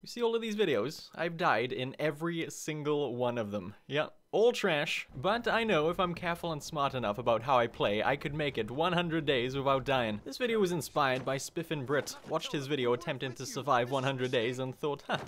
You see all of these videos? I've died in every single one of them. Yeah, all trash, but I know if I'm careful and smart enough about how I play, I could make it 100 days without dying. This video was inspired by Spiffin Brit. Watched his video attempting to survive 100 days and thought, huh,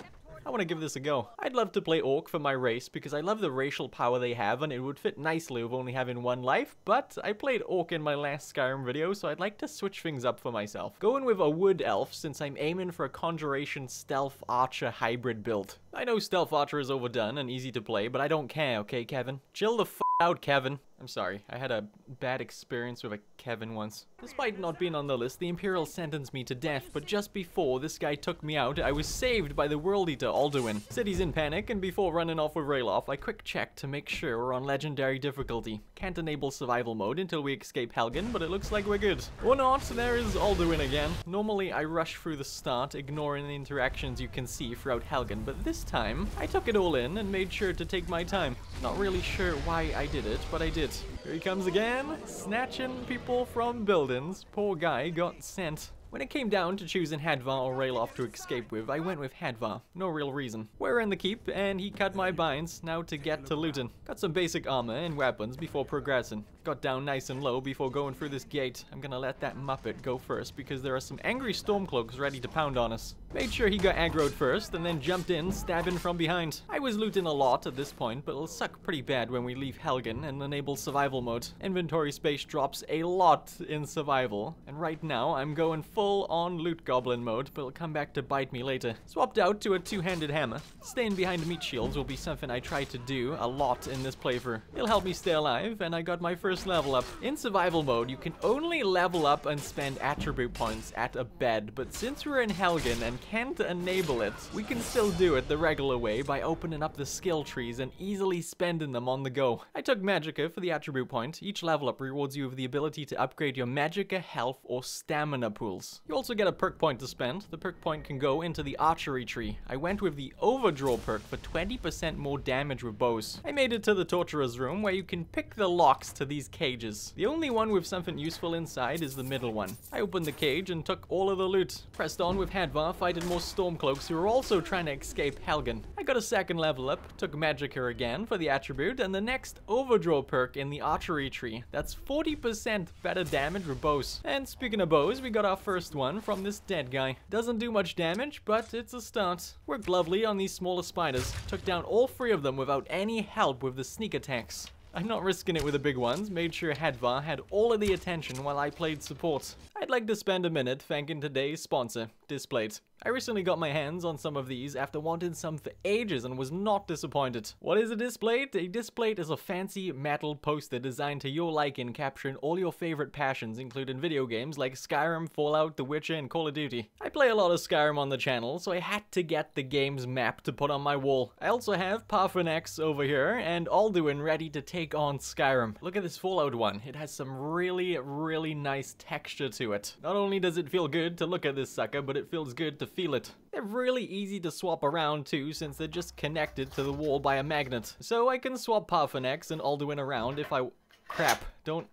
I want to give this a go. I'd love to play Orc for my race because I love the racial power they have and it would fit nicely with only having one life, but I played Orc in my last Skyrim video, so I'd like to switch things up for myself. Going with a Wood Elf since I'm aiming for a Conjuration Stealth Archer hybrid build. I know Stealth Archer is overdone and easy to play, but I don't care, okay, Kevin? Chill the f out, Kevin. I'm sorry, I had a bad experience with a Kevin once. Despite not being on the list, the Imperial sentenced me to death, but just before this guy took me out, I was saved by the World Eater Alduin. City's in panic, and before running off with Rayloff, I quick checked to make sure we're on Legendary difficulty. Can't enable survival mode until we escape Helgen, but it looks like we're good. Or not, there is Alduin again. Normally I rush through the start, ignoring the interactions you can see throughout Helgen, but this time, I took it all in and made sure to take my time. Not really sure why I did it, but I did. Here he comes again, snatching people from buildings. Poor guy got sent. When it came down to choosing Hadvar or Rayloff to escape with, I went with Hadvar. No real reason. We're in the keep, and he cut my binds, now to get to looting. Got some basic armor and weapons before progressing. Got down nice and low before going through this gate. I'm gonna let that Muppet go first, because there are some angry Stormcloaks ready to pound on us. Made sure he got aggroed first, and then jumped in, stabbing from behind. I was looting a lot at this point, but it'll suck pretty bad when we leave Helgen and enable survival mode. Inventory space drops a lot in survival, and right now I'm going full-on loot goblin mode, but it'll come back to bite me later. Swapped out to a two-handed hammer. Staying behind meat shields will be something I try to do a lot in this playthrough. It'll help me stay alive, and I got my first level up. In survival mode, you can only level up and spend attribute points at a bed, but since we're in Helgen and can't enable it, we can still do it the regular way by opening up the skill trees and easily spending them on the go. I took Magicka for the attribute point. Each level up rewards you with the ability to upgrade your Magicka, health, or stamina pools. You also get a perk point to spend. The perk point can go into the archery tree. I went with the overdraw perk for 20% more damage with bows. I made it to the torturer's room where you can pick the locks to these cages. The only one with something useful inside is the middle one. I opened the cage and took all of the loot. Pressed on with Hadvar, fighting more Stormcloaks who were also trying to escape Helgen. I got a second level up, took Magicka again for the attribute, and the next overdraw perk in the archery tree. That's 40% better damage with bows. And speaking of bows, we got our first one from this dead guy. Doesn't do much damage, but it's a start. Worked lovely on these smaller spiders. Took down all three of them without any help with the sneak attacks. I'm not risking it with the big ones, made sure Hadvar had all of the attention while I played support. I'd like to spend a minute thanking today's sponsor, Displate. I recently got my hands on some of these after wanting some for ages and was not disappointed. What is a Displate? A Displate is a fancy metal poster designed to your liking, capturing all your favorite passions, including video games like Skyrim, Fallout, The Witcher, and Call of Duty. I play a lot of Skyrim on the channel, so I had to get the game's map to put on my wall. I also have Parthenex over here, and Alduin ready to take on Skyrim. Look at this Fallout one. It has some really nice texture to it. Not only does it feel good to look at this sucker, but it feels good to feel it. They're really easy to swap around too, since they're just connected to the wall by a magnet. So I can swap Parthenex and Alduin around if I... Crap. Don't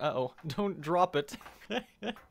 drop it.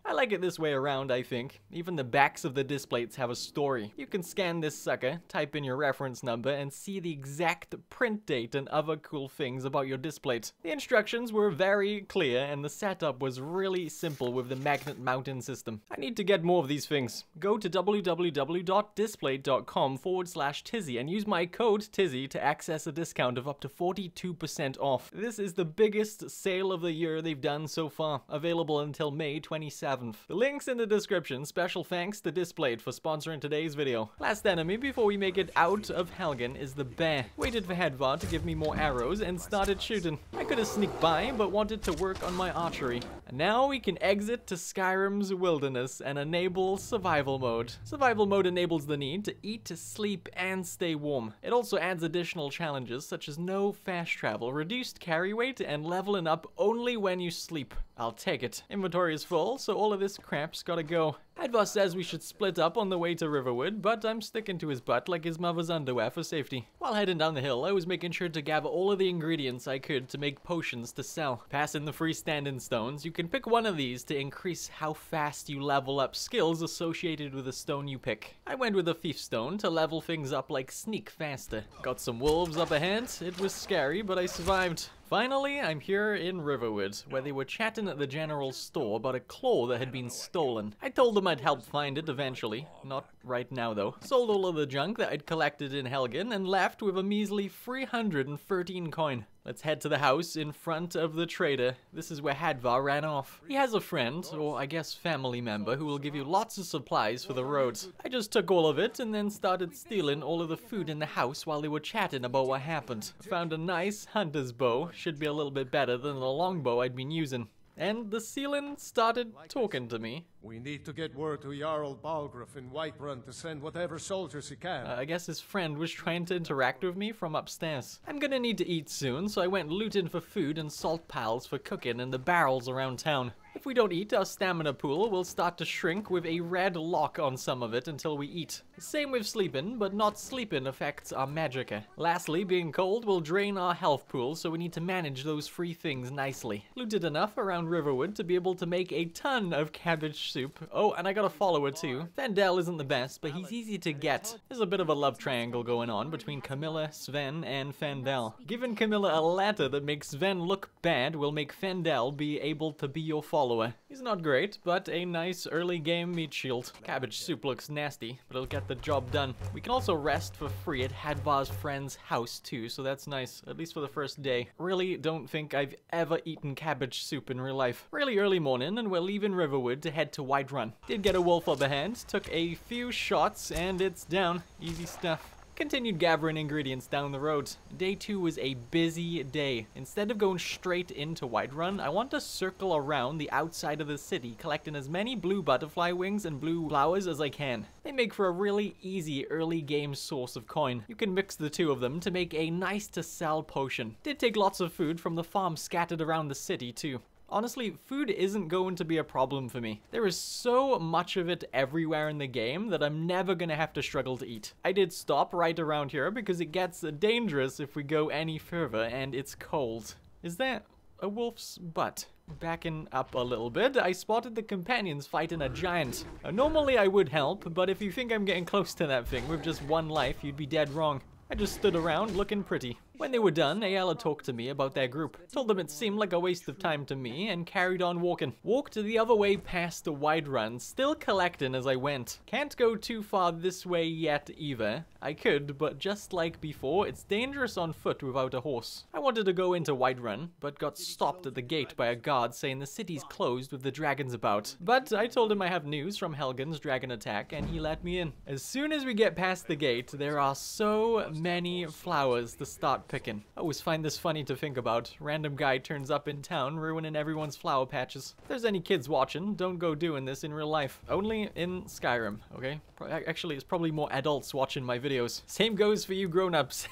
I like it this way around, I think. Even the backs of the Displates have a story. You can scan this sucker, type in your reference number, and see the exact print date and other cool things about your Displate. The instructions were very clear, and the setup was really simple with the magnet mounting system. I need to get more of these things. Go to www.displate.com/Tizzy and use my code Tizzy to access a discount of up to 42% off. This is the biggest sale of the year they've done so far, available until May 27th. The link's in the description. Special thanks to Displate for sponsoring today's video. Last enemy before we make it out of Helgen is the bear. Waited for Hadvar to give me more arrows and started shooting. I could have sneaked by, but wanted to work on my archery. And now we can exit to Skyrim's wilderness and enable survival mode. Survival mode enables the need to eat, sleep, and stay warm. It also adds additional challenges such as no fast travel, reduced carry weight, and leveling up only when you sleep. I'll take it. Inventory is full, so all of this crap's gotta go. Advar says we should split up on the way to Riverwood, but I'm sticking to his butt like his mother's underwear for safety. While heading down the hill, I was making sure to gather all of the ingredients I could to make potions to sell. Passing the freestanding stones, you can pick one of these to increase how fast you level up skills associated with the stone you pick. I went with a thief stone to level things up like sneak faster. Got some wolves up ahead. It was scary, but I survived. Finally, I'm here in Riverwood, where they were chatting at the general store about a claw that had been stolen. I told them I'd help find it eventually. Not right now, though. Sold all of the junk that I'd collected in Helgen and left with a measly 313 coin. Let's head to the house in front of the trader. This is where Hadvar ran off. He has a friend, or I guess family member, who will give you lots of supplies for the road. I just took all of it and then started stealing all of the food in the house while they were chatting about what happened. Found a nice hunter's bow. Should be a little bit better than the longbow I'd been using. And the ceiling started talking to me. We need to get word to Jarl Balgruff in Whiterun to send whatever soldiers he can. I guess his friend was trying to interact with me from upstairs. I'm gonna need to eat soon, so I went looting for food and salt piles for cooking in the barrels around town. If we don't eat, our stamina pool will start to shrink with a red lock on some of it until we eat. Same with sleeping, but not sleeping affects our magicka. Lastly, being cold will drain our health pool, so we need to manage those free things nicely. Looted enough around Riverwood to be able to make a ton of cabbage soup. Oh, and I got a follower too. Fandel isn't the best, but he's easy to get. There's a bit of a love triangle going on between Camilla, Sven, and Fandel. Giving Camilla a letter that makes Sven look bad will make Fandel be able to be your follower. He's not great, but a nice early game meat shield. Cabbage soup looks nasty, but it'll get the job done. We can also rest for free at Hadvar's friend's house too, so that's nice, at least for the first day. Really don't think I've ever eaten cabbage soup in real life. Really early morning, and we're leaving Riverwood to head to Whiterun. Did get a wolf up ahead, took a few shots, and it's down. Easy stuff. Continued gathering ingredients down the road. Day 2 was a busy day. Instead of going straight into Whiterun, I want to circle around the outside of the city, collecting as many blue butterfly wings and blue flowers as I can. They make for a really easy early game source of coin. You can mix the two of them to make a nice to sell potion. Did take lots of food from the farm scattered around the city too. Honestly, food isn't going to be a problem for me. There is so much of it everywhere in the game that I'm never gonna have to struggle to eat. I did stop right around here because it gets dangerous if we go any further and it's cold. Is that a wolf's butt? Backing up a little bit, I spotted the companions fighting a giant. Normally I would help, but if you think I'm getting close to that thing with just one life, you'd be dead wrong. I just stood around looking pretty. When they were done, Ayala talked to me about their group. Told them it seemed like a waste of time to me and carried on walking. Walked the other way past the Whiterun, still collecting as I went. Can't go too far this way yet either. I could, but just like before, it's dangerous on foot without a horse. I wanted to go into Whiterun, but got stopped at the gate by a guard saying the city's closed with the dragons about. But I told him I have news from Helgen's dragon attack and he let me in. As soon as we get past the gate, there are so many flowers to start picking. I always find this funny to think about. Random guy turns up in town, ruining everyone's flower patches. If there's any kids watching, don't go doing this in real life. Only in Skyrim, okay? Actually, it's probably more adults watching my videos. Same goes for you grown-ups.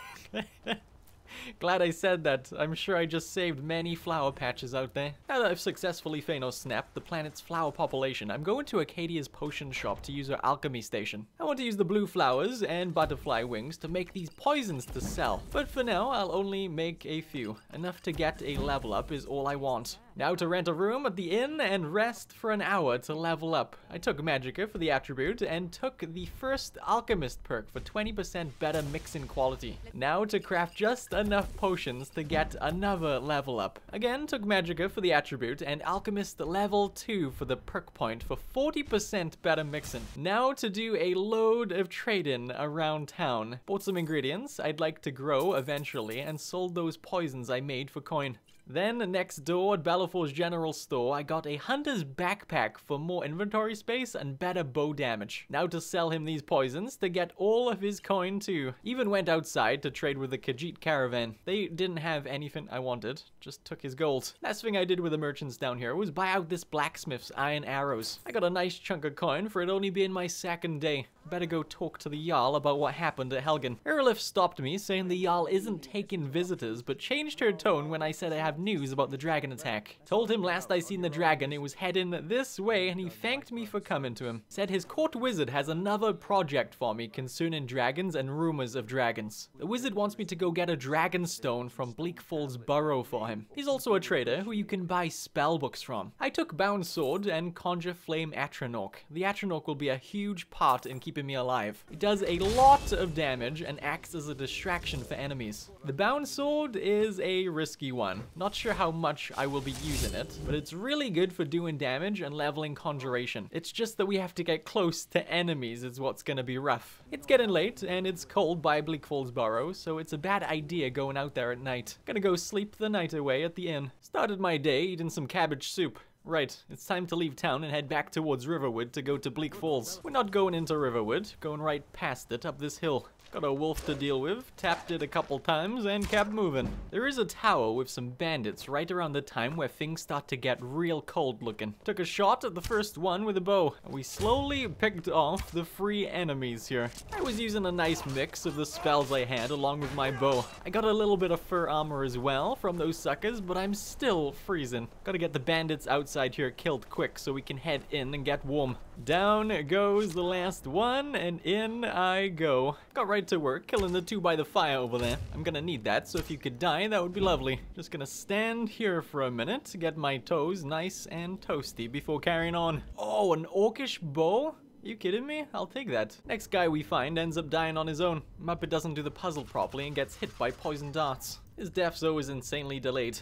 Glad I said that. I'm sure I just saved many flower patches out there. Now that I've successfully Thanos snapped the planet's flower population, I'm going to Acadia's potion shop to use her alchemy station. I want to use the blue flowers and butterfly wings to make these poisons to sell. But for now, I'll only make a few. Enough to get a level up is all I want. Now to rent a room at the inn and rest for an hour to level up. I took Magicka for the attribute and took the first Alchemist perk for 20% better mixing quality. Now to craft just enough potions to get another level up. Again, took Magicka for the attribute and Alchemist level 2 for the perk point for 40% better mixing. Now to do a load of trading around town. Bought some ingredients I'd like to grow eventually and sold those poisons I made for coin. Then, next door at Bellafor's general store, I got a hunter's backpack for more inventory space and better bow damage. Now to sell him these poisons to get all of his coin too. Even went outside to trade with the Khajiit caravan. They didn't have anything I wanted, just took his gold. Last thing I did with the merchants down here was buy out this blacksmith's iron arrows. I got a nice chunk of coin for it only being my second day. Better go talk to the Jarl about what happened at Helgen. Erilif stopped me, saying the Jarl isn't taking visitors, but changed her tone when I said I have news about the dragon attack. Told him last I seen the dragon, it was heading this way, and he thanked me for coming to him. Said his court wizard has another project for me concerning dragons and rumors of dragons. The wizard wants me to go get a dragon stone from Bleak Falls Burrow for him. He's also a trader who you can buy spell books from. I took Bound Sword and Conjure Flame Atronach. The Atronach will be a huge part in keeping me alive. It does a lot of damage and acts as a distraction for enemies. The Bound Sword is a risky one. Not sure how much I will be using it, but it's really good for doing damage and leveling Conjuration. It's just that we have to get close to enemies is what's gonna be rough. It's getting late and it's cold by Bleak Falls Burrow, so it's a bad idea going out there at night. Gonna go sleep the night away at the inn. Started my day eating some cabbage soup. Right, it's time to leave town and head back towards Riverwood to go to Bleak Falls. We're not going into Riverwood, going right past it up this hill. Got a wolf to deal with, tapped it a couple times, and kept moving. There is a tower with some bandits right around the time where things start to get real cold looking. Took a shot at the first one with a bow, and we slowly picked off the 3 enemies here. I was using a nice mix of the spells I had along with my bow. I got a little bit of fur armor as well from those suckers, but I'm still freezing. Gotta get the bandits outside here killed quick so we can head in and get warm. Down goes the last one, and in I go. Got right to work, killing the 2 by the fire over there. I'm gonna need that, so if you could die, that would be lovely. Just gonna stand here for a minute to get my toes nice and toasty before carrying on. Oh, an orcish bow? You kidding me? I'll take that. Next guy we find ends up dying on his own. Muppet doesn't do the puzzle properly and gets hit by poison darts. His death's always insanely delayed.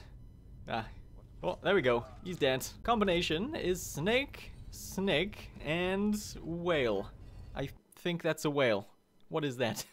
Oh, there we go. He's dead. Combination is snake, snake, and whale. I think that's a whale. What is that?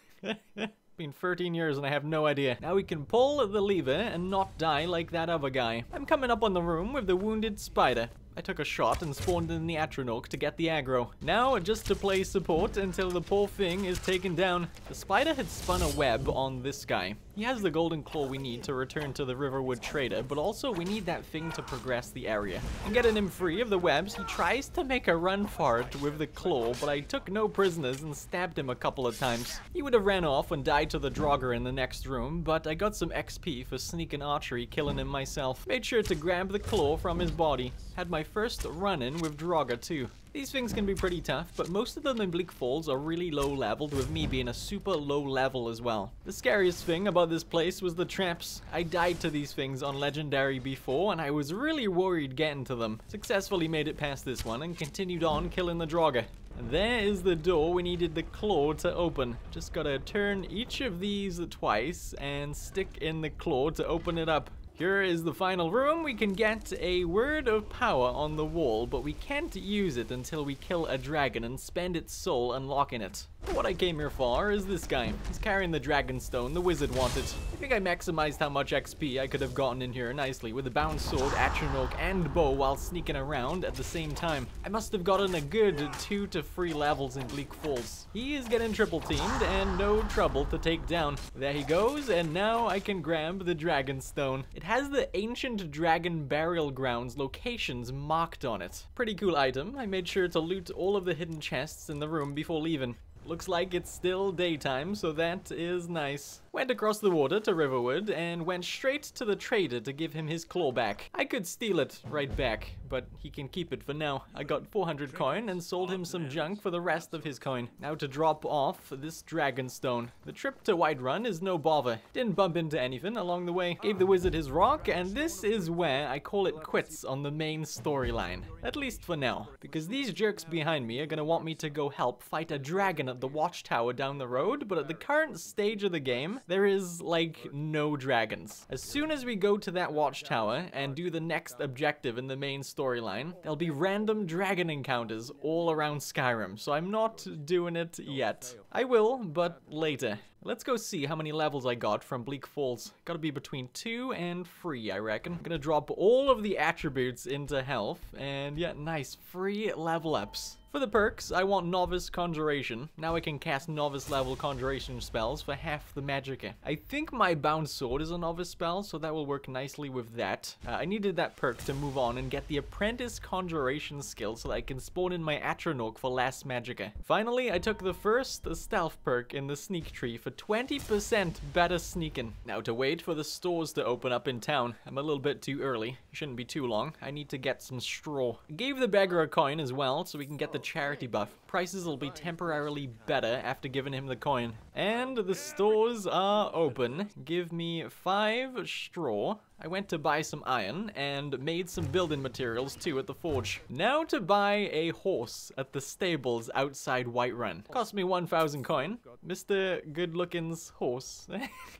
Been 13 years and I have no idea. Now we can pull the lever and not die like that other guy. I'm coming up on the room with the wounded spider. I took a shot and spawned in the Atronach to get the aggro. Now, just to play support until the poor thing is taken down. The spider had spun a web on this guy. He has the golden claw we need to return to the Riverwood Trader, but also we need that thing to progress the area. And getting him free of the webs, he tries to make a run for it with the claw, but I took no prisoners and stabbed him a couple of times. He would have ran off and died to the Draugr in the next room, but I got some XP for sneaking archery, killing him myself. Made sure to grab the claw from his body. Had my first run-in with Draugr too. These things can be pretty tough, but most of them in Bleak Falls are really low leveled, with me being a super low level as well. The scariest thing about this place was the traps. I died to these things on Legendary before, and I was really worried getting to them. Successfully made it past this one and continued on killing the Draugr. And there is the door we needed the claw to open. Just gotta turn each of these twice and stick in the claw to open it up. Here is the final room. We can get a word of power on the wall, but we can't use it until we kill a dragon and spend its soul unlocking it. What I came here for is this guy. He's carrying the dragon stone the wizard wanted. I think I maximized how much XP I could have gotten in here nicely with the bound sword, Atronach, and bow while sneaking around at the same time. I must have gotten a good 2 to 3 levels in Bleak Falls. He is getting triple teamed and no trouble to take down. There he goes, and now I can grab the dragon stone. It has the ancient dragon burial grounds locations marked on it. Pretty cool item. I made sure to loot all of the hidden chests in the room before leaving. Looks like it's still daytime, so that is nice. Went across the water to Riverwood and went straight to the trader to give him his claw back. I could steal it right back, but he can keep it for now. I got 400 coin and sold him some junk for the rest of his coin. Now to drop off this dragon stone. The trip to Whiterun is no bother. Didn't bump into anything along the way. Gave the wizard his rock, and this is where I call it quits on the main storyline. At least for now, because these jerks behind me are gonna want me to go help fight a dragon at the watchtower down the road, but at the current stage of the game, there is, like, no dragons. As soon as we go to that watchtower and do the next objective in the main storyline, there'll be random dragon encounters all around Skyrim, so I'm not doing it yet. I will, but later. Let's go see how many levels I got from Bleak Falls. Gotta be between 2 and 3, I reckon. I'm gonna drop all of the attributes into health, and yeah, nice, free level ups. For the perks, I want Novice Conjuration. Now I can cast Novice level Conjuration spells for half the magicka. I think my Bound Sword is a Novice spell, so that will work nicely with that. I needed that perk to move on and get the Apprentice Conjuration skill so that I can spawn in my Atronach for less magicka. Finally, I took the first stealth perk in the sneak tree for 20% better sneaking. Now to wait for the stores to open up in town. I'm a little bit too early. Shouldn't be too long. I need to get some straw. Gave the beggar a coin as well so we can get the charity buff. Prices will be temporarily better after giving him the coin. And the stores are open. Give me 5 straw. I went to buy some iron and made some building materials too at the forge. Now to buy a horse at the stables outside Whiterun. Cost me 1,000 coin. Mr. Good-Looking's horse.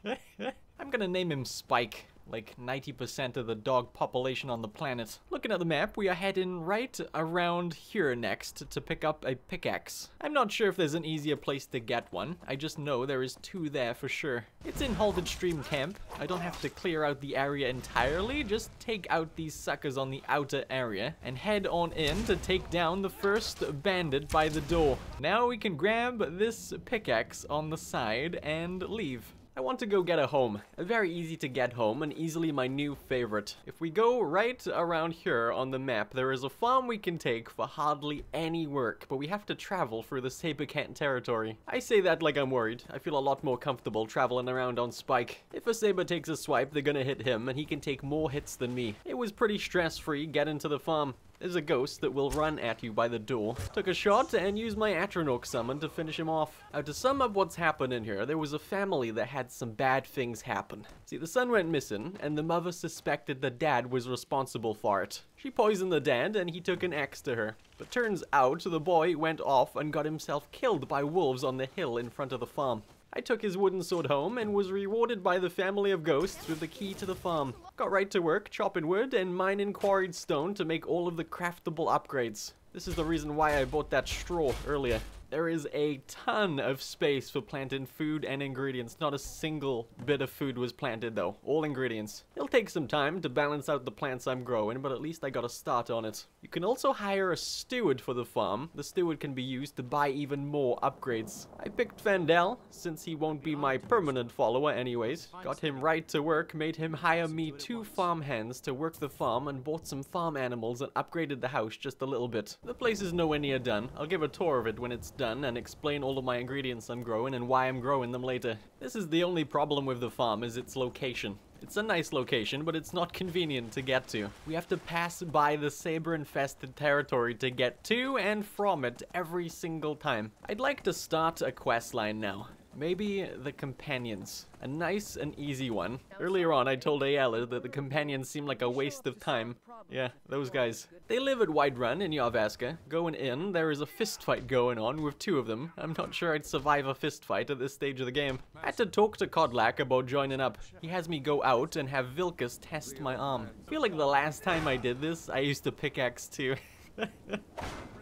I'm gonna name him Spike. Like 90% of the dog population on the planet. Looking at the map, we are heading right around here next to pick up a pickaxe. I'm not sure if there's an easier place to get one. I just know there is 2 there for sure. It's in Halted Stream Camp. I don't have to clear out the area entirely. Just take out these suckers on the outer area and head on in to take down the first bandit by the door. Now we can grab this pickaxe on the side and leave. I want to go get a home. A very easy to get home and easily my new favorite. If we go right around here on the map, there is a farm we can take for hardly any work, but we have to travel through the Saber-Cat territory. I say that like I'm worried. I feel a lot more comfortable traveling around on Spike. If a Saber takes a swipe, they're gonna hit him and he can take more hits than me. It was pretty stress-free getting to the farm. There's a ghost that will run at you by the door. Took a shot and used my Atronach summon to finish him off. Now to sum up what's happened in here, there was a family that had some bad things happen. See, the son went missing and the mother suspected the dad was responsible for it. She poisoned the dad and he took an axe to her. But turns out the boy went off and got himself killed by wolves on the hill in front of the farm. I took his wooden sword home and was rewarded by the family of ghosts with the key to the farm. Got right to work chopping wood and mining quarried stone to make all of the craftable upgrades. This is the reason why I bought that straw earlier. There is a ton of space for planting food and ingredients. Not a single bit of food was planted though. All ingredients. It'll take some time to balance out the plants I'm growing, but at least I got a start on it. You can also hire a steward for the farm. The steward can be used to buy even more upgrades. I picked Vandal, since he won't be my permanent follower anyways. Got him right to work, made him hire me 2 farm hands to work the farm, and bought some farm animals and upgraded the house just a little bit. The place is nowhere near done. I'll give a tour of it when it's done and explain all of my ingredients I'm growing and why I'm growing them later. This is the only problem with the farm, is its location. It's a nice location, but it's not convenient to get to. We have to pass by the saber-infested territory to get to and from it every single time. I'd like to start a quest line now. Maybe the companions. A nice and easy one. Earlier on, I told Ayala that the companions seem like a waste of time. Yeah, those guys. They live at Whiterun in Yarvaska. Going in, there is a fist fight going on with 2 of them. I'm not sure I'd survive a fist fight at this stage of the game. I had to talk to Kodlak about joining up. He has me go out and have Vilkas test my arm. I feel like the last time I did this, I used a pickaxe too.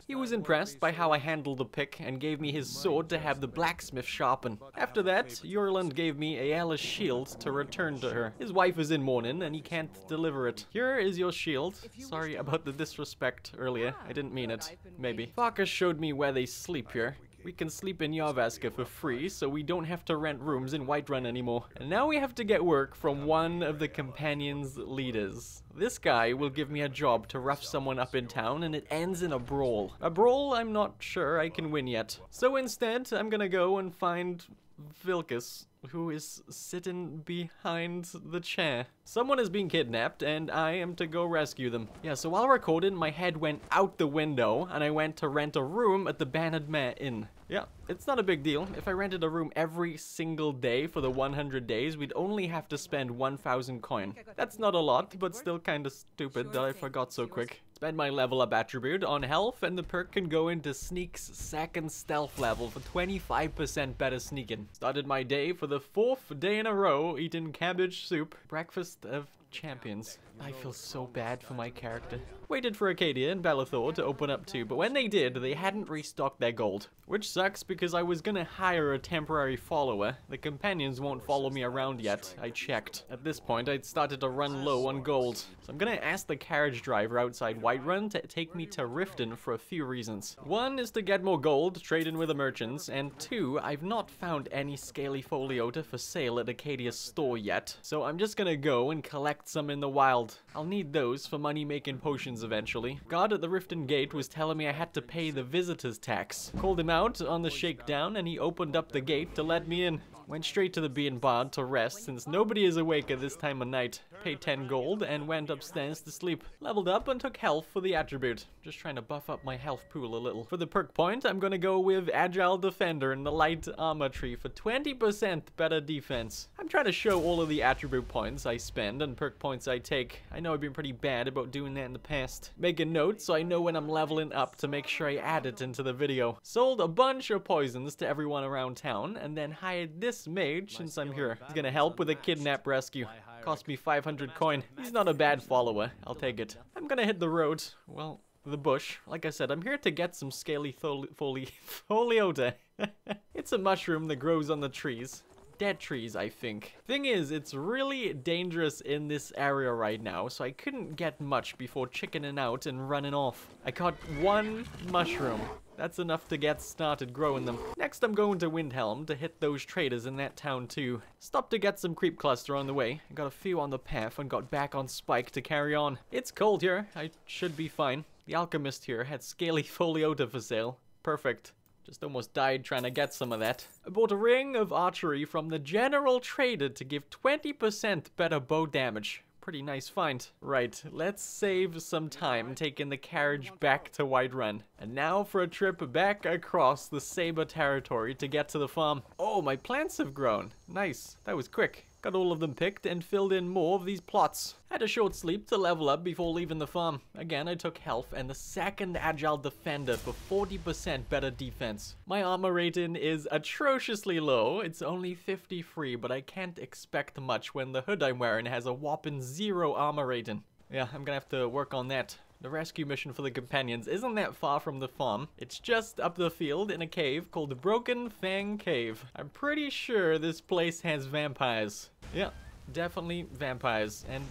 He was impressed by how I handled the pick and gave me his sword to have the blacksmith sharpen. After that, Jurland gave me Ayala's shield to return to her. His wife is in mourning and he can't deliver it. Here is your shield. Sorry about the disrespect earlier. I didn't mean it. Maybe. Farkas showed me where they sleep here. We can sleep in Yarvaska for free, so we don't have to rent rooms in Whiterun anymore. And now we have to get work from one of the companions' leaders. This guy will give me a job to rough someone up in town, and it ends in a brawl. A brawl I'm not sure I can win yet. So instead, I'm gonna go and find Vilkas, who is sitting behind the chair. Someone is being kidnapped and I am to go rescue them. Yeah, so while recording, my head went out the window and I went to rent a room at the Bannered Mare Inn. Yeah, it's not a big deal. If I rented a room every single day for the 100 days, we'd only have to spend 1,000 coin. That's not a lot, but still kinda stupid that I forgot so quick. Spend my level up attribute on health and the perk can go into Sneak's 2nd stealth level for 25% better sneaking. Started my day for the 4th day in a row eating cabbage soup. Breakfast of champions. I feel so bad for my character. Waited for Acadia and Bellathor to open up too, but when they did, they hadn't restocked their gold. Which sucks because I was gonna hire a temporary follower. The companions won't follow me around yet, I checked. At this point, I'd started to run low on gold. So I'm gonna ask the carriage driver outside Whiterun to take me to Riften for a few reasons. One is to get more gold, trade in with the merchants, and two, I've not found any scaly foliota for sale at Acadia's store yet. So I'm just gonna go and collect some in the wild. I'll need those for money-making potions eventually. Guard at the Riften gate was telling me I had to pay the visitor's tax. Called him out on the shakedown and he opened up the gate to let me in. Went straight to the Bee and Barn to rest since nobody is awake at this time of night. Paid 10 gold and went upstairs to sleep. Leveled up and took health for the attribute. Just trying to buff up my health pool a little. For the perk point, I'm gonna go with Agile Defender in the light armor tree for 20% better defense. I'm trying to show all of the attribute points I spend and perk points I take. I know I've been pretty bad about doing that in the past. Make a note so I know when I'm leveling up to make sure I add it into the video. Sold a bunch of poisons to everyone around town and then hired this mage since I'm here. He's gonna help with a kidnap rescue. Cost me 500 coin. He's not a bad follower. I'll take it. I'm gonna hit the road. Well, the bush. Like I said, I'm here to get some scaly foliota. It's a mushroom that grows on the trees. Dead trees, I think. Thing is, it's really dangerous in this area right now, so I couldn't get much before chickening out and running off. I caught one mushroom. That's enough to get started growing them. Next, I'm going to Windhelm to hit those traders in that town too. Stopped to get some creep cluster on the way. Got a few on the path and got back on Spike to carry on. It's cold here. I should be fine. The alchemist here had scaly foliota for sale. Perfect. Just almost died trying to get some of that. I bought a ring of archery from the general trader to give 20% better bow damage. Pretty nice find. Right, let's save some time taking the carriage back to Whiterun. And now for a trip back across the Saber territory to get to the farm. Oh, my plants have grown. Nice. That was quick. Got all of them picked and filled in more of these plots. Had a short sleep to level up before leaving the farm. Again, I took health and the second Agile Defender for 40% better defense. My armor rating is atrociously low. It's only 53, but I can't expect much when the hood I'm wearing has a whopping 0 armor rating. Yeah, I'm gonna have to work on that. The rescue mission for the companions isn't that far from the farm. It's just up the field in a cave called the Broken Fang Cave. I'm pretty sure this place has vampires. Yeah, definitely vampires. And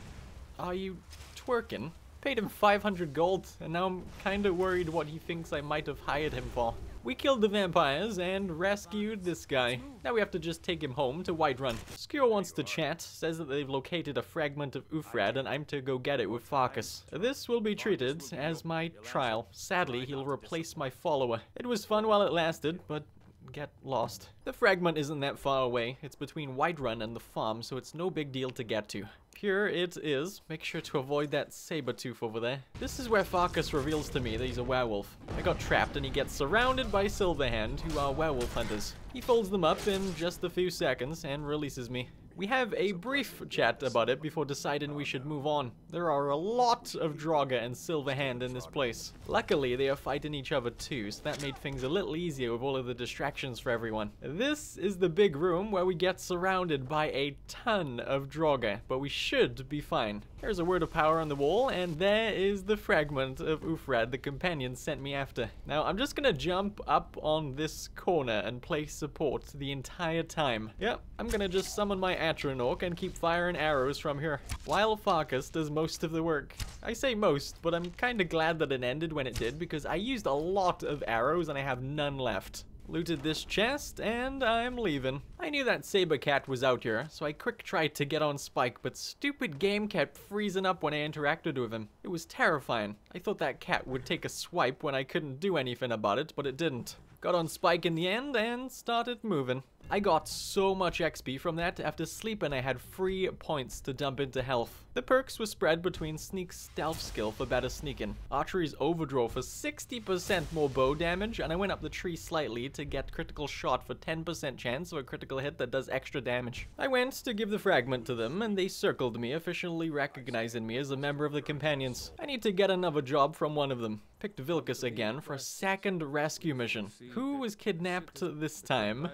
are you twerking? Paid him 500 gold, and now I'm kinda worried what he thinks I might have hired him for. We killed the vampires and rescued this guy. Now we have to just take him home to Whiterun. Skewer wants to chat, says that they've located a fragment of Ufrad and I'm to go get it with Farkas. This will be treated as my trial. Sadly, he'll replace my follower. It was fun while it lasted, but get lost. The fragment isn't that far away. It's between Whiterun and the farm, so it's no big deal to get to. Here it is. Make sure to avoid that saber tooth over there. This is where Farkas reveals to me that he's a werewolf. I got trapped and he gets surrounded by Silverhand, who are werewolf hunters. He folds them up in just a few seconds and releases me. We have a brief chat about it before deciding we should move on. There are a lot of Draugr and Silverhand in this place. Luckily, they are fighting each other too, so that made things a little easier with all of the distractions for everyone. This is the big room where we get surrounded by a ton of Draugr, but we should be fine. Here's a word of power on the wall, and there is the fragment of Ufrad the companions sent me after. Now, I'm just gonna jump up on this corner and play support the entire time. Yep, I'm gonna just summon my Atronach and keep firing arrows from here, while Farkas does most of the work. I say most, but I'm kinda glad that it ended when it did, because I used a lot of arrows and I have none left. Looted this chest, and I'm leaving. I knew that Saber Cat was out here, so I quick tried to get on Spike, but stupid game kept freezing up when I interacted with him. It was terrifying. I thought that cat would take a swipe when I couldn't do anything about it, but it didn't. Got on Spike in the end, and started moving. I got so much XP from that. After sleeping, I had 3 points to dump into health. The perks were spread between Sneak Stealth skill for better sneaking, Archery's Overdraw for 60% more bow damage, and I went up the tree slightly to get Critical Shot for 10% chance of a critical hit that does extra damage. I went to give the fragment to them, and they circled me, officially recognizing me as a member of the companions. I need to get another job from one of them. Picked Vilkas again for a second rescue mission. Who was kidnapped this time?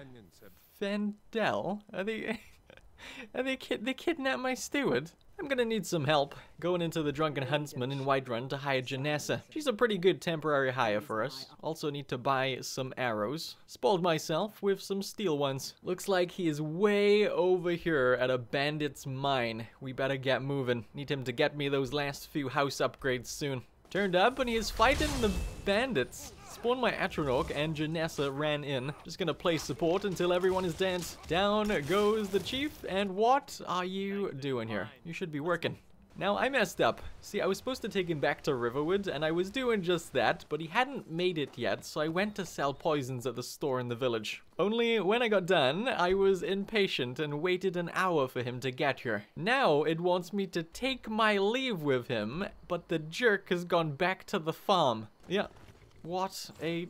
Vendel? They kidnapped my steward? I'm gonna need some help going into the Drunken Huntsman in Whiterun to hire Janessa. She's a pretty good temporary hire for us. Also need to buy some arrows. Spoiled myself with some steel ones. Looks like he is way over here at a bandit's mine. We better get moving. Need him to get me those last few house upgrades soon. Turned up and he is fighting the bandits. Spawned my Atronach and Janessa ran in. Just gonna play support until everyone is dead. Down goes the chief, and what are you doing here? You should be working. Now, I messed up. See, I was supposed to take him back to Riverwood, and I was doing just that, but he hadn't made it yet, so I went to sell poisons at the store in the village. Only when I got done, I was impatient and waited an hour for him to get here. Now, it wants me to take my leave with him, but the jerk has gone back to the farm. Yeah, what a...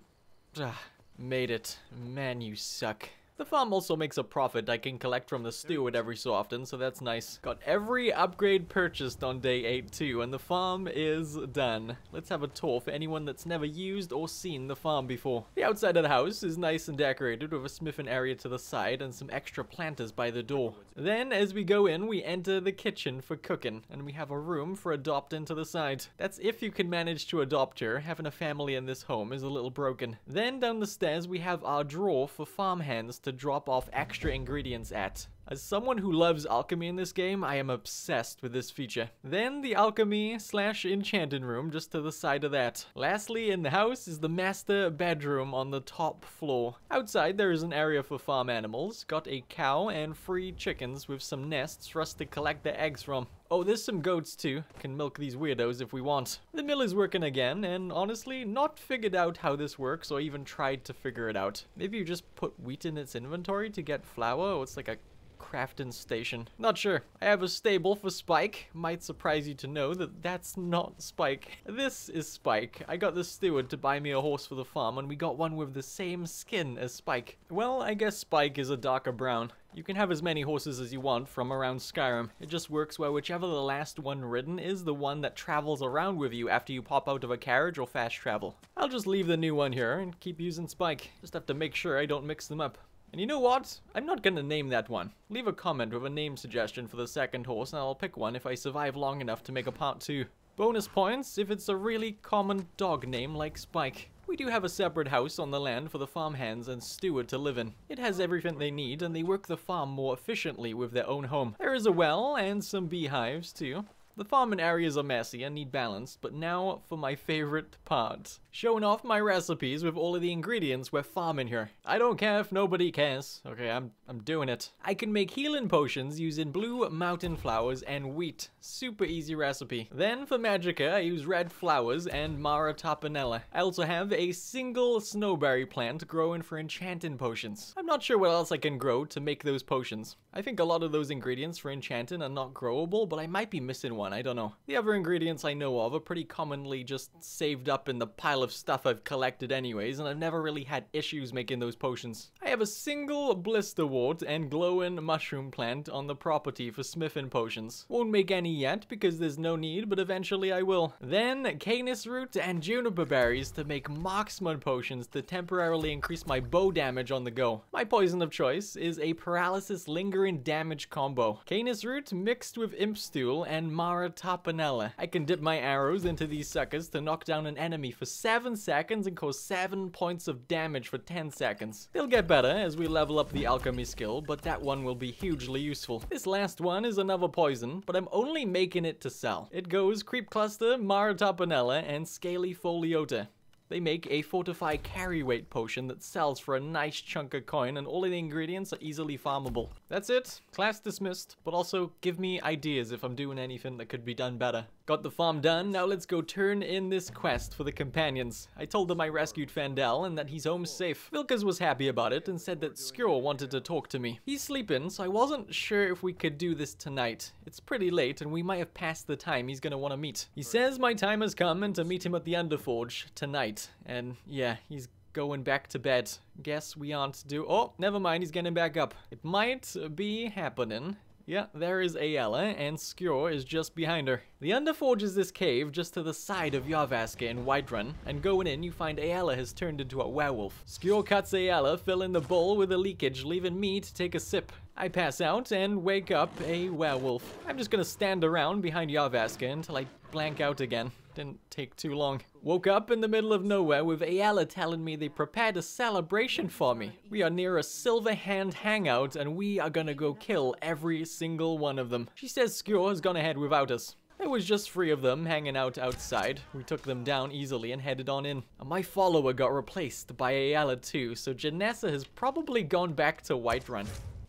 made it. Man, you suck. The farm also makes a profit I can collect from the steward every so often, so that's nice. Got every upgrade purchased on day 8 too, and the farm is done. Let's have a tour for anyone that's never used or seen the farm before. The outside of the house is nice and decorated with a smithing area to the side and some extra planters by the door. Then, as we go in, we enter the kitchen for cooking, and we have a room for adopting to the side. That's if you can manage to adopt her. Having a family in this home is a little broken. Then, down the stairs, we have our drawer for farmhands to drop off extra ingredients at. As someone who loves alchemy in this game, I am obsessed with this feature. Then the alchemy/enchanting room just to the side of that. Lastly, in the house is the master bedroom on the top floor. Outside there is an area for farm animals. Got a cow and 3 chickens with some nests for us to collect the eggs from. Oh, there's some goats too. Can milk these weirdos if we want. The mill is working again, and honestly, not figured out how this works or even tried to figure it out. Maybe you just put wheat in its inventory to get flour, or it's like a crafting station. Not sure. I have a stable for Spike. Might surprise you to know that that's not Spike. This is Spike. I got the steward to buy me a horse for the farm, and we got one with the same skin as Spike. Well, I guess Spike is a darker brown. You can have as many horses as you want from around Skyrim. It just works where whichever the last one ridden is the one that travels around with you after you pop out of a carriage or fast travel. I'll just leave the new one here and keep using Spike. Just have to make sure I don't mix them up. And you know what? I'm not gonna name that one. Leave a comment with a name suggestion for the second horse and I'll pick one if I survive long enough to make a part 2. Bonus points if it's a really common dog name like Spike. We do have a separate house on the land for the farmhands and steward to live in. It has everything they need and they work the farm more efficiently with their own home. There is a well and some beehives too. The farming areas are messy and need balanced, but now for my favorite part. Showing off my recipes with all of the ingredients we're farming here. I don't care if nobody cares. Okay, I'm doing it. I can make healing potions using blue mountain flowers and wheat. Super easy recipe. Then for magicka, I use red flowers and Mara Tapanella. I also have a single snowberry plant growing for enchanting potions. I'm not sure what else I can grow to make those potions. I think a lot of those ingredients for enchanting are not growable, but I might be missing one. I don't know. The other ingredients I know of are pretty commonly just saved up in the pile of stuff I've collected anyways, and I've never really had issues making those potions. I have a single blisterwort and glowing mushroom plant on the property for smithing potions. Won't make any yet because there's no need, but eventually I will. Then canis root and juniper berries to make marksman potions to temporarily increase my bow damage on the go. My poison of choice is a paralysis lingering damage combo. Canis root mixed with imp stool and Mara Tapanella. I can dip my arrows into these suckers to knock down an enemy for 7 seconds and cause 7 points of damage for 10 seconds. They'll get better as we level up the alchemy skill, but that one will be hugely useful. This last one is another poison, but I'm only making it to sell. It goes Creep Cluster, Mara Tapanella, and Scaly Foliota. They make a fortify carry weight potion that sells for a nice chunk of coin, and all of the ingredients are easily farmable. That's it. Class dismissed, but also give me ideas if I'm doing anything that could be done better. Got the farm done, now let's go turn in this quest for the companions. I told them I rescued Fandel and that he's home safe. Vilkas was happy about it and said that Skrull wanted to talk to me. He's sleeping, so I wasn't sure if we could do this tonight. It's pretty late and we might have passed the time he's gonna want to meet. He says my time has come and to meet him at the Underforge tonight. And yeah, he's going back to bed. Guess we aren't oh, never mind, he's getting back up. It might be happening. Yeah, there is Ayala, and Skjor is just behind her. The Underforge is this cave just to the side of Yarvaska in Whiterun, and going in you find Ayala has turned into a werewolf. Skjor cuts Ayala, filling the bowl with the leakage, leaving me to take a sip. I pass out and wake up a werewolf. I'm just gonna stand around behind Yarvaska until I blank out again. Didn't take too long. Woke up in the middle of nowhere with Ayala telling me they prepared a celebration for me. We are near a Silver Hand hangout and we are gonna go kill every single one of them. She says Skjor has gone ahead without us. There was just 3 of them hanging out outside. We took them down easily and headed on in. And my follower got replaced by Ayala too, so Janessa has probably gone back to Whiterun.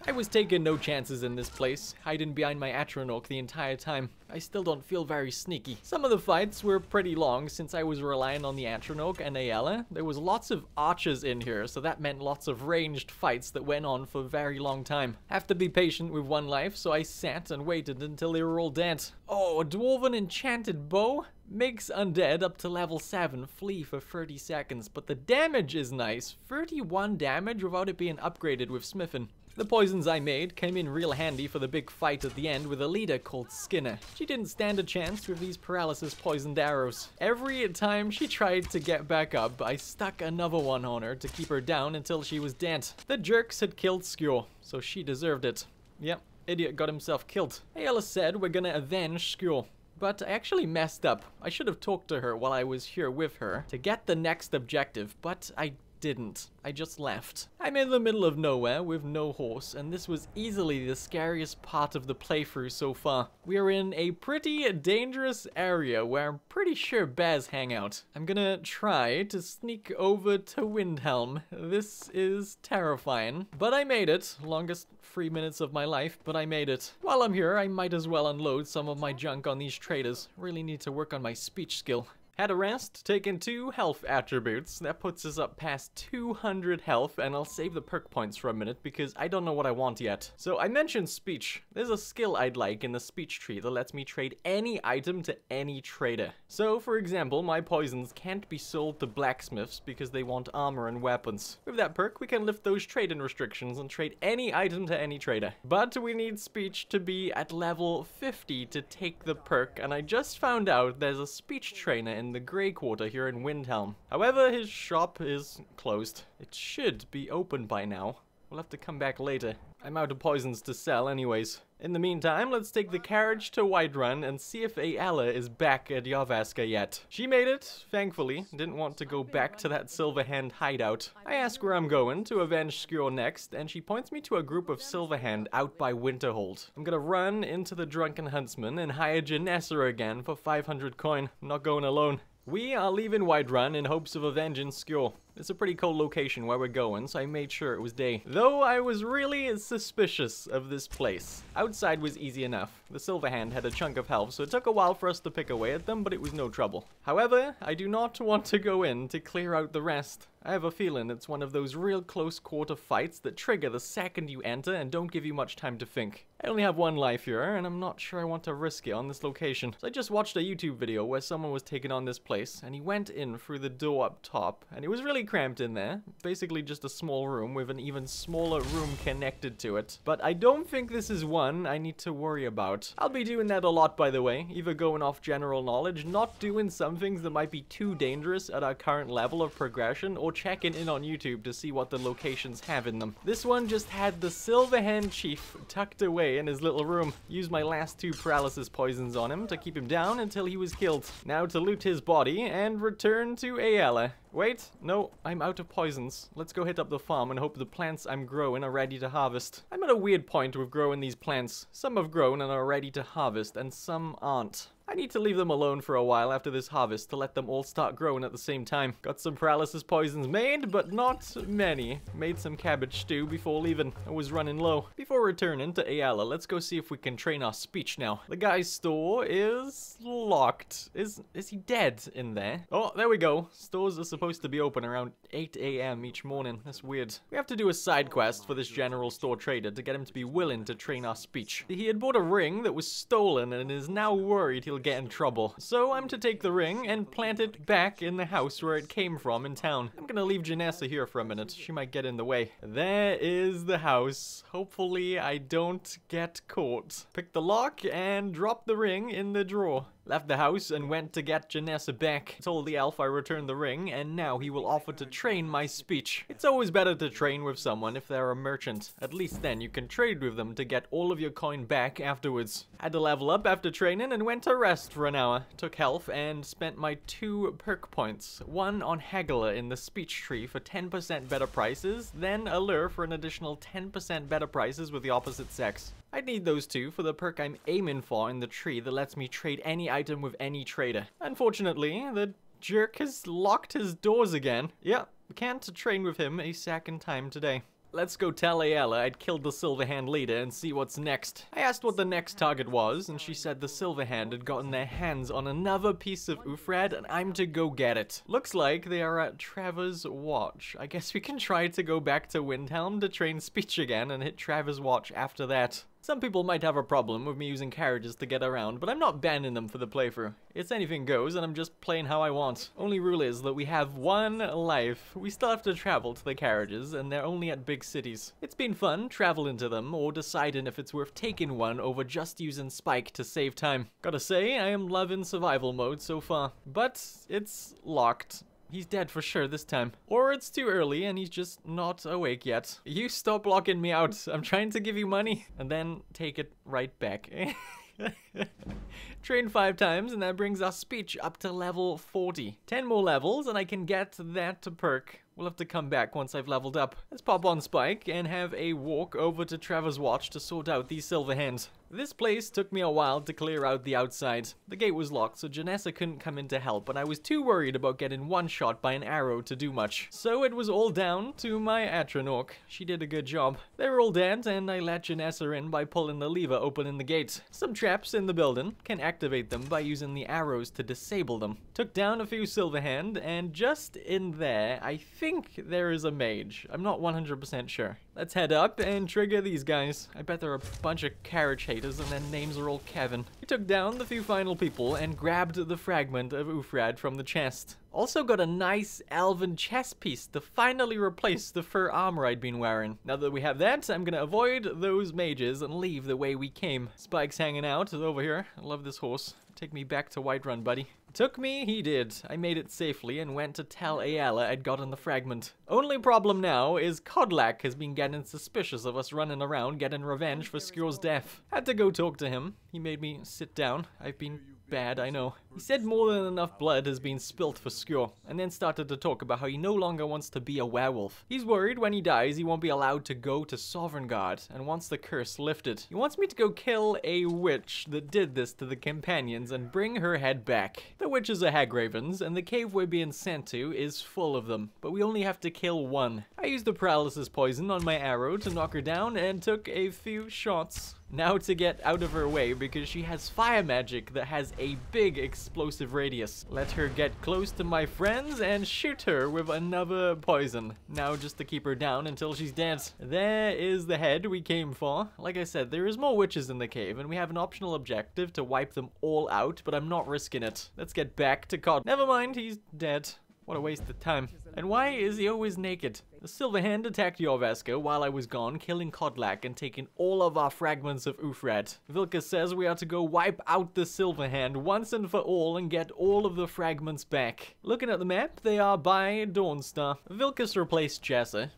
I was taking no chances in this place, hiding behind my Atronach the entire time. I still don't feel very sneaky. Some of the fights were pretty long since I was relying on the Atronach and Ayala. There was lots of archers in here, so that meant lots of ranged fights that went on for a very long time. Have to be patient with one life, so I sat and waited until they were all dead. Oh, a dwarven enchanted bow? Makes undead up to level 7 flee for 30 seconds, but the damage is nice. 31 damage without it being upgraded with smithing. The poisons I made came in real handy for the big fight at the end with a leader called Skinner. She didn't stand a chance with these paralysis poisoned arrows. Every time she tried to get back up, I stuck another one on her to keep her down until she was dead. The jerks had killed Skjor, so she deserved it. Yep, idiot got himself killed. Ayala said we're gonna avenge Skjor. But I actually messed up. I should have talked to her while I was here with her to get the next objective, but I didn't. I just left. I'm in the middle of nowhere with no horse, and this was easily the scariest part of the playthrough so far. We are in a pretty dangerous area where I'm pretty sure bears hang out. I'm gonna try to sneak over to Windhelm. This is terrifying, but I made it. Longest 3 minutes of my life, but I made it. While I'm here, I might as well unload some of my junk on these traders. Really need to work on my speech skill. Had a rest, taken 2 health attributes. That puts us up past 200 health, and I'll save the perk points for a minute because I don't know what I want yet. So I mentioned speech. There's a skill I'd like in the speech tree that lets me trade any item to any trader. So for example, my poisons can't be sold to blacksmiths because they want armor and weapons. With that perk, we can lift those trading restrictions and trade any item to any trader. But we need speech to be at level 50 to take the perk, and I just found out there's a speech trainer in the Grey Quarter here in Windhelm. However, his shop is closed. It should be open by now. We'll have to come back later. I'm out of poisons to sell anyways. In the meantime, let's take the carriage to Whiterun and see if Ayala is back at Yarvaska yet. She made it, thankfully. Didn't want to go back to that Silver Hand hideout. I ask where I'm going to avenge Skjor next, and she points me to a group of Silver Hand out by Winterhold. I'm gonna run into the Drunken Huntsman and hire Janessa again for 500 coin. I'm not going alone. We are leaving Whiterun in hopes of avenging Skjor. It's a pretty cold location where we're going, so I made sure it was day. Though I was really suspicious of this place. Outside was easy enough. The Silver Hand had a chunk of health, so it took a while for us to pick away at them, but it was no trouble. However, I do not want to go in to clear out the rest. I have a feeling it's one of those real close quarter fights that trigger the second you enter and don't give you much time to think. I only have 1 life here, and I'm not sure I want to risk it on this location. So I just watched a YouTube video where someone was taking on this place, and he went in through the door up top, and it was really cramped in there. Basically just a small room with an even smaller room connected to it. But I don't think this is one I need to worry about. I'll be doing that a lot, by the way. Either going off general knowledge, not doing some things that might be too dangerous at our current level of progression, or checking in on YouTube to see what the locations have in them. This one just had the Silver Hand Chief tucked away in his little room. Used my last 2 paralysis poisons on him to keep him down until he was killed. Now to loot his body and return to Ayala. Wait, no, I'm out of poisons. Let's go hit up the farm and hope the plants I'm growing are ready to harvest. I'm at a weird point with growing these plants. Some have grown and are ready to harvest, and some aren't. I need to leave them alone for a while after this harvest to let them all start growing at the same time. Got some paralysis poisons made, but not many. Made some cabbage stew before leaving. I was running low. Before returning to Ayala, let's go see if we can train our speech now. The guy's store is locked. Is he dead in there? Oh, there we go. Stores are supposed to be open around 8 AM each morning. That's weird. We have to do a side quest for this general store trader to get him to be willing to train our speech. He had bought a ring that was stolen and is now worried he'll get in trouble. So I'm to take the ring and plant it back in the house where it came from in town. I'm gonna leave Janessa here for a minute. She might get in the way. There is the house. Hopefully I don't get caught. Pick the lock and drop the ring in the drawer. Left the house and went to get Janessa back. Told the elf I returned the ring, and now he will offer to train my speech. It's always better to train with someone if they're a merchant. At least then you can trade with them to get all of your coin back afterwards. Had to level up after training and went to rest for an hour. Took health and spent my 2 perk points. One on Haggler in the speech tree for 10% better prices, then Allure for an additional 10% better prices with the opposite sex. I'd need those 2 for the perk I'm aiming for in the tree that lets me trade any item with any trader. Unfortunately, the jerk has locked his doors again. Yeah, can't train with him a second time today. Let's go tell Ayala I'd killed the Silverhand leader and see what's next. I asked what the next target was, and she said the Silverhand had gotten their hands on another piece of Ufrad, and I'm to go get it. Looks like they are at Trevor's Watch. I guess we can try to go back to Windhelm to train speech again and hit Trevor's Watch after that. Some people might have a problem with me using carriages to get around, but I'm not banning them for the playthrough. It's anything goes, and I'm just playing how I want. Only rule is that we have 1 life. We still have to travel to the carriages, and they're only at big cities. It's been fun traveling to them, or deciding if it's worth taking one over just using Spike to save time. Gotta say, I am loving survival mode so far, but it's locked. He's dead for sure this time. Or it's too early and he's just not awake yet. You stop locking me out. I'm trying to give you money. And then take it right back. Train 5 times and that brings our speech up to level 40. 10 more levels and I can get that perk. We'll have to come back once I've leveled up. Let's pop on Spike and have a walk over to Trevor's Watch to sort out these Silverhands. This place took me a while to clear out the outside. The gate was locked, so Janessa couldn't come in to help, and I was too worried about getting one-shot by an arrow to do much. So it was all down to my Atronach. She did a good job. They were all dead, and I let Janessa in by pulling the lever opening the gate. Some traps in the building. Can activate them by using the arrows to disable them. Took down a few Silverhand, and just in there, I think there is a mage. I'm not 100% sure. Let's head up and trigger these guys. I bet they're a bunch of carriage haters and their names are all Kevin. We took down the few final people and grabbed the fragment of Ufrad from the chest. Also got a nice elven chest piece to finally replace the fur armor I'd been wearing. Now that we have that, I'm gonna avoid those mages and leave the way we came. Spike's hanging out over here. I love this horse. Take me back to Whiterun, buddy. Took me, he did. I made it safely and went to tell Ayala I'd gotten the fragment. Only problem now is Kodlak has been getting suspicious of us running around getting revenge for Skjor's death. Had to go talk to him. He made me sit down. I've been bad, I know. He said more than enough blood has been spilt for Skjor, and then started to talk about how he no longer wants to be a werewolf. He's worried when he dies he won't be allowed to go to Sovngarde, and wants the curse lifted. He wants me to go kill a witch that did this to the companions and bring her head back. The witches are hagravens, and the cave we're being sent to is full of them, but we only have to kill one. I used the paralysis poison on my arrow to knock her down and took a few shots. Now to get out of her way because she has fire magic that has a big explosive radius. Let her get close to my friends and shoot her with another poison. Now just to keep her down until she's dead. There is the head we came for. Like I said, there is more witches in the cave and we have an optional objective to wipe them all out, but I'm not risking it. Let's get back to Cod. Never mind, he's dead. What a waste of time. And why is he always naked? The Silverhand attacked Jorvaska while I was gone, killing Kodlak and taking all of our fragments of Ufrad. Vilka says we are to go wipe out the Silverhand once and for all and get all of the fragments back. Looking at the map, they are by Dawnstar. Vilkas replaced Jessa.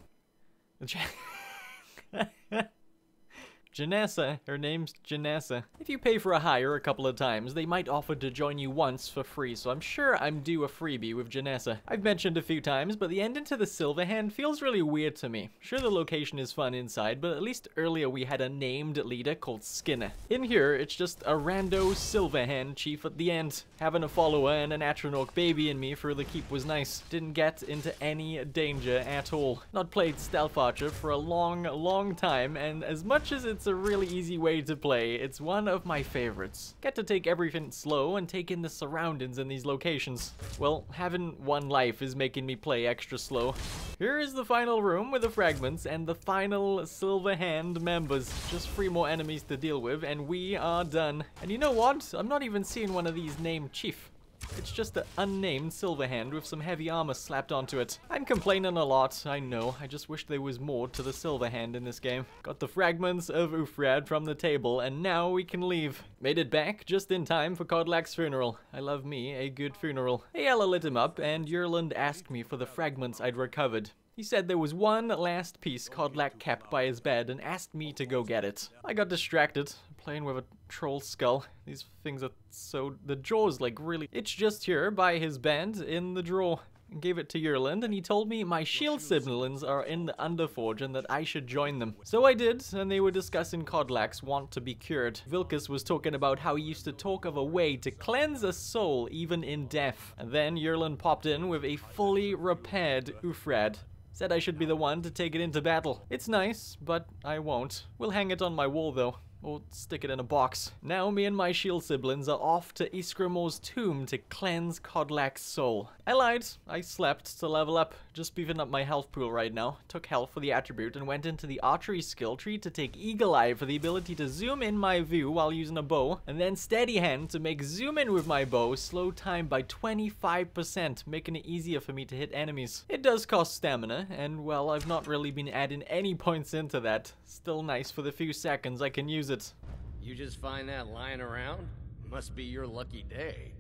Janessa. Her name's Janessa. If you pay for a hire a couple of times, they might offer to join you once for free, so I'm sure I'm due a freebie with Janessa. I've mentioned a few times, but the ending to the Silverhand feels really weird to me. Sure, the location is fun inside, but at least earlier we had a named leader called Skinner. In here, it's just a rando Silverhand chief at the end. Having a follower and an Atronach baby in me for the keep was nice. Didn't get into any danger at all. Not played Stealth Archer for a long time, and as much as it's a really easy way to play, it's one of my favorites. Get to take everything slow and take in the surroundings in these locations. Well, having one life is making me play extra slow. Here is the final room with the fragments and the final Silverhand members. Just 3 more enemies to deal with and we are done. And you know what? I'm not even seeing one of these named Chief. It's just an unnamed silver hand with some heavy armor slapped onto it. I'm complaining a lot, I know. I just wish there was more to the silver hand in this game. Got the fragments of Ufrad from the table, and now we can leave. Made it back just in time for Kodlak's funeral. I love me a good funeral. Ayala lit him up, and Yerland asked me for the fragments I'd recovered. He said there was one last piece Kodlak kept by his bed and asked me to go get it. I got distracted, playing with a troll skull. These things are so... the jaw's like really... It's just here by his bed in the drawer. I gave it to Yerland and he told me my shield siblings are in the Underforge and that I should join them. So I did, and they were discussing Kodlak's want to be cured. Vilkas was talking about how he used to talk of a way to cleanse a soul even in death. And then Yerland popped in with a fully repaired Ufrad. Said I should be the one to take it into battle. It's nice, but I won't. We'll hang it on my wall though. Or stick it in a box. Now me and my shield siblings are off to Iskramor's tomb to cleanse Kodlak's soul. I lied. I slept to level up. Just beefing up my health pool right now. Took health for the attribute and went into the archery skill tree to take Eagle Eye for the ability to zoom in my view while using a bow. And then Steady Hand to make zoom in with my bow slow time by 25%, making it easier for me to hit enemies. It does cost stamina, and well, I've not really been adding any points into that. Still nice for the few seconds I can use it. You just find that lying around? Must be your lucky day.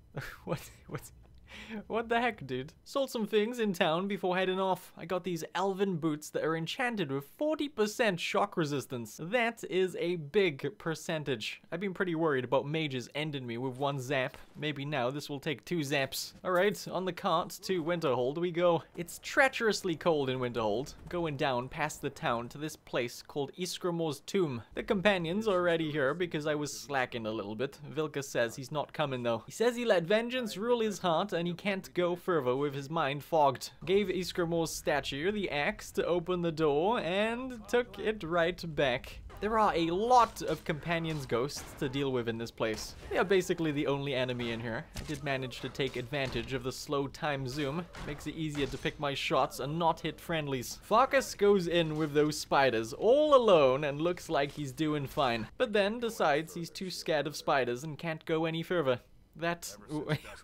What the heck, dude? Sold some things in town before heading off. I got these elven boots that are enchanted with 40% shock resistance. That is a big percentage. I've been pretty worried about mages ending me with one zap. Maybe now this will take 2 zaps. Alright, on the cart to Winterhold we go. It's treacherously cold in Winterhold, going down past the town to this place called Iskramor's tomb. The companions are already here because I was slacking a little bit. Vilka says he's not coming though. He says he let vengeance rule his heart and he can't go further with his mind fogged. Gave Iskramor's statue the axe to open the door and took it right back. There are a lot of companions ghosts to deal with in this place. They are basically the only enemy in here. I did manage to take advantage of the slow time zoom. Makes it easier to pick my shots and not hit friendlies. Farkas goes in with those spiders all alone and looks like he's doing fine. But then decides he's too scared of spiders and can't go any further.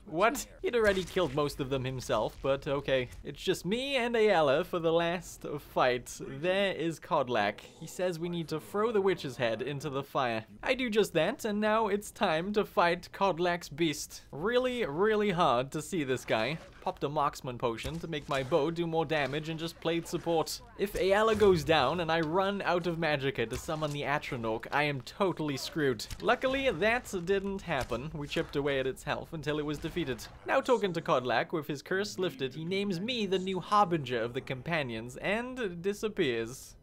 What? He'd already killed most of them himself, but okay. It's just me and Ayala for the last fight. There is Kodlak. He says we need to throw the witch's head into the fire. I do just that, and now it's time to fight Kodlak's beast. Really, really hard to see this guy. Popped a marksman potion to make my bow do more damage and just played support. If Ayala goes down and I run out of magicka to summon the Atronach, I am totally screwed. Luckily, that didn't happen. We chipped away at its health until it was defeated. Now talking to Kodlak, with his curse lifted, he names me the new harbinger of the companions and disappears.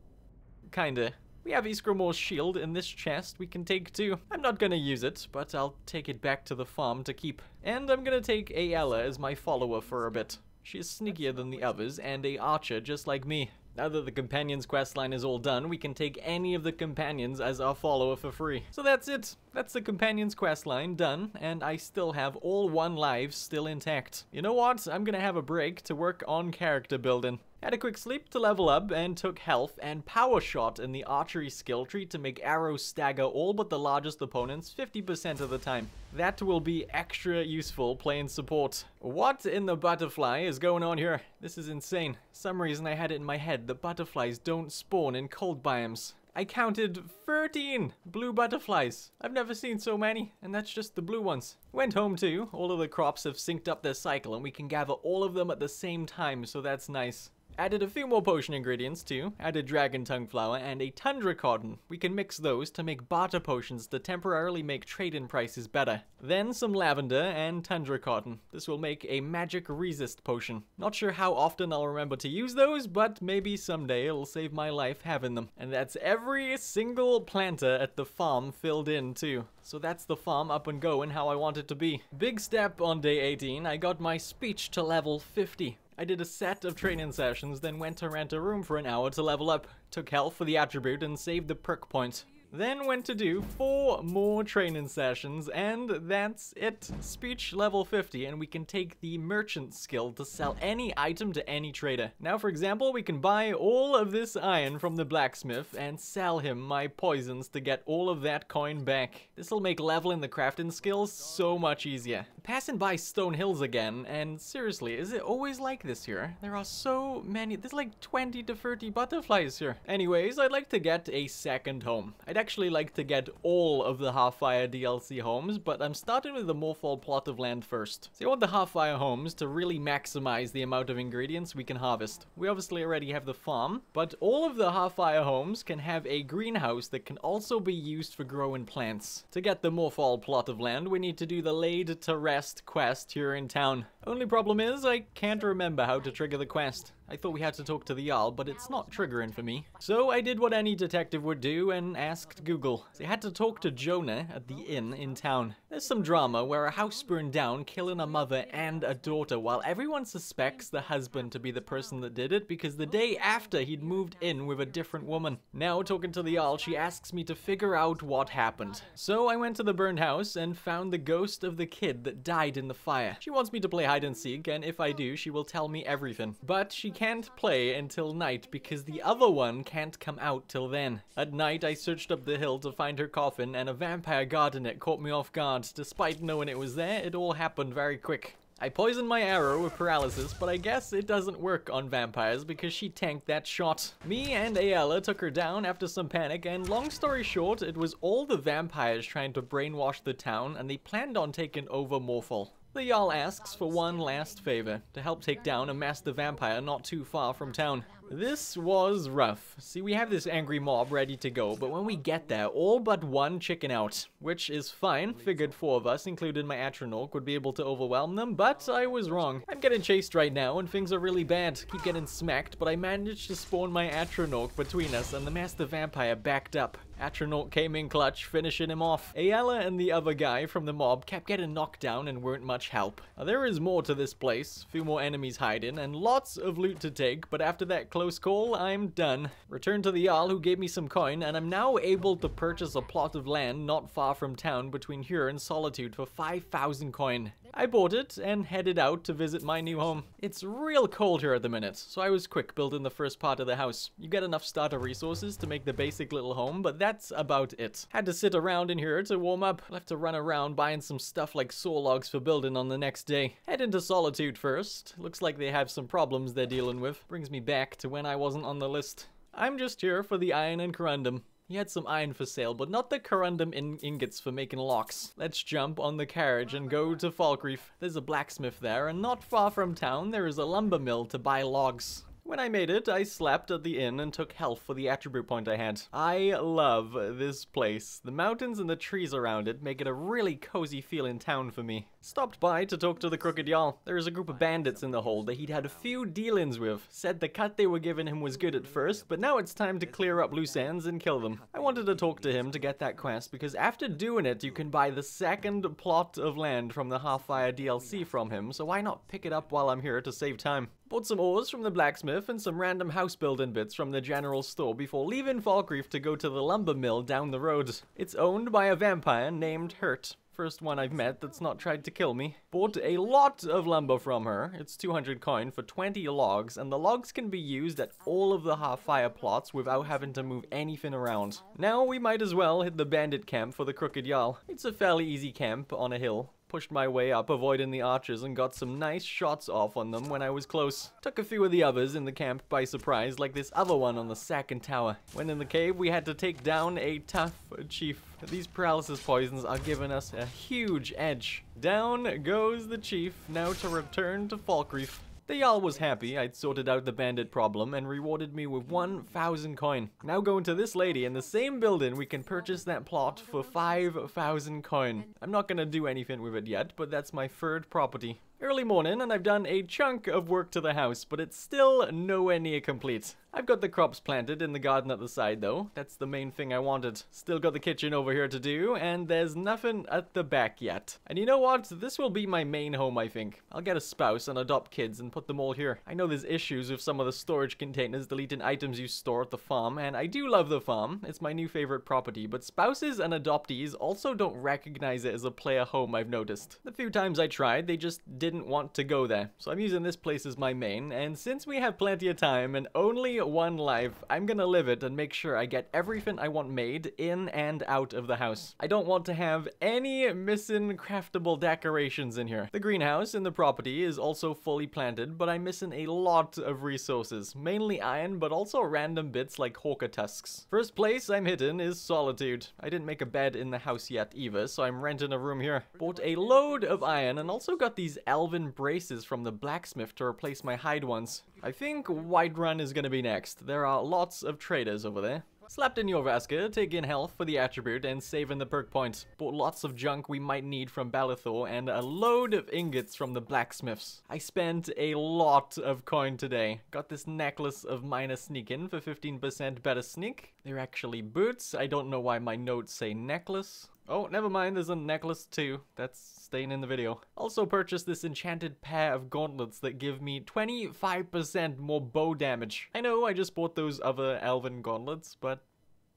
Kinda. We have Iskramor's shield in this chest we can take too. I'm not gonna use it, but I'll take it back to the farm to keep. And I'm gonna take Ayala as my follower for a bit. She is sneakier than the others and a archer just like me. Now that the companions questline is all done, we can take any of the companions as our follower for free. So that's it. That's the companions questline done, and I still have all 1 lives still intact. You know what? I'm gonna have a break to work on character building. Had a quick sleep to level up and took health and power shot in the archery skill tree to make arrows stagger all but the largest opponents 50% of the time. That will be extra useful playing support. What in the butterfly is going on here? This is insane. Some reason I had it in my head that butterflies don't spawn in cold biomes. I counted 13 blue butterflies. I've never seen so many, and that's just the blue ones. Went home too. All of the crops have synced up their cycle and we can gather all of them at the same time, so that's nice. Added a few more potion ingredients too. Added dragon tongue flower and a tundra cotton. We can mix those to make barter potions to temporarily make trade-in prices better. Then some lavender and tundra cotton. This will make a magic resist potion. Not sure how often I'll remember to use those, but maybe someday it'll save my life having them. And that's every single planter at the farm filled in too. So that's the farm up and going how I want it to be. Big step on day 18, I got my speech to level 50. I did a set of training sessions, then went to rent a room for an hour to level up. Took health for the attribute and saved the perk point. Then went to do 4 more training sessions, and that's it. Speech level 50, and we can take the merchant skill to sell any item to any trader. Now, for example, we can buy all of this iron from the blacksmith and sell him my poisons to get all of that coin back. This will make leveling the crafting skills so much easier. Passing by Stone Hills again, and seriously, is it always like this here? There are so many, there's like 20 to 30 butterflies here. Anyways, I'd like to get a second home. I'd actually like to get all of the Half-Fire DLC homes, but I'm starting with the Morphall plot of land first. So I want the Half-Fire homes to really maximize the amount of ingredients we can harvest. We obviously already have the farm, but all of the Half-Fire homes can have a greenhouse that can also be used for growing plants. To get the Morphall plot of land, we need to do the Laid to Rest quest here in town. Only problem is, I can't remember how to trigger the quest. I thought we had to talk to the Jarl, but it's not triggering for me. So I did what any detective would do and asked Google. So I had to talk to Jonah at the inn in town. There's some drama where a house burned down, killing a mother and a daughter, while everyone suspects the husband to be the person that did it because the day after he'd moved in with a different woman. Now, talking to the Jarl, she asks me to figure out what happened. So I went to the burned house and found the ghost of the kid that died in the fire. She wants me to play hide and seek, and if I do, she will tell me everything. But she can't play until night because the other one can't come out till then. At night, I searched up the hill to find her coffin, and a vampire guard in it caught me off guard. Despite knowing it was there, it all happened very quick. I poisoned my arrow with paralysis, but I guess it doesn't work on vampires because she tanked that shot. Me and Ayala took her down after some panic, and long story short, it was all the vampires trying to brainwash the town, and they planned on taking over Morphall. The Jarl asks for one last favor, to help take down a master vampire not too far from town. This was rough. See, we have this angry mob ready to go, but when we get there, all but one chicken out. Which is fine. Figured 4 of us, including my Atronach, would be able to overwhelm them, but I was wrong. I'm getting chased right now, and things are really bad. Keep getting smacked, but I managed to spawn my Atronach between us, and the master vampire backed up. Atronach came in clutch, finishing him off. Ayala and the other guy from the mob kept getting knocked down and weren't much help. Now, there is more to this place, few more enemies hiding, and lots of loot to take, but after that close call, I'm done. Returned to the Jarl, who gave me some coin, and I'm now able to purchase a plot of land not far from town between here and Solitude for 5,000 coin. I bought it and headed out to visit my new home. It's real cold here at the minute, so I was quick building the first part of the house. You get enough starter resources to make the basic little home, but that's about it. Had to sit around in here to warm up. Left to run around buying some stuff like saw logs for building on the next day. Head into Solitude first. Looks like they have some problems they're dealing with. Brings me back to when I wasn't on the list. I'm just here for the iron and corundum. He had some iron for sale, but not the corundum ingots for making locks. Let's jump on the carriage and go to Falkreath. There's a blacksmith there, and not far from town there is a lumber mill to buy logs. When I made it, I slept at the inn and took health for the attribute point I had. I love this place. The mountains and the trees around it make it a really cozy feeling town for me. Stopped by to talk to the Crooked Jarl. There is a group of bandits in the hold that he'd had a few dealings with. Said the cut they were giving him was good at first, but now it's time to clear up loose ends and kill them. I wanted to talk to him to get that quest because after doing it, you can buy the second plot of land from the Half-Fire DLC from him, so why not pick it up while I'm here to save time? Bought some ores from the blacksmith and some random house building bits from the general store before leaving Falkreath to go to the lumber mill down the road. It's owned by a vampire named Hurt. First one I've met that's not tried to kill me. Bought a lot of lumber from her. It's 200 coin for 20 logs, and the logs can be used at all of the Half-Fire plots without having to move anything around. Now we might as well hit the bandit camp for the Crooked Jarl. It's a fairly easy camp on a hill. Pushed my way up, avoiding the archers, and got some nice shots off on them when I was close. Took a few of the others in the camp by surprise, like this other one on the second tower. When in the cave, we had to take down a tough chief. These paralysis poisons are giving us a huge edge. Down goes the chief, now to return to Falkreath. The Jarl was happy I'd sorted out the bandit problem and rewarded me with 1,000 coin. Now going to this lady in the same building, we can purchase that plot for 5,000 coin. I'm not gonna do anything with it yet, but that's my third property. Early morning, and I've done a chunk of work to the house, but it's still nowhere near complete. I've got the crops planted in the garden at the side though. That's the main thing I wanted. Still got the kitchen over here to do, and there's nothing at the back yet. And you know what? This will be my main home, I think. I'll get a spouse and adopt kids and put them all here. I know there's issues with some of the storage containers deleting items you store at the farm, and I do love the farm. It's my new favorite property, but spouses and adoptees also don't recognize it as a player home, I've noticed. The few times I tried, they just didn't want to go there. So I'm using this place as my main, and since we have plenty of time and only one life, I'm gonna live it and make sure I get everything I want made in and out of the house. I don't want to have any missing craftable decorations in here. The greenhouse in the property is also fully planted, but I'm missing a lot of resources, mainly iron, but also random bits like hawker tusks. First place I'm hitting is solitude. I didn't make a bed in the house yet either, so I'm renting a room here. Bought a load of iron and also got these elven braces from the blacksmith to replace my hide ones. I think Whiterun is gonna be next. There are lots of traders over there. Slept in Jorvaska, taking health for the attribute and saving the perk point. Bought lots of junk we might need from Balithor and a load of ingots from the blacksmiths. I spent a lot of coin today. Got this necklace of minor sneaking for 15% better sneak. They're actually boots. I don't know why my notes say necklace. Oh, never mind, there's a necklace too. That's staying in the video. Also purchased this enchanted pair of gauntlets that give me 25% more bow damage. I know I just bought those other elven gauntlets, but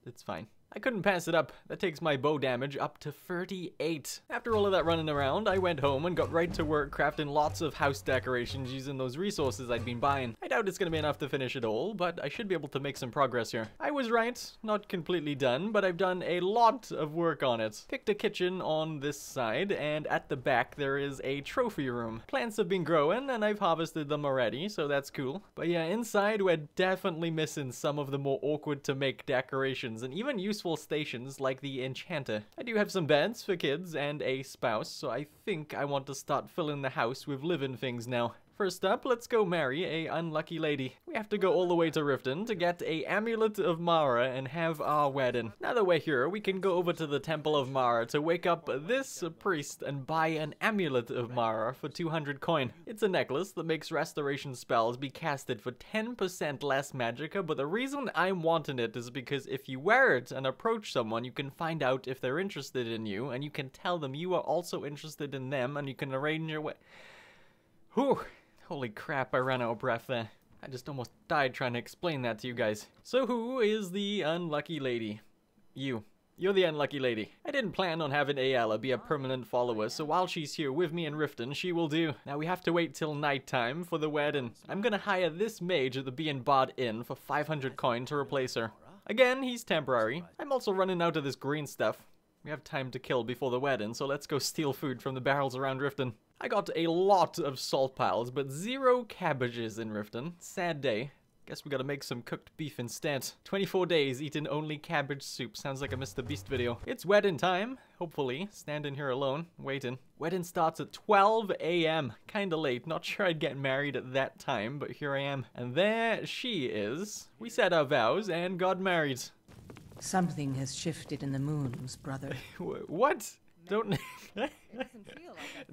it's fine. I couldn't pass it up. That takes my bow damage up to 38. After all of that running around, I went home and got right to work crafting lots of house decorations using those resources I'd been buying. I doubt it's gonna be enough to finish it all, but I should be able to make some progress here. I was right, not completely done, but I've done a lot of work on it. Picked a kitchen on this side, and at the back there is a trophy room. Plants have been growing, and I've harvested them already, so that's cool. But yeah, inside we're definitely missing some of the more awkward to make decorations, and even useful stations like the enchanter. I do have some beds for kids and a spouse, so I think I want to start filling the house with living things now. First up, let's go marry a unlucky lady. We have to go all the way to Riften to get a amulet of Mara and have our wedding. Now that we're here, we can go over to the Temple of Mara to wake up this priest and buy an amulet of Mara for 200 coin. It's a necklace that makes restoration spells be casted for 10% less magicka, but the reason I'm wanting it is because if you wear it and approach someone, you can find out if they're interested in you, and you can tell them you are also interested in them, and you can arrange your way. Whew. Holy crap, I ran out of breath there. I just almost died trying to explain that to you guys. So who is the unlucky lady? You. You're the unlucky lady. I didn't plan on having Ayala be a permanent follower, so while she's here with me in Riften, she will do. Now we have to wait till nighttime for the wedding. I'm gonna hire this mage at the Being Bard Inn for 500 coin to replace her. Again, he's temporary. I'm also running out of this green stuff. We have time to kill before the wedding, so let's go steal food from the barrels around Riften. I got a lot of salt piles, but 0 cabbages in Riften. Sad day. Guess we gotta make some cooked beef instead. 24 days eating only cabbage soup. Sounds like a Mr. Beast video. It's wedding time, hopefully. Standing here alone, waiting. Wedding starts at 12 a.m. Kinda late. Not sure I'd get married at that time, but here I am. And there she is. We said our vows and got married. Something has shifted in the moons, brother. What? Don't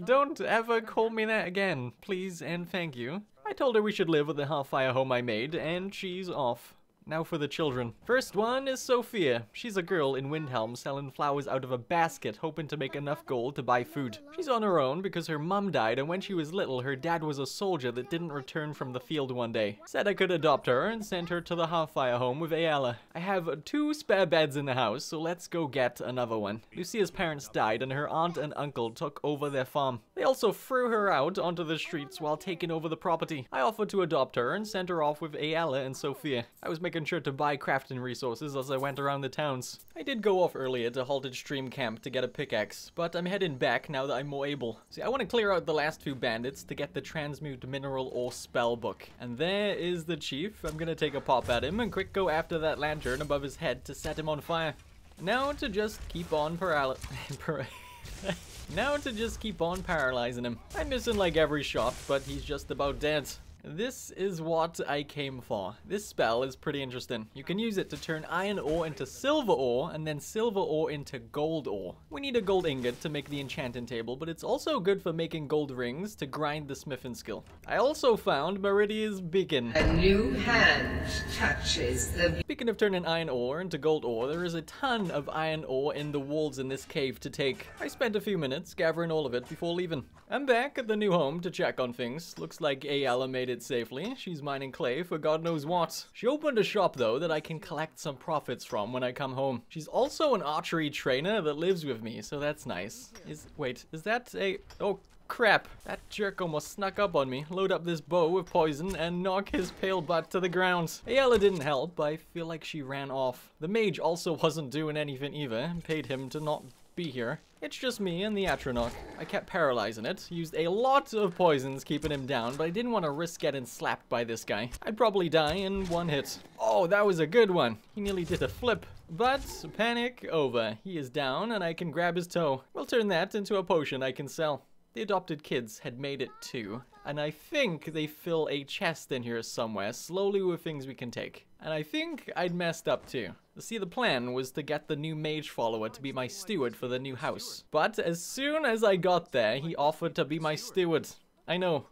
don't ever call me that again, please and thank you. I told her we should live at the Hellfire home I made, and she's off. Now for the children. First one is Sophia. She's a girl in Windhelm selling flowers out of a basket, hoping to make enough gold to buy food. She's on her own because her mum died, and when she was little, her dad was a soldier that didn't return from the field one day. Said I could adopt her and send her to the Hellfire home with Ayala. I have 2 spare beds in the house, so let's go get another one. Lucia's parents died, and her aunt and uncle took over their farm. They also threw her out onto the streets while taking over the property. I offered to adopt her and sent her off with Ayala and Sophia. I was making sure to buy crafting resources as I went around the towns. I did go off earlier to Halted Stream Camp to get a pickaxe, but I'm heading back now that I'm more able. See, I want to clear out the last 2 bandits to get the Transmute Mineral or Spell book. And there is the chief. I'm gonna take a pop at him and quick go after that lantern above his head to set him on fire. Now to just keep on Now to just keep on paralyzing him. I'm missing like every shot, but he's just about dead. This is what I came for. This spell is pretty interesting. You can use it to turn iron ore into silver ore, and then silver ore into gold ore. We need a gold ingot to make the enchanting table, but it's also good for making gold rings to grind the smithing skill. I also found Meridia's beacon. A new hand touches the... Speaking of turning iron ore into gold ore, there is a ton of iron ore in the walls in this cave to take. I spent a few minutes gathering all of it before leaving. I'm back at the new home to check on things. Looks like Ayala made it safely. She's mining clay for God knows what. She opened a shop though that I can collect some profits from when I come home. She's also an archery trainer that lives with me, so that's nice. Wait, is that a... Oh, crap. That jerk almost snuck up on me. Load up this bow with poison and knock his pale butt to the ground. Ayala didn't help, but I feel like she ran off. The mage also wasn't doing anything either. Paid him to not be here. It's just me and the Atronach. I kept paralyzing it, used a lot of poisons keeping him down, but I didn't want to risk getting slapped by this guy. I'd probably die in one hit. Oh, that was a good one. He nearly did a flip. But panic over. He is down and I can grab his toe. We'll turn that into a potion I can sell. The adopted kids had made it too, and I think they fill a chest in here somewhere, slowly with things we can take. And I think I'd messed up too. See, the plan was to get the new mage follower to be my steward for the new house. But as soon as I got there, he offered to be my steward. I know.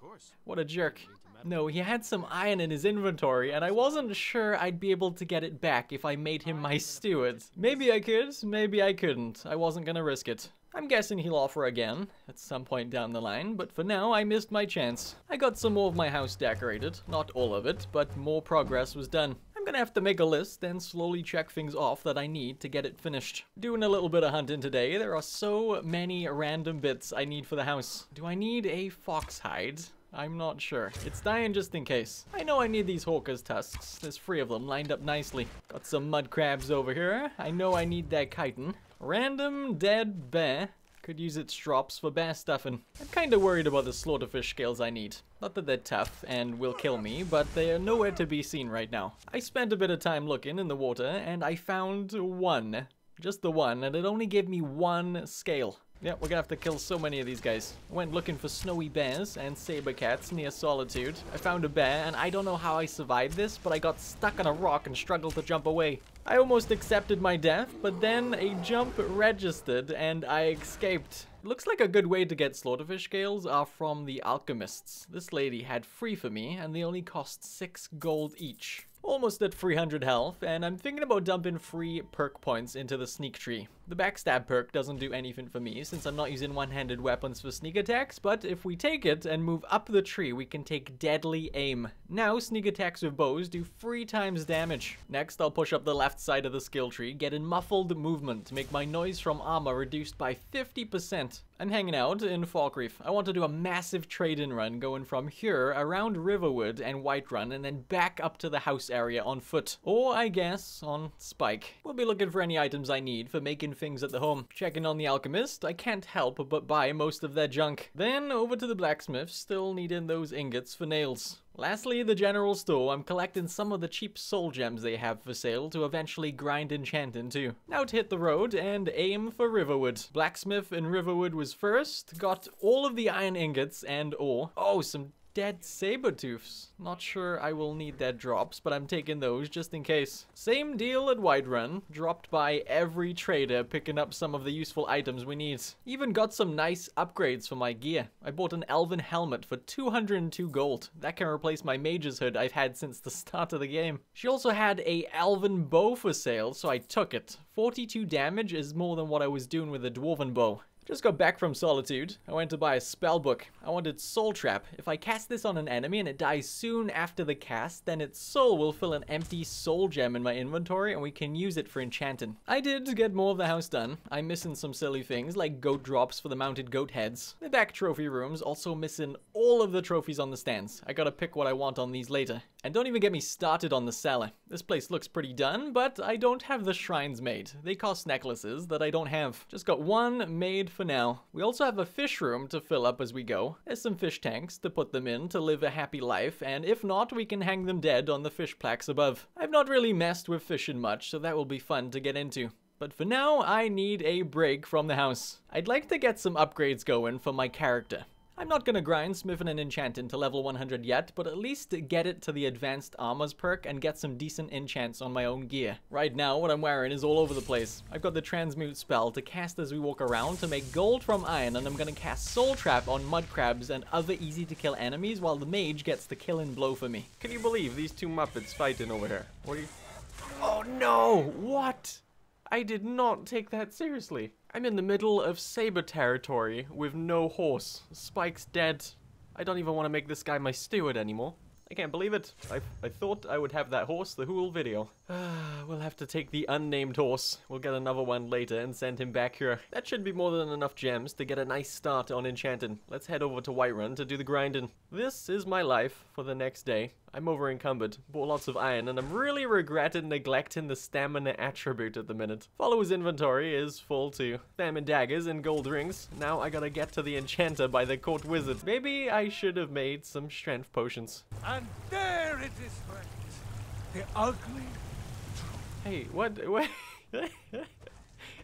What a jerk. No, he had some iron in his inventory, and I wasn't sure I'd be able to get it back if I made him my steward. Maybe I could, maybe I couldn't. I wasn't gonna risk it. I'm guessing he'll offer again at some point down the line, but for now I missed my chance. I got some more of my house decorated, not all of it, but more progress was done. I'm gonna have to make a list and slowly check things off that I need to get it finished. Doing a little bit of hunting today. There are so many random bits I need for the house. Do I need a fox hide? I'm not sure. It's dying just in case. I know I need these hawker's tusks. There's 3 of them lined up nicely. Got some mud crabs over here. I know I need that chitin. Random dead bear. Could use its drops for bear stuffing. I'm kinda worried about the slaughterfish scales I need. Not that they're tough and will kill me, but they are nowhere to be seen right now. I spent a bit of time looking in the water and I found one. Just the one, and it only gave me 1 scale. Yeah, we're gonna have to kill so many of these guys. I went looking for snowy bears and saber cats near Solitude. I found a bear, and I don't know how I survived this, but I got stuck on a rock and struggled to jump away. I almost accepted my death, but then a jump registered and I escaped. Looks like a good way to get slaughterfish scales are from the alchemists. This lady had 3 for me, and they only cost 6 gold each. Almost at 300 health, and I'm thinking about dumping 3 perk points into the sneak tree. The backstab perk doesn't do anything for me since I'm not using one-handed weapons for sneak attacks, but if we take it and move up the tree, we can take deadly aim. Now sneak attacks with bows do 3 times damage. Next, I'll push up the left side of the skill tree, get in muffled movement to make my noise from armor reduced by 50%. I'm hanging out in Falkreath. I want to do a massive trade-in run going from here around Riverwood and Whiterun and then back up to the house area on foot. Or, I guess, on Spike. We'll be looking for any items I need for making things at the home. Checking on the alchemist, I can't help but buy most of their junk. Then over to the blacksmith, still needing those ingots for nails. Lastly, the general store. I'm collecting some of the cheap soul gems they have for sale to eventually grind enchanting too. Now to hit the road and aim for Riverwood. Blacksmith in Riverwood was first. Got all of the iron ingots and ore. Oh, some dead saber-tooths. Not sure I will need their drops, but I'm taking those just in case. Same deal at Whiterun. Dropped by every trader, picking up some of the useful items we need. Even got some nice upgrades for my gear. I bought an elven helmet for 202 gold. That can replace my mage's hood I've had since the start of the game. She also had a elven bow for sale, so I took it. 42 damage is more than what I was doing with a dwarven bow. Just got back from Solitude. I went to buy a spell book. I wanted Soul Trap. If I cast this on an enemy and it dies soon after the cast, then its soul will fill an empty soul gem in my inventory and we can use it for enchanting. I did get more of the house done. I'm missing some silly things like goat drops for the mounted goat heads. The back trophy room's also missing all of the trophies on the stands. I gotta pick what I want on these later. And don't even get me started on the cellar. This place looks pretty done, but I don't have the shrines made. They cost necklaces that I don't have. Just got one made for now. We also have a fish room to fill up as we go. There's some fish tanks to put them in to live a happy life, and if not, we can hang them dead on the fish plaques above. I've not really messed with fishing much, so that will be fun to get into. But for now, I need a break from the house. I'd like to get some upgrades going for my character. I'm not gonna grind smithing and enchanting to level 100 yet, but at least get it to the advanced armors perk and get some decent enchants on my own gear. Right now, what I'm wearing is all over the place. I've got the transmute spell to cast as we walk around to make gold from iron, and I'm gonna cast soul trap on mud crabs and other easy to kill enemies while the mage gets the killing blow for me. Can you believe these two Muppets fighting over here? What are you... Oh no! What? I did not take that seriously. I'm in the middle of saber territory with no horse. Spike's dead. I don't even want to make this guy my steward anymore. I can't believe it. I thought I would have that horse the whole video. We'll have to take the unnamed horse. We'll get another one later and send him back here. That should be more than enough gems to get a nice start on enchanting. Let's head over to Whiterun to do the grinding. This is my life for the next day. I'm over encumbered, bought lots of iron, and I'm really regretting neglecting the stamina attribute at the minute. Follower's inventory is full too. Famine daggers and gold rings. Now I gotta get to the enchanter by the court wizard. Maybe I should have made some strength potions. And there it is, friends. The ugly Hey, what?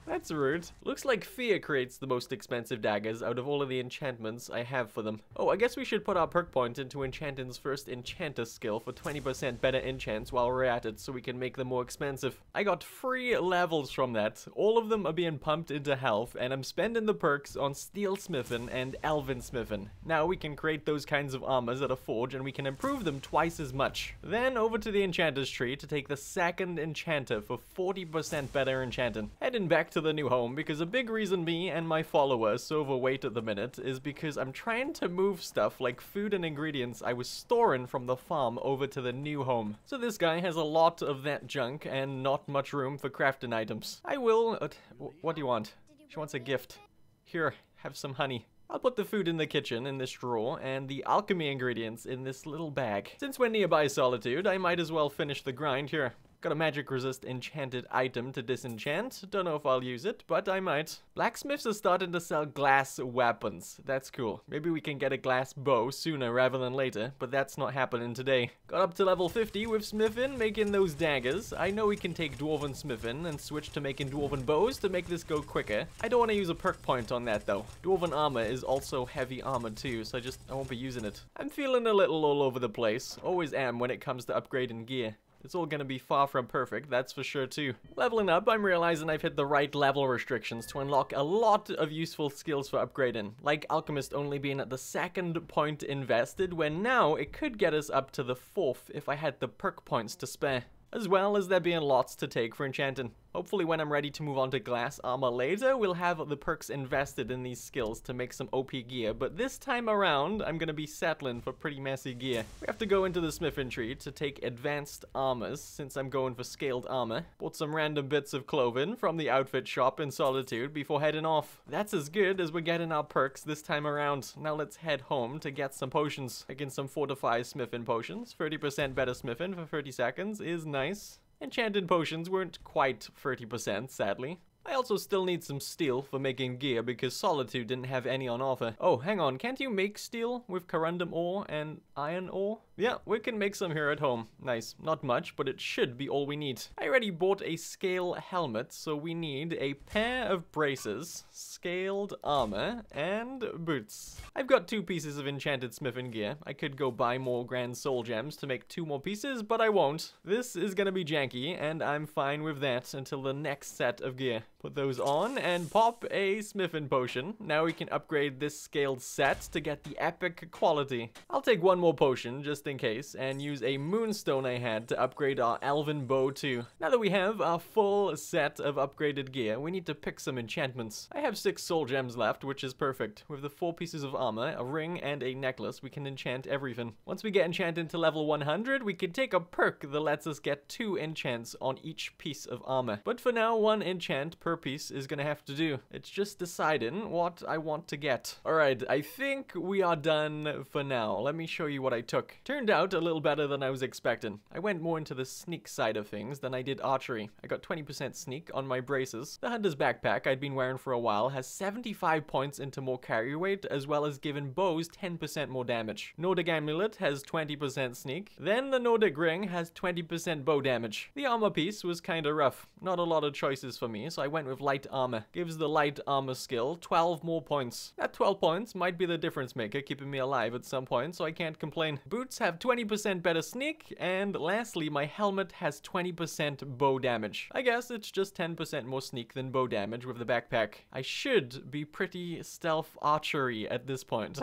That's rude. Looks like fear creates the most expensive daggers out of all of the enchantments I have for them. Oh, I guess we should put our perk point into enchanting's first enchanter skill for 20% better enchants while we're at it so we can make them more expensive. I got 3 levels from that. All of them are being pumped into health, and I'm spending the perks on steel smithing and elven smithing. Now we can create those kinds of armors at a forge and we can improve them twice as much. Then over to the enchanter's tree to take the second enchanter for 40% better enchanting. Heading back to the new home because a big reason me and my followers so overweight at the minute is because I'm trying to move stuff like food and ingredients I was storing from the farm over to the new home. So this guy has a lot of that junk and not much room for crafting items. I will... what do you want? She wants a gift. Here, have some honey. I'll put the food in the kitchen in this drawer and the alchemy ingredients in this little bag. Since we're nearby Solitude, I might as well finish the grind here. Got a magic resist enchanted item to disenchant. Don't know if I'll use it, but I might. Blacksmiths are starting to sell glass weapons. That's cool. Maybe we can get a glass bow sooner rather than later, but that's not happening today. Got up to level 50 with smithing, making those daggers. I know we can take dwarven smithing and switch to making dwarven bows to make this go quicker. I don't want to use a perk point on that though. Dwarven armor is also heavy armor too, so I won't be using it. I'm feeling a little all over the place. Always am when it comes to upgrading gear. It's all gonna be far from perfect, that's for sure too. Leveling up, I'm realizing I've hit the right level restrictions to unlock a lot of useful skills for upgrading, like Alchemist only being at the 2nd point invested, when now it could get us up to the 4th if I had the perk points to spare. As well as there being lots to take for enchanting. Hopefully when I'm ready to move on to glass armor later, we'll have the perks invested in these skills to make some OP gear, but this time around, I'm gonna be settling for pretty messy gear. We have to go into the smithing tree to take advanced armors, since I'm going for scaled armor. Bought some random bits of clothing from the outfit shop in Solitude before heading off. That's as good as we're getting our perks this time around. Now let's head home to get some potions. Making some fortified smithing potions. 30% better smithing for 30 seconds is nice. Enchanted potions weren't quite 30%, sadly. I also still need some steel for making gear because Solitude didn't have any on offer. Oh, hang on, can't you make steel with corundum ore and iron ore? Yeah, we can make some here at home. Nice. Not much, but it should be all we need. I already bought a scale helmet, so we need a pair of braces, scaled armor, and boots. I've got 2 pieces of enchanted smithing gear. I could go buy more grand soul gems to make 2 more pieces, but I won't. This is gonna be janky, and I'm fine with that until the next set of gear. Put those on and pop a smithing potion. Now we can upgrade this scaled set to get the epic quality. I'll take 1 more potion just in case and use a moonstone I had to upgrade our elven bow too. Now that we have our full set of upgraded gear, we need to pick some enchantments. I have 6 soul gems left, which is perfect. With the 4 pieces of armor, a ring, and a necklace, we can enchant everything. Once we get enchanted to level 100, we can take a perk that lets us get 2 enchants on each piece of armor. But for now, 1 enchant per piece is gonna have to do. It's just deciding what I want to get. Alright, I think we are done for now. Let me show you what I took. Turned out a little better than I was expecting. I went more into the sneak side of things than I did archery. I got 20% sneak on my braces. The hunter's backpack I'd been wearing for a while has 75 points into more carry weight, as well as giving bows 10% more damage. Nordic amulet has 20% sneak. Then the Nordic ring has 20% bow damage. The armor piece was kinda rough. Not a lot of choices for me, so I went went with light armor. Gives the light armor skill 12 more points. That 12 points might be the difference maker, keeping me alive at some point, so I can't complain. Boots have 20% better sneak, and lastly, my helmet has 20% bow damage. I guess it's just 10% more sneak than bow damage with the backpack. I should be pretty stealth archery at this point.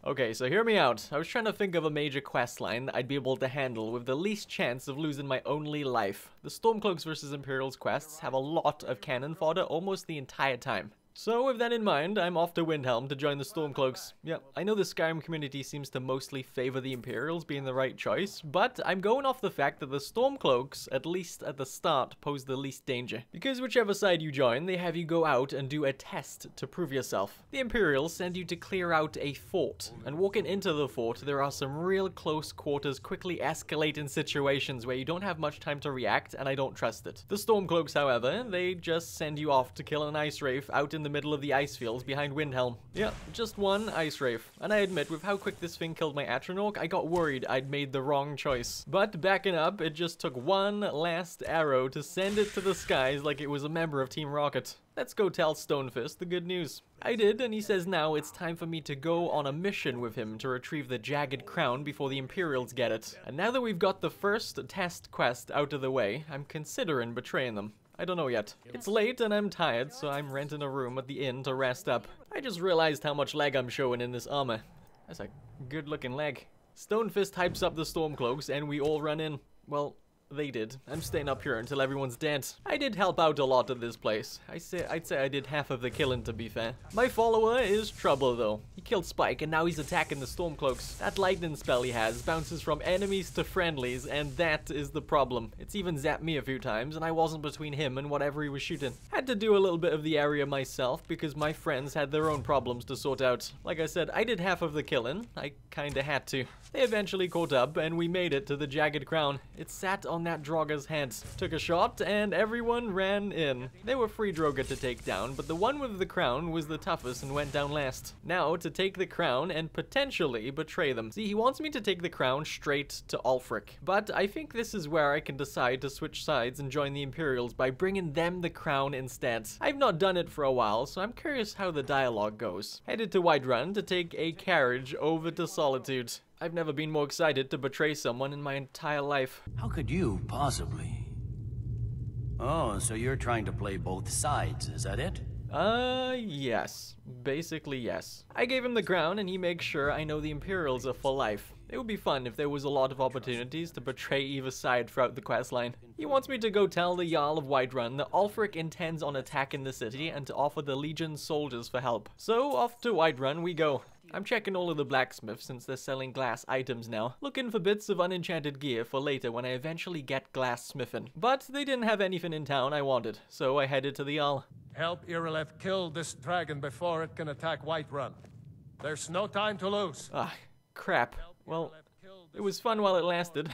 Okay, so hear me out. I was trying to think of a major questline that I'd be able to handle with the least chance of losing my only life. The Stormcloaks vs. Imperials quests have a lot of cannon fodder almost the entire time. So with that in mind, I'm off to Windhelm to join the Stormcloaks. Yeah, I know the Skyrim community seems to mostly favor the Imperials being the right choice, but I'm going off the fact that the Stormcloaks, at least at the start, pose the least danger. Because whichever side you join, they have you go out and do a test to prove yourself. The Imperials send you to clear out a fort, and walking into the fort, there are some real close quarters, quickly escalating situations where you don't have much time to react, and I don't trust it. The Stormcloaks, however, they just send you off to kill an ice wraith out in the middle of the ice fields behind Windhelm. Yeah, just one ice wraith. And I admit, with how quick this thing killed my Atronach, I got worried I'd made the wrong choice. But backing up, it just took one last arrow to send it to the skies like it was a member of Team Rocket. Let's go tell Stonefist the good news. I did, and he says now it's time for me to go on a mission with him to retrieve the Jagged Crown before the Imperials get it. And now that we've got the first test quest out of the way, I'm considering betraying them. I don't know yet. It's late and I'm tired, so I'm renting a room at the inn to rest up. I just realized how much leg I'm showing in this armor. That's a good looking leg. Stonefist hypes up the Stormcloaks and we all run in. Well, they did. I'm staying up here until everyone's dead. I did help out a lot at this place. I'd say I did half of the killing, to be fair. My follower is trouble though. He killed Spike and now he's attacking the Stormcloaks. That lightning spell he has bounces from enemies to friendlies, and that is the problem. It's even zapped me a few times and I wasn't between him and whatever he was shooting. Had to do a little bit of the area myself because my friends had their own problems to sort out. Like I said, I did half of the killing. I kinda had to. They eventually caught up and we made it to the Jagged Crown. It sat on that Droga's head. Took a shot and everyone ran in. They were free Droga to take down, but the one with the crown was the toughest and went down last. Now to take the crown and potentially betray them. See, he wants me to take the crown straight to Ulfric, but I think this is where I can decide to switch sides and join the Imperials by bringing them the crown instead. I've not done it for a while, so I'm curious how the dialogue goes. Headed to Whiterun to take a carriage over to Solitude. I've never been more excited to betray someone in my entire life. How could you possibly? Oh, so you're trying to play both sides, is that it? Yes. Basically, yes. I gave him the crown and he makes sure I know the Imperials are for life. It would be fun if there was a lot of opportunities to betray either side throughout the questline. He wants me to go tell the Jarl of Whiterun that Ulfric intends on attacking the city and to offer the Legion soldiers for help. So off to Whiterun we go. I'm checking all of the blacksmiths since they're selling glass items now, looking for bits of unenchanted gear for later when I eventually get glass smithing. But they didn't have anything in town I wanted, so I headed to the Jarl. Help Irileth kill this dragon before it can attack Whiterun. There's no time to lose. Ah, crap. Well, it was fun while it lasted.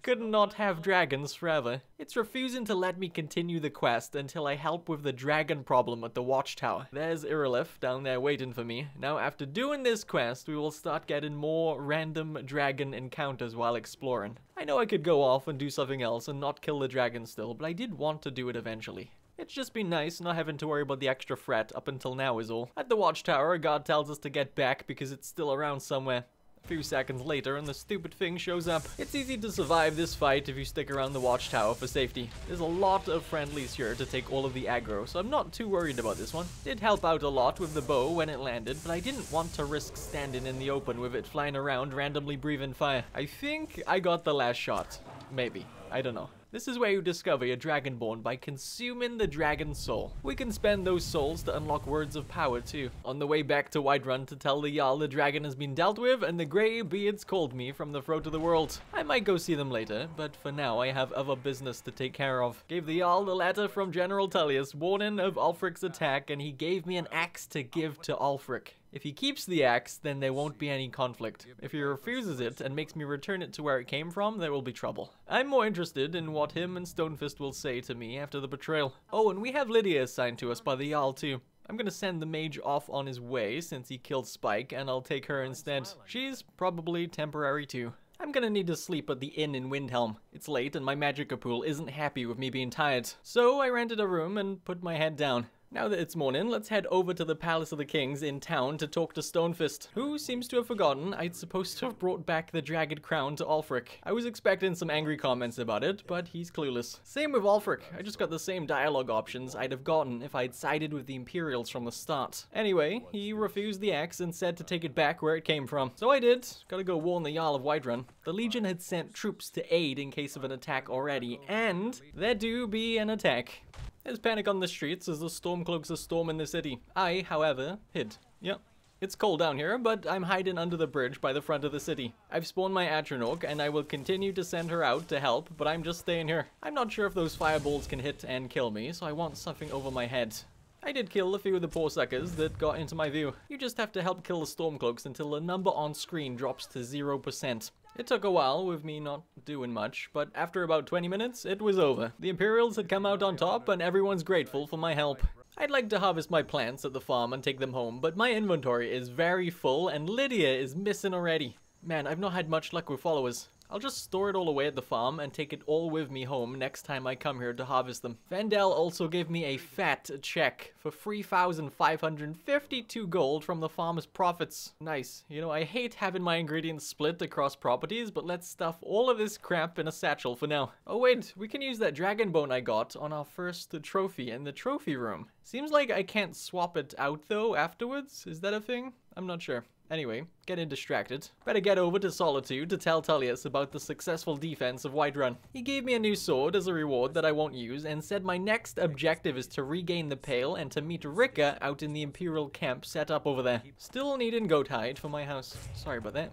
Could not have dragons forever. It's refusing to let me continue the quest until I help with the dragon problem at the watchtower. There's Irileth down there waiting for me. Now after doing this quest, we will start getting more random dragon encounters while exploring. I know I could go off and do something else and not kill the dragon still, but I did want to do it eventually. It's just been nice not having to worry about the extra fret up until now is all. At the watchtower, a guard tells us to get back because it's still around somewhere. A few seconds later and the stupid thing shows up. It's easy to survive this fight if you stick around the watchtower for safety. There's a lot of friendlies here to take all of the aggro, so I'm not too worried about this one. Did help out a lot with the bow when it landed, but I didn't want to risk standing in the open with it flying around randomly breathing fire. I think I got the last shot. Maybe. I don't know. This is where you discover your Dragonborn by consuming the dragon soul. We can spend those souls to unlock words of power too. On the way back to Whiterun to tell the Jarl the dragon has been dealt with and the grey beards called me from the throat of the world. I might go see them later, but for now I have other business to take care of. Gave the Jarl the letter from General Tullius warning of Ulfric's attack, and he gave me an axe to give to Ulfric. If he keeps the axe, then there won't be any conflict. If he refuses it and makes me return it to where it came from, there will be trouble. I'm more interested in what him and Stonefist will say to me after the betrayal. Oh, and we have Lydia assigned to us by the Jarl too. I'm gonna send the mage off on his way since he killed Spike, and I'll take her instead. She's probably temporary too. I'm gonna need to sleep at the inn in Windhelm. It's late and my Magicka pool isn't happy with me being tired. So I rented a room and put my head down. Now that it's morning, let's head over to the Palace of the Kings in town to talk to Stonefist, who seems to have forgotten I'd supposed to have brought back the Dragged Crown to Ulfric. I was expecting some angry comments about it, but he's clueless. Same with Ulfric. I just got the same dialogue options I'd have gotten if I'd sided with the Imperials from the start. Anyway, he refused the axe and said to take it back where it came from. So I did. Gotta go warn the Jarl of Whiterun. The Legion had sent troops to aid in case of an attack already, and there do be an attack. There's panic on the streets as the Stormcloaks are storming the city. I, however, hid. Yep. It's cold down here, but I'm hiding under the bridge by the front of the city. I've spawned my Atronach, and I will continue to send her out to help, but I'm just staying here. I'm not sure if those fireballs can hit and kill me, so I want something over my head. I did kill a few of the poor suckers that got into my view. You just have to help kill the Stormcloaks until the number on screen drops to 0%. It took a while with me not doing much, but after about 20 minutes, it was over. The Imperials had come out on top and everyone's grateful for my help. I'd like to harvest my plants at the farm and take them home, but my inventory is very full and Lydia is missing already. Man, I've not had much luck with followers. I'll just store it all away at the farm and take it all with me home next time I come here to harvest them. Vandal also gave me a fat check for 3,552 gold from the farm's profits. Nice. You know, I hate having my ingredients split across properties, but let's stuff all of this crap in a satchel for now. Oh wait, we can use that dragon bone I got on our first trophy in the trophy room. Seems like I can't swap it out though afterwards. Is that a thing? I'm not sure. Anyway, getting distracted. Better get over to Solitude to tell Tullius about the successful defense of Whiterun. He gave me a new sword as a reward that I won't use and said my next objective is to regain the Pale and to meet Rikka out in the Imperial camp set up over there. Still needing goat hide for my house. Sorry about that.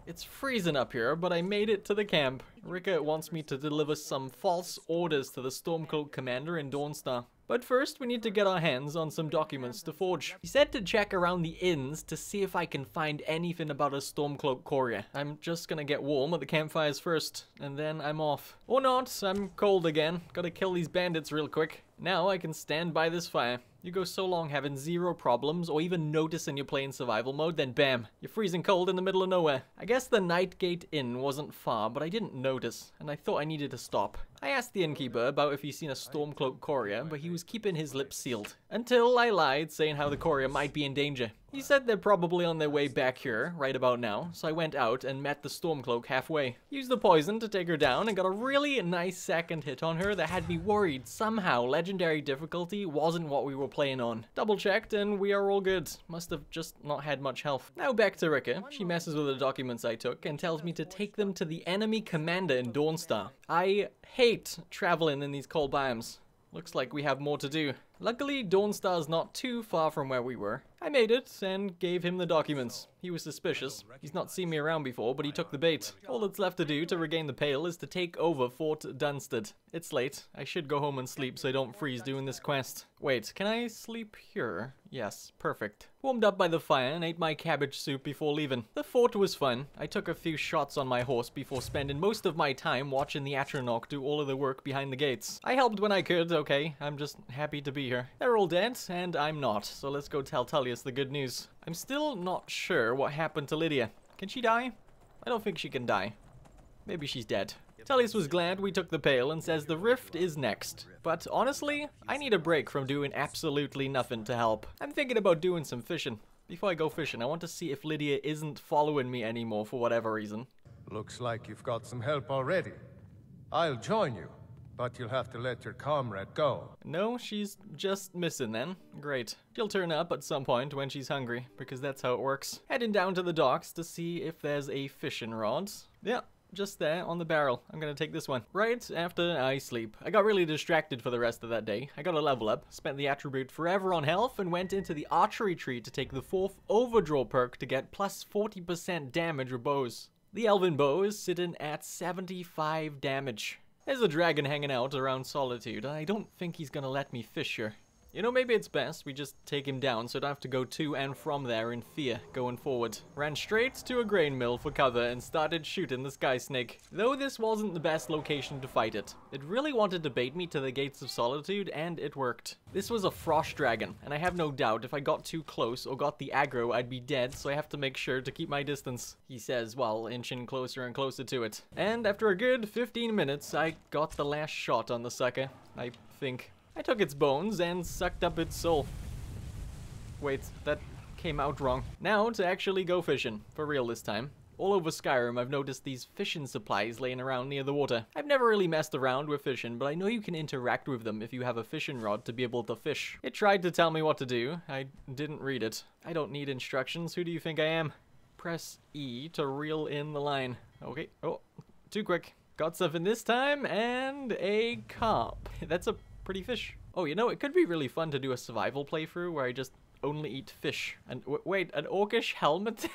It's freezing up here, but I made it to the camp. Rikka wants me to deliver some false orders to the Stormcloak commander in Dawnstar. But first, we need to get our hands on some documents to forge. He said to check around the inns to see if I can find anything about a Stormcloak courier. I'm just gonna get warm at the campfires first, and then I'm off. Or not, I'm cold again. Gotta kill these bandits real quick. Now I can stand by this fire. You go so long having zero problems or even noticing you're playing survival mode, then bam, you're freezing cold in the middle of nowhere. I guess the Nightgate Inn wasn't far, but I didn't notice, and I thought I needed to stop. I asked the innkeeper about if he's seen a Stormcloak courier, but he was keeping his lips sealed. Until I lied, saying how the courier might be in danger. He said they're probably on their way back here, right about now, so I went out and met the Stormcloak halfway. Used the poison to take her down and got a really nice second hit on her that had me worried somehow legendary difficulty wasn't what we were playing on. Double checked and we are all good. Must have just not had much health. Now back to Rikka. She messes with the documents I took and tells me to take them to the enemy commander in Dawnstar. I hate traveling in these cold biomes. Looks like we have more to do. Luckily, Dawnstar's not too far from where we were. I made it and gave him the documents. He was suspicious. He's not seen me around before, but he took the bait. All that's left to do to regain the Pale is to take over Fort Dunstead. It's late. I should go home and sleep so I don't freeze doing this quest. Wait, can I sleep here? Yes, perfect. Warmed up by the fire and ate my cabbage soup before leaving. The fort was fun. I took a few shots on my horse before spending most of my time watching the Atronach do all of the work behind the gates. I helped when I could, okay? I'm just happy to be here. They're all dead, and I'm not, so let's go tell Tullius the good news. I'm still not sure what happened to Lydia. Can she die? I don't think she can die. Maybe she's dead. Tullius was glad we took the Pale and says the Rift is next. But honestly, I need a break from doing absolutely nothing to help. I'm thinking about doing some fishing. Before I go fishing, I want to see if Lydia isn't following me anymore for whatever reason. Looks like you've got some help already. I'll join you, but you'll have to let your comrade go. No, she's just missing then. Great. She'll turn up at some point when she's hungry, because that's how it works. Heading down to the docks to see if there's a fishing rod. Yeah. Just there on the barrel. I'm gonna take this one right after I sleep. I got really distracted for the rest of that day. I got a level up, spent the attribute forever on health, and went into the archery tree to take the 4th overdraw perk to get plus 40% damage with bows. The elven bow is sitting at 75 damage. There's a dragon hanging out around Solitude. I don't think he's gonna let me fish here. You know, maybe it's best we just take him down so I don't have to go to and from there in fear going forward. Ran straight to a grain mill for cover and started shooting the sky snake. Though this wasn't the best location to fight it. It really wanted to bait me to the Gates of Solitude, and it worked. This was a frost dragon, and I have no doubt if I got too close or got the aggro, I'd be dead, so I have to make sure to keep my distance, he says while inching closer and closer to it. And after a good 15 minutes, I got the last shot on the sucker, I think. I took its bones and sucked up its soul. Wait, that came out wrong. Now to actually go fishing, for real this time. All over Skyrim, I've noticed these fishing supplies laying around near the water. I've never really messed around with fishing, but I know you can interact with them if you have a fishing rod to be able to fish. It tried to tell me what to do. I didn't read it. I don't need instructions. Who do you think I am? Press E to reel in the line. Okay. Oh, too quick. Got something this time, and a carp. That's a pretty fish. Oh, you know, it could be really fun to do a survival playthrough where I just only eat fish. And wait, an orcish helmet?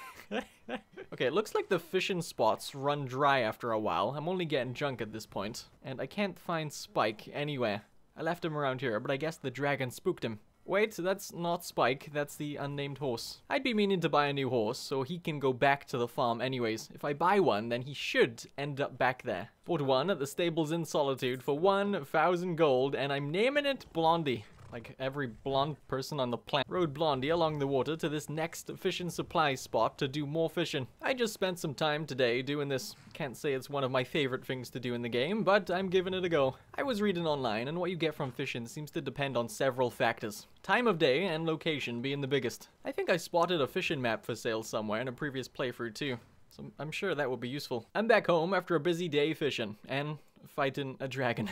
Okay, it looks like the fishing spots run dry after a while. I'm only getting junk at this point. And I can't find Spike anywhere. I left him around here, but I guess the dragon spooked him. Wait, that's not Spike, that's the unnamed horse. I'd be meaning to buy a new horse, so he can go back to the farm anyways. If I buy one, then he should end up back there. Bought one at the stables in Solitude for 1,000 gold, and I'm naming it Blondie. Like every blonde person on the planet. Rode Blondie along the water to this next fishing supply spot to do more fishing. I just spent some time today doing this. Can't say it's one of my favorite things to do in the game, but I'm giving it a go. I was reading online, and what you get from fishing seems to depend on several factors. Time of day and location being the biggest. I think I spotted a fishing map for sale somewhere in a previous playthrough too. So I'm sure that will be useful. I'm back home after a busy day fishing and fighting a dragon.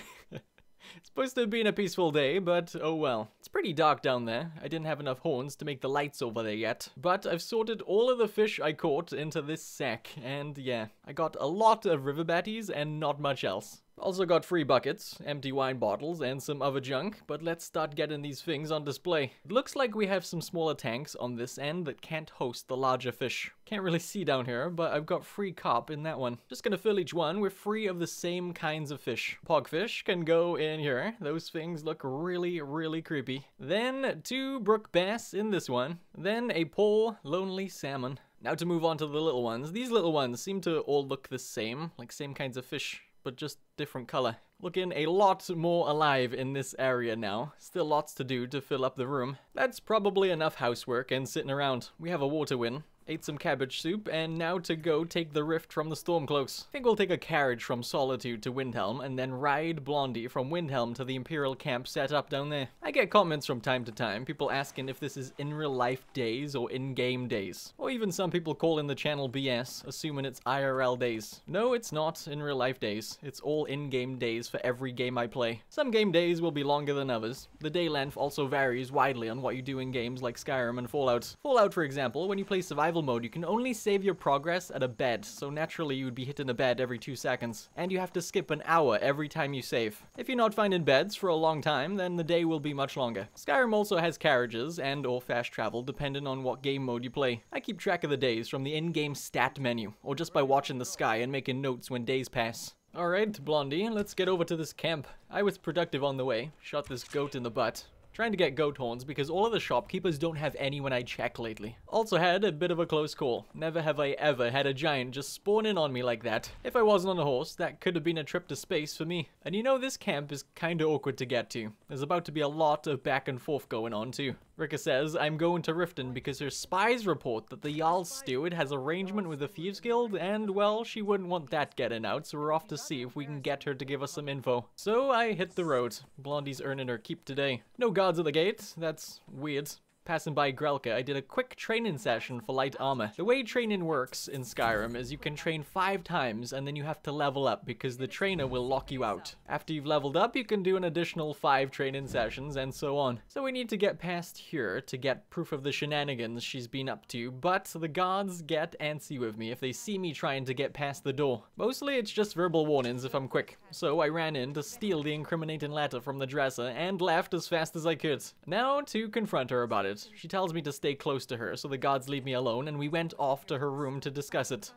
It's supposed to have been a peaceful day, but oh well. It's pretty dark down there. I didn't have enough horns to make the lights over there yet. But I've sorted all of the fish I caught into this sack, and yeah, I got a lot of river batties and not much else. Also got free buckets, empty wine bottles, and some other junk, but let's start getting these things on display. It looks like we have some smaller tanks on this end that can't host the larger fish. Can't really see down here, but I've got free carp in that one. Just gonna fill each one with 3 of the same kinds of fish. Pogfish can go in here. Those things look really, really creepy. Then 2 brook bass in this one. Then a poor, lonely salmon. Now to move on to the little ones. These little ones seem to all look the same, like same kinds of fish, but just different color. Looking a lot more alive in this area now. Still lots to do to fill up the room. That's probably enough housework and sitting around. We have a water win. Ate some cabbage soup, and now to go take the rift from the Stormcloaks. I think we'll take a carriage from Solitude to Windhelm, and then ride Blondie from Windhelm to the Imperial camp set up down there. I get comments from time to time, people asking if this is in real life days or in-game days. Or even some people calling the channel BS, assuming it's IRL days. No, it's not in real life days. It's all in-game days for every game I play. Some game days will be longer than others. The day length also varies widely on what you do in games like Skyrim and Fallout. Fallout, for example, when you play survival mode, you can only save your progress at a bed, so naturally you would be hitting a bed every 2 seconds. And you have to skip an hour every time you save. If you're not finding beds for a long time, then the day will be much longer. Skyrim also has carriages and or fast travel depending on what game mode you play. I keep track of the days from the in-game stat menu, or just by watching the sky and making notes when days pass. Alright, Blondie, let's get over to this camp. I was productive on the way, shot this goat in the butt. Trying to get goat horns because all of the shopkeepers don't have any when I check lately. Also had a bit of a close call. Never have I ever had a giant just spawn in on me like that. If I wasn't on a horse, that could have been a trip to space for me. And you know, this camp is kinda awkward to get to. There's about to be a lot of back and forth going on too. Rika says, I'm going to Riften because her spies report that the Jarl's steward has arrangement with the Thieves Guild, and well, she wouldn't want that getting out, so we're off to see if we can get her to give us some info. So I hit the road. Blondie's earning her keep today. No guards at the gate. That's weird. Passing by Grelka, I did a quick training session for light armor. The way training works in Skyrim is you can train 5 times and then you have to level up because the trainer will lock you out. After you've leveled up, you can do an additional 5 training sessions and so on. So we need to get past here to get proof of the shenanigans she's been up to, but the guards get antsy with me if they see me trying to get past the door. Mostly it's just verbal warnings if I'm quick. So I ran in to steal the incriminating letter from the dresser and left as fast as I could. Now to confront her about it. She tells me to stay close to her, so the guards leave me alone, and we went off to her room to discuss it.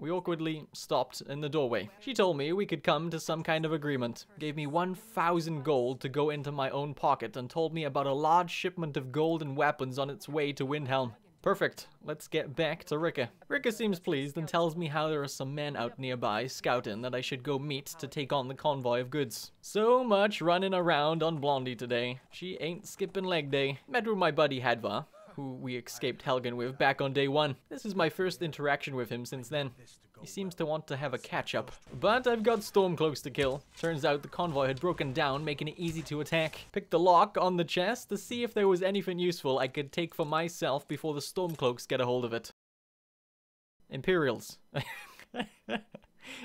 We awkwardly stopped in the doorway. She told me we could come to some kind of agreement, gave me 1,000 gold to go into my own pocket, and told me about a large shipment of gold and weapons on its way to Windhelm. Perfect. Let's get back to Rika. Rika seems pleased and tells me how there are some men out nearby scouting that I should go meet to take on the convoy of goods. So much running around on Blondie today. She ain't skipping leg day. Met with my buddy Hadvar, who we escaped Helgen with back on day 1. This is my first interaction with him since then. He seems to want to have a catch-up. But I've got Stormcloaks to kill. Turns out the convoy had broken down, making it easy to attack. Picked the lock on the chest to see if there was anything useful I could take for myself before the Stormcloaks get a hold of it. Imperials.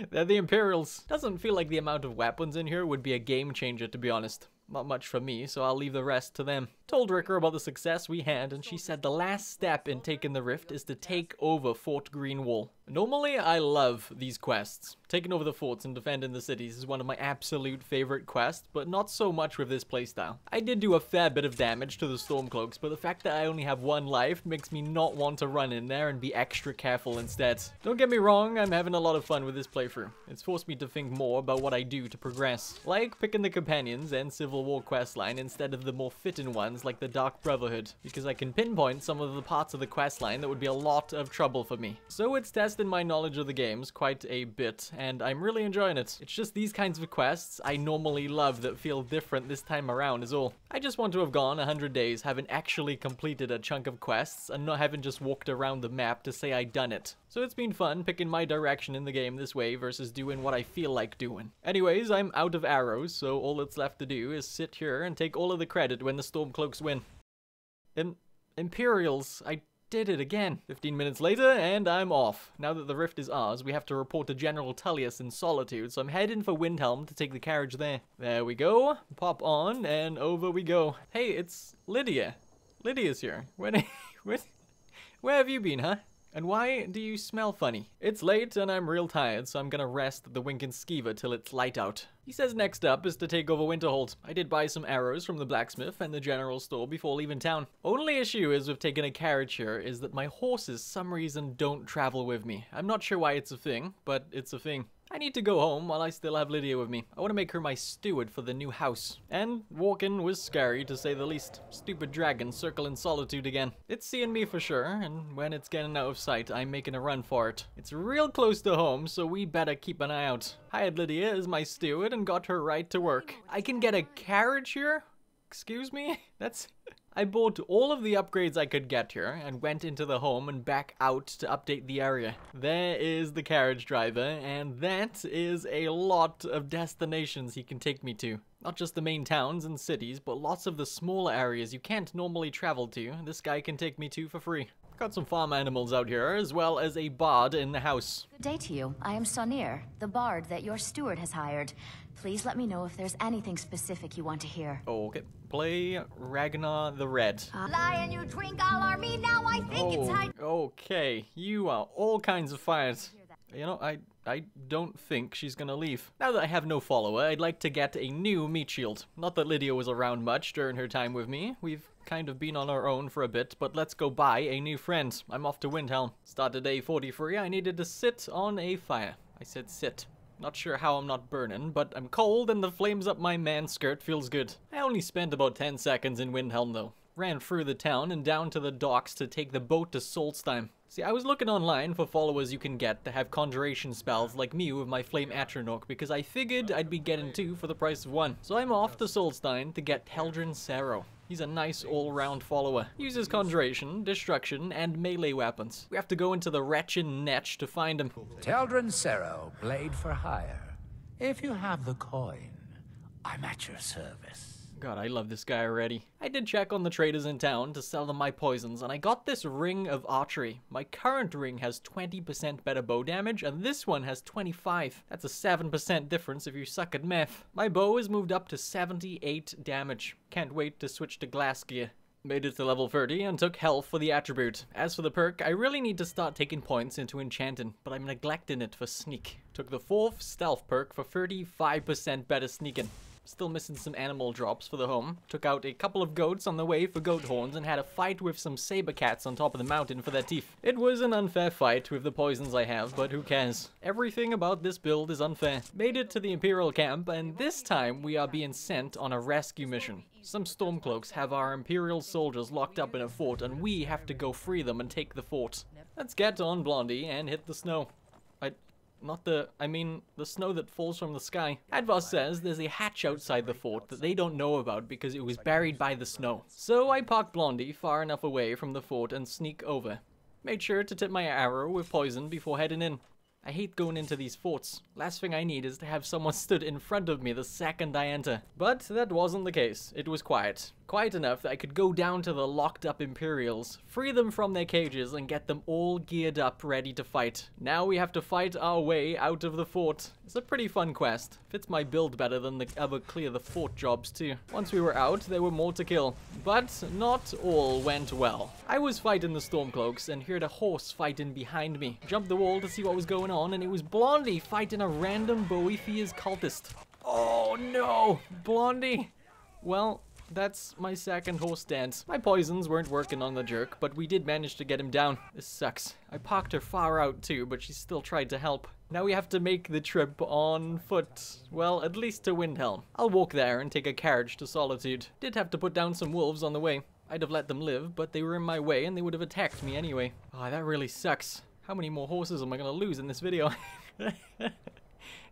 They're the Imperials. Doesn't feel like the amount of weapons in here would be a game changer, to be honest. Not much for me, so I'll leave the rest to them. Told Ricker about the success we had, and she said the last step in taking the rift is to take over Fort Greenwall. Normally, I love these quests. Taking over the forts and defending the cities is one of my absolute favorite quests, but not so much with this playstyle. I did do a fair bit of damage to the Stormcloaks, but the fact that I only have 1 life makes me not want to run in there and be extra careful instead. Don't get me wrong, I'm having a lot of fun with this playthrough. It's forced me to think more about what I do to progress, like picking the companions and Civil War questline instead of the more fitting ones like the Dark Brotherhood, because I can pinpoint some of the parts of the questline that would be a lot of trouble for me. So it's testing my knowledge of the games quite a bit, and I'm really enjoying it. It's just these kinds of quests I normally love that feel different this time around is all. I just want to have gone 100 days having actually completed a chunk of quests and not having just walked around the map to say I'd done it. So it's been fun picking my direction in the game this way versus doing what I feel like doing. Anyways, I'm out of arrows, so all that's left to do is sit here and take all of the credit when the Stormcloaks win. Imperials, I did it again. 15 minutes later, and I'm off. Now that the rift is ours, we have to report to General Tullius in Solitude, so I'm heading for Windhelm to take the carriage there. There we go. Pop on, and over we go. Hey, it's Lydia. Lydia's here. Where have you been, huh? And why do you smell funny? It's late and I'm real tired, so I'm gonna rest at the Winkin Skeever till it's light out. He says next up is to take over Winterhold. I did buy some arrows from the blacksmith and the general store before leaving town. Only issue is with taking a carriage here is that my horses some reason don't travel with me. I'm not sure why it's a thing, but it's a thing. I need to go home while I still have Lydia with me. I want to make her my steward for the new house. And walking was scary, to say the least. Stupid dragon circling Solitude again. It's seeing me for sure, and when it's getting out of sight, I'm making a run for it. It's real close to home, so we better keep an eye out. Hired Lydia as my steward and got her right to work. I can get a carriage here? Excuse me? I bought all of the upgrades I could get here and went into the home and back out to update the area. There is the carriage driver, and that is a lot of destinations he can take me to. Not just the main towns and cities, but lots of the smaller areas you can't normally travel to. This guy can take me to for free. Got some farm animals out here, as well as a bard in the house. Good day to you. I am Sonir, the bard that your steward has hired. Please let me know if there's anything specific you want to hear. Okay. Play Ragnar the Red. Lion, you drink all our meat now. I think it's time. Okay. You are all kinds of fired. You know, I don't think she's gonna leave. Now that I have no follower, I'd like to get a new meat shield. Not that Lydia was around much during her time with me. We've kind of been on our own for a bit, but let's go buy a new friend. I'm off to Windhelm. Started day 43, I needed to sit on a fire. I said sit. Not sure how I'm not burning, but I'm cold and the flames up my man's skirt feels good. I only spent about 10 seconds in Windhelm though. Ran through the town and down to the docks to take the boat to Solstheim. See, I was looking online for followers you can get to have conjuration spells like me with my Flame Atronach because I figured I'd be getting 2 for the price of 1. So I'm off to Solstheim to get Heldren Sero. He's a nice all-round follower. Uses conjuration, destruction, and melee weapons. We have to go into the wretched Netch to find him. Heldren Sero, blade for hire. If you have the coin, I'm at your service. God, I love this guy already. I did check on the traders in town to sell them my poisons, and I got this ring of archery. My current ring has 20% better bow damage, and this one has 25. That's a 7% difference if you suck at math. My bow is moved up to 78 damage. Can't wait to switch to glass gear. Made it to level 30 and took health for the attribute. As for the perk, I really need to start taking points into enchanting, but I'm neglecting it for sneak. Took the 4th stealth perk for 35% better sneaking. Still missing some animal drops for the home. Took out a couple of goats on the way for goat horns and had a fight with some saber cats on top of the mountain for their teeth. It was an unfair fight with the poisons I have, but who cares? Everything about this build is unfair. Made it to the Imperial camp, and this time we are being sent on a rescue mission. Some Stormcloaks have our Imperial soldiers locked up in a fort, and we have to go free them and take the fort. Let's get on Blondie and hit the snow. I mean the snow that falls from the sky. Advar says there's a hatch outside the fort that they don't know about because it was buried by the snow. So I park Blondie far enough away from the fort and sneak over. Made sure to tip my arrow with poison before heading in. I hate going into these forts. Last thing I need is to have someone stood in front of me the second I enter. But that wasn't the case. It was quiet. Quiet enough that I could go down to the locked up Imperials, free them from their cages, and get them all geared up ready to fight. Now we have to fight our way out of the fort. It's a pretty fun quest. Fits my build better than the other clear the fort jobs too. Once we were out, there were more to kill. But not all went well. I was fighting the Stormcloaks and heard a horse fighting behind me. Jumped the wall to see what was going on, and it was Blondie fighting a random Boethiah's cultist. Oh no! Blondie! Well, that's my second horse dance. My poisons weren't working on the jerk, but we did manage to get him down. This sucks. I parked her far out too, but she still tried to help. Now we have to make the trip on foot. Well, at least to Windhelm. I'll walk there and take a carriage to Solitude. Did have to put down some wolves on the way. I'd have let them live, but they were in my way and they would have attacked me anyway. Ah, that really sucks. How many more horses am I gonna lose in this video?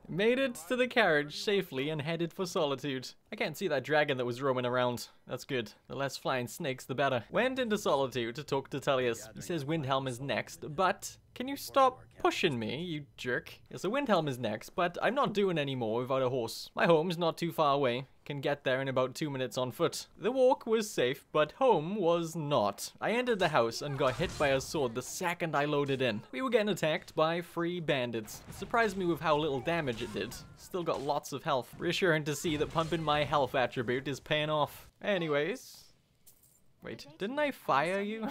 Made it to the carriage safely and headed for Solitude. I can't see that dragon that was roaming around. That's good. The less flying snakes, the better. Went into Solitude to talk to Tullius. He says Windhelm is next, but can you stop pushing me, you jerk? Yeah, so Windhelm is next, but I'm not doing any more without a horse. My home's not too far away. Can get there in about 2 minutes on foot. The walk was safe, but home was not. I entered the house and got hit by a sword the second I loaded in. We were getting attacked by 3 bandits. It surprised me with how little damage it did. Still got lots of health. Reassuring to see that pumping my health attribute is paying off. Anyways. Wait, didn't I fire you?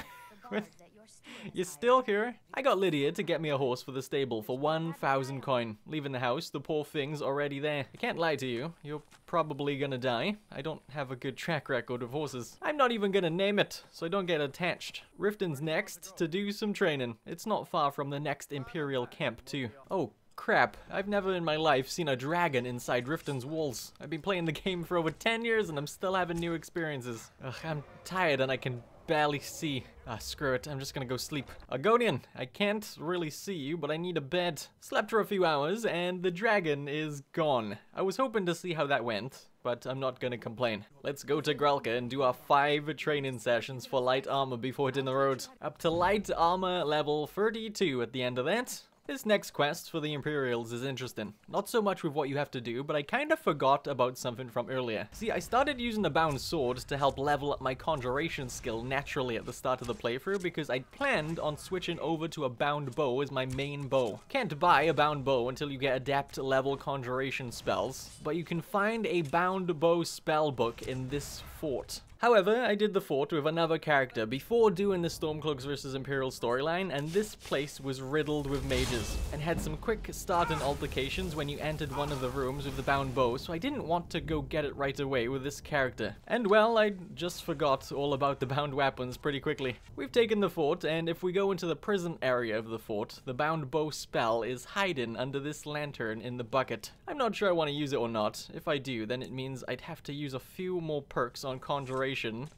You still here? I got Lydia to get me a horse for the stable for 1,000 coin. Leaving the house, the poor thing's already there. I can't lie to you, you're probably gonna die. I don't have a good track record of horses. I'm not even gonna name it, so I don't get attached. Riften's next to do some training. It's not far from the next Imperial camp too. Oh, crap. I've never in my life seen a dragon inside Riften's walls. I've been playing the game for over 10 years and I'm still having new experiences. Ugh, I'm tired and I can barely see. Ah, screw it. I'm just gonna go sleep. Argonian, I can't really see you, but I need a bed. Slept for a few hours and the dragon is gone. I was hoping to see how that went, but I'm not gonna complain. Let's go to Grelka and do our 5 training sessions for light armor before hitting the road. Up to light armor level 32 at the end of that. This next quest for the Imperials is interesting. Not so much with what you have to do, but I kind of forgot about something from earlier. See, I started using a bound sword to help level up my conjuration skill naturally at the start of the playthrough because I planned on switching over to a bound bow as my main bow. Can't buy a bound bow until you get adept level conjuration spells, but you can find a bound bow spell book in this fort. However, I did the fort with another character before doing the Stormcloaks vs Imperial storyline, and this place was riddled with mages, and had some quick starting altercations when you entered one of the rooms with the bound bow, so I didn't want to go get it right away with this character. And well, I just forgot all about the bound weapons pretty quickly. We've taken the fort, and if we go into the prison area of the fort, the bound bow spell is hiding under this lantern in the bucket. I'm not sure I want to use it or not. If I do, then it means I'd have to use a few more perks on conjuration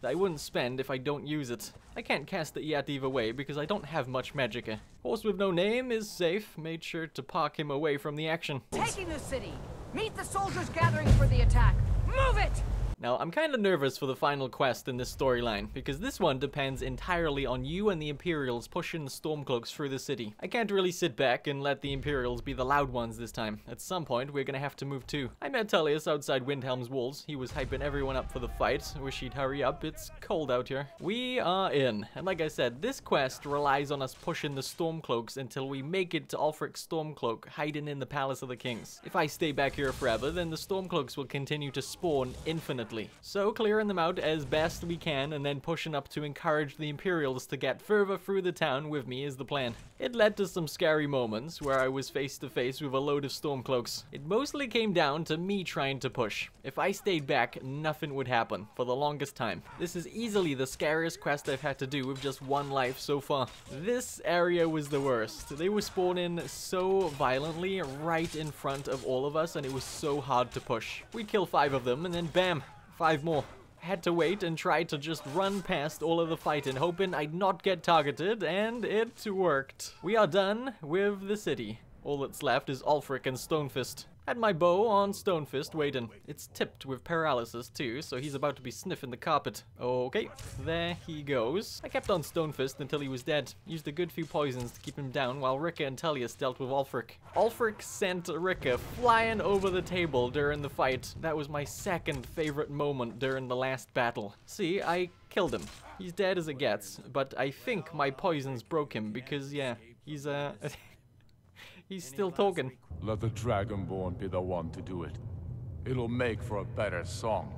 that I wouldn't spend if I don't use it. I can't cast it yet either way because I don't have much magicka. Horse with no name is safe. Made sure to park him away from the action. Taking the city! Meet the soldiers gathering for the attack! Move it! Now, I'm kind of nervous for the final quest in this storyline, because this one depends entirely on you and the Imperials pushing the Stormcloaks through the city. I can't really sit back and let the Imperials be the loud ones this time. At some point, we're gonna have to move too. I met Tullius outside Windhelm's walls. He was hyping everyone up for the fight. Wish he'd hurry up. It's cold out here. We are in. And like I said, this quest relies on us pushing the Stormcloaks until we make it to Ulfric's Stormcloak hiding in the Palace of the Kings. If I stay back here forever, then the Stormcloaks will continue to spawn infinitely. ultimately. So clearing them out as best we can and then pushing up to encourage the Imperials to get further through the town with me is the plan. It led to some scary moments where I was face to face with a load of Stormcloaks. It mostly came down to me trying to push. If I stayed back, nothing would happen for the longest time. This is easily the scariest quest I've had to do with just one life so far. This area was the worst. They were spawning so violently right in front of all of us, and it was so hard to push. We'd kill 5 of them and then bam, 5 more. Had to wait and try to just run past all of the fighting, hoping I'd not get targeted, and it worked. We are done with the city. All that's left is Ulfric and Stonefist. Had my bow on Stonefist waiting. It's tipped with paralysis too, so he's about to be sniffing the carpet. Okay, there he goes. I kept on Stonefist until he was dead. Used a good few poisons to keep him down while Rikka and Tullius dealt with Ulfric. Ulfric sent Rikka flying over the table during the fight. That was my second favorite moment during the last battle. See, I killed him. He's dead as it gets, but I think my poisons broke him because, yeah, he's he's still talking. Let the Dragonborn be the one to do it. It'll make for a better song.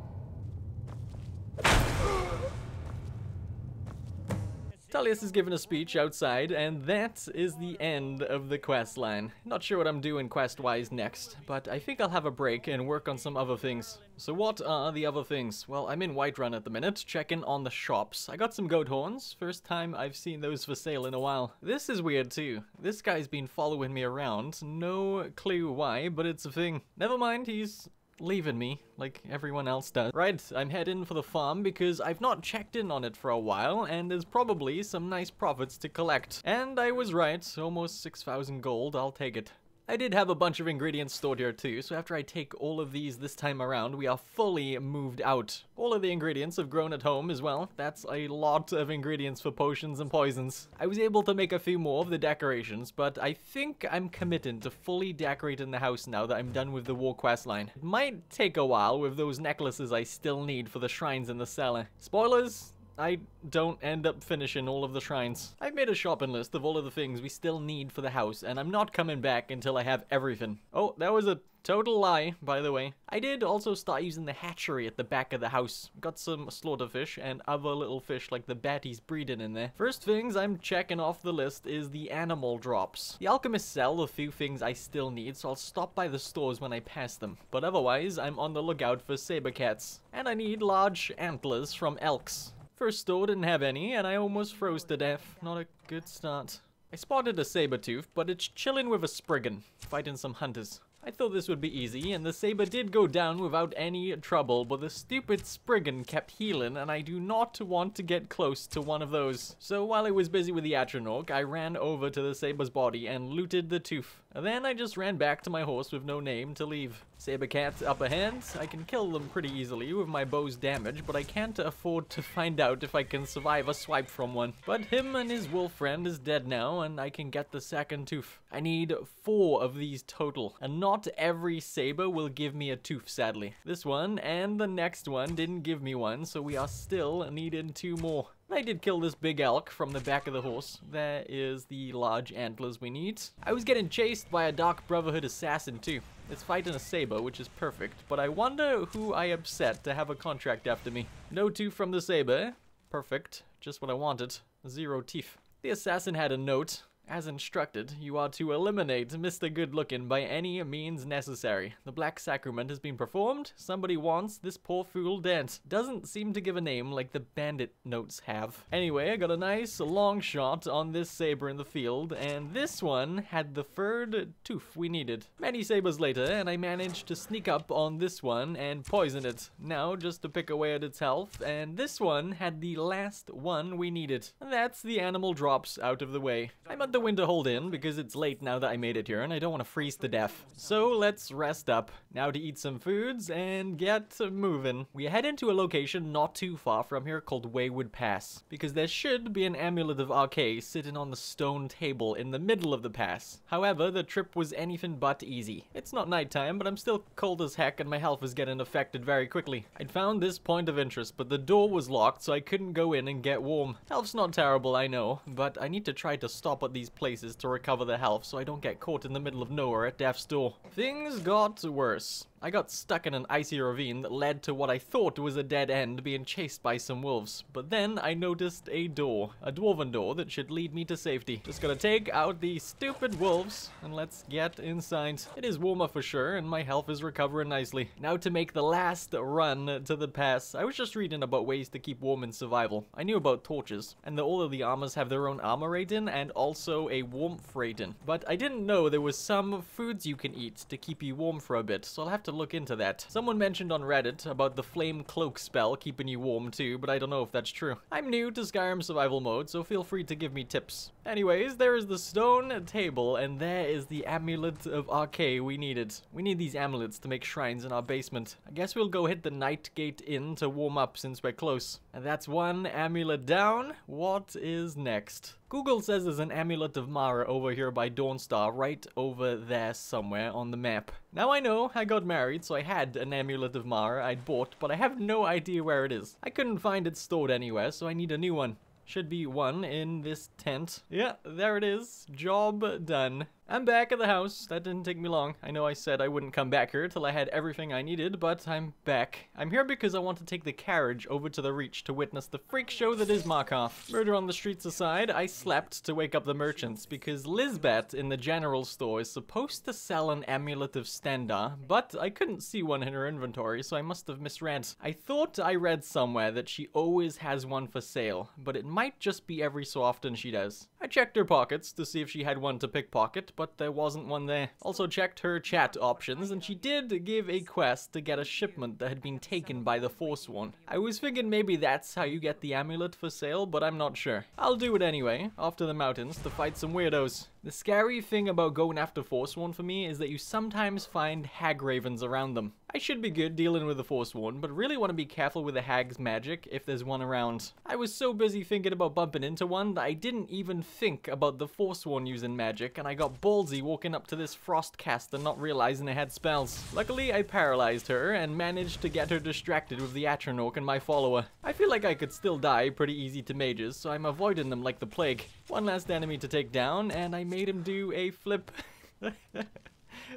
Tullius is giving a speech outside, and that is the end of the quest line. Not sure what I'm doing quest-wise next, but I think I'll have a break and work on some other things. So what are the other things? Well, I'm in Whiterun at the minute, checking on the shops. I got some goat horns. First time I've seen those for sale in a while. This is weird too. This guy's been following me around. No clue why, but it's a thing. Never mind, he's leaving me like everyone else does. Right, I'm heading for the farm because I've not checked in on it for a while, and there's probably some nice profits to collect. And I was right, almost 6,000 gold, I'll take it. I did have a bunch of ingredients stored here too, so after I take all of these this time around, we are fully moved out. All of the ingredients have grown at home as well. That's a lot of ingredients for potions and poisons. I was able to make a few more of the decorations, but I think I'm committed to fully decorating the house now that I'm done with the war quest line. It might take a while with those necklaces I still need for the shrines in the cellar. Spoilers? I don't end up finishing all of the shrines. I've made a shopping list of all of the things we still need for the house, and I'm not coming back until I have everything. Oh, that was a total lie, by the way. I did also start using the hatchery at the back of the house. Got some slaughterfish and other little fish like the batties breeding in there. First things I'm checking off the list is the animal drops. The alchemists sell a few things I still need, so I'll stop by the stores when I pass them. But otherwise, I'm on the lookout for saber cats. And I need large antlers from elks. First store didn't have any, and I almost froze to death. Not a good start. I spotted a saber-tooth, but it's chilling with a Spriggan, fighting some hunters. I thought this would be easy, and the saber did go down without any trouble, but the stupid Spriggan kept healing, and I do not want to get close to one of those. So while I was busy with the Atronach, I ran over to the saber's body and looted the tooth. And then I just ran back to my horse with no name to leave. Saber cats up ahead. I can kill them pretty easily with my bow's damage, but I can't afford to find out if I can survive a swipe from one. But him and his wolf friend is dead now, and I can get the second tooth. I need 4 of these total, and not every saber will give me a tooth, sadly. This one and the next one didn't give me one, so we are still needing 2 more. I did kill this big elk from the back of the horse. There is the large antlers we need. I was getting chased by a Dark Brotherhood assassin too. It's fighting a saber, which is perfect, but I wonder who I upset to have a contract after me. No tooth from the saber. Perfect. Just what I wanted. 0 teeth. The assassin had a note. As instructed, you are to eliminate Mr. Good-Looking by any means necessary. The Black Sacrament has been performed. Somebody wants this poor fool dead. Doesn't seem to give a name like the bandit notes have. Anyway, I got a nice long shot on this saber in the field, and this one had the 3rd tooth we needed. Many sabers later, and I managed to sneak up on this one and poison it. Now, just to pick away at its health, and this one had the last one we needed. And that's the animal drops out of the way. I'm at the winter hold in because it's late now that I made it here and I don't want to freeze to death. So let's rest up. Now to eat some foods and get moving. We head into a location not too far from here called Wayward Pass, because there should be an amulet of Arcais sitting on the stone table in the middle of the pass. However, the trip was anything but easy. It's not nighttime, but I'm still cold as heck and my health is getting affected very quickly. I'd found this point of interest, but the door was locked so I couldn't go in and get warm. Health's not terrible, I know, but I need to try to stop at these places to recover the health so I don't get caught in the middle of nowhere at death's door. Things got worse. I got stuck in an icy ravine that led to what I thought was a dead end, being chased by some wolves. But then I noticed a door, a dwarven door that should lead me to safety. Just gotta take out the stupid wolves and let's get inside. It is warmer for sure and my health is recovering nicely. Now to make the last run to the pass. I was just reading about ways to keep warm in survival. I knew about torches and that all of the armors have their own armor rating and also a warmth rating. But I didn't know there was some foods you can eat to keep you warm for a bit, so I'll have to look into that. Someone mentioned on Reddit about the flame cloak spell keeping you warm too, but I don't know if that's true. I'm new to Skyrim survival mode, so feel free to give me tips. Anyways, there is the stone table, and there is the amulet of Arcade we needed. We need these amulets to make shrines in our basement. I guess we'll go hit the Nightgate Inn to warm up since we're close. And that's one amulet down. What is next? Google says there's an amulet of Mara over here by Dawnstar, right over there somewhere on the map. Now I know I got married, so I had an amulet of Mara I'd bought, but I have no idea where it is. I couldn't find it stored anywhere, so I need a new one. Should be one in this tent. Yeah, there it is. Job done. I'm back at the house. That didn't take me long. I know I said I wouldn't come back here till I had everything I needed, but I'm back. I'm here because I want to take the carriage over to the Reach to witness the freak show that is Markov. Murder on the streets aside, I slept to wake up the merchants because Lizbeth in the general store is supposed to sell an amulet of Stenda, but I couldn't see one in her inventory, so I must have misread. I thought I read somewhere that she always has one for sale, but it might just be every so often she does. I checked her pockets to see if she had one to pickpocket, but there wasn't one there. Also checked her chat options, and she did give a quest to get a shipment that had been taken by the Forsworn. I was thinking maybe that's how you get the amulet for sale, but I'm not sure. I'll do it anyway, off to the mountains to fight some weirdos. The scary thing about going after Forsworn for me is that you sometimes find hag ravens around them. I should be good dealing with the Forsworn, but really want to be careful with the hag's magic if there's one around. I was so busy thinking about bumping into one that I didn't even think about the Forsworn using magic, and I got ballsy walking up to this frost caster not realizing it had spells. Luckily, I paralyzed her and managed to get her distracted with the Atronach and my follower. I feel like I could still die pretty easy to mages, so I'm avoiding them like the plague. One last enemy to take down, and I made him do a flip.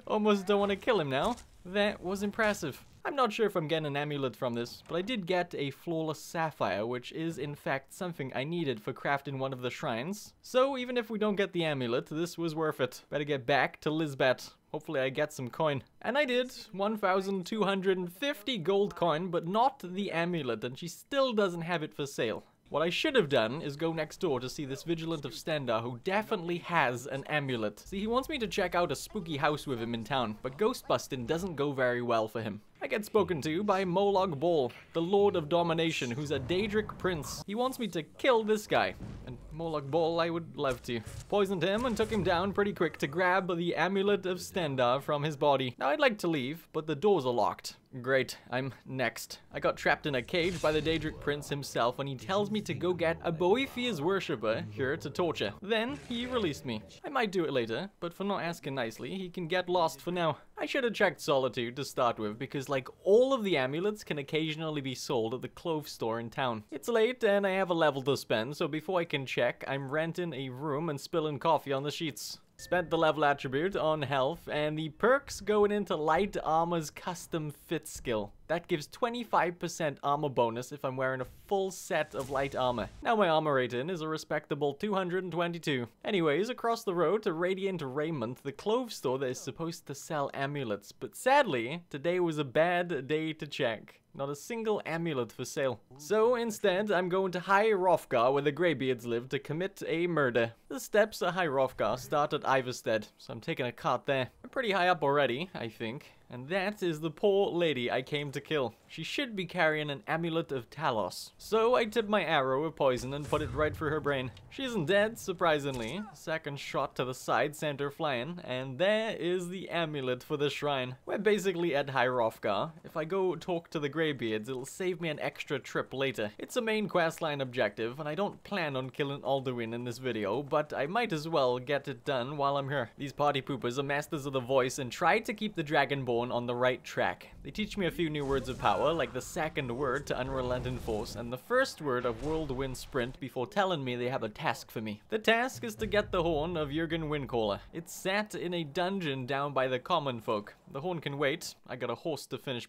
Almost don't want to kill him now. That was impressive. I'm not sure if I'm getting an amulet from this, but I did get a flawless sapphire, which is in fact something I needed for crafting one of the shrines. So even if we don't get the amulet, this was worth it. Better get back to Lizbeth. Hopefully I get some coin. And I did. 1,250 gold coin, but not the amulet, and she still doesn't have it for sale. What I should have done is go next door to see this Vigilant of Stenda who definitely has an amulet. See, he wants me to check out a spooky house with him in town, but ghost busting doesn't go very well for him. I get spoken to by Molag Bal, the Lord of Domination, who's a Daedric prince. He wants me to kill this guy, and Molag Bal I would love to. Poisoned him and took him down pretty quick to grab the Amulet of Stenda from his body. Now I'd like to leave, but the doors are locked. Great, I'm next. I got trapped in a cage by the Daedric prince himself, and he tells me to go get a Boethiah's worshipper here to torture. Then he released me. I might do it later, but for not asking nicely, he can get lost for now. I should have checked Solitude to start with, because like all of the amulets can occasionally be sold at the clove store in town. It's late and I have a level to spend, so before I can check, I'm renting a room and spilling coffee on the sheets. Spent the level attribute on health, and the perks going into Light Armor's custom fit skill. That gives 25% armor bonus if I'm wearing a full set of light armor. Now my armor rating is a respectable 222. Anyways, across the road to Radiant Raiment, the clove store that is supposed to sell amulets. But sadly, today was a bad day to check. Not a single amulet for sale. So instead, I'm going to High Hrothgar, where the Greybeards live, to commit a murder. The steps at High Hrothgar start at Ivarstead, so I'm taking a cart there. I'm pretty high up already, I think. And that is the poor lady I came to kill. She should be carrying an amulet of Talos. So I tipped my arrow with poison and put it right through her brain. She isn't dead, surprisingly. Second shot to the side sent her flying, and there is the amulet for the shrine. We're basically at High Hrothgar. If I go talk to the Greybeards, it'll save me an extra trip later. It's a main questline objective, and I don't plan on killing Alduin in this video, but I might as well get it done while I'm here. These party poopers are masters of the voice and try to keep the Dragonborn Dragonborn on the right track. They teach me a few new words of power, like the second word to Unrelenting Force and the first word of Whirlwind Sprint before telling me they have a task for me. The task is to get the horn of Jürgen Windcaller. It's sat in a dungeon down by the common folk. The horn can wait. I got a horse to finish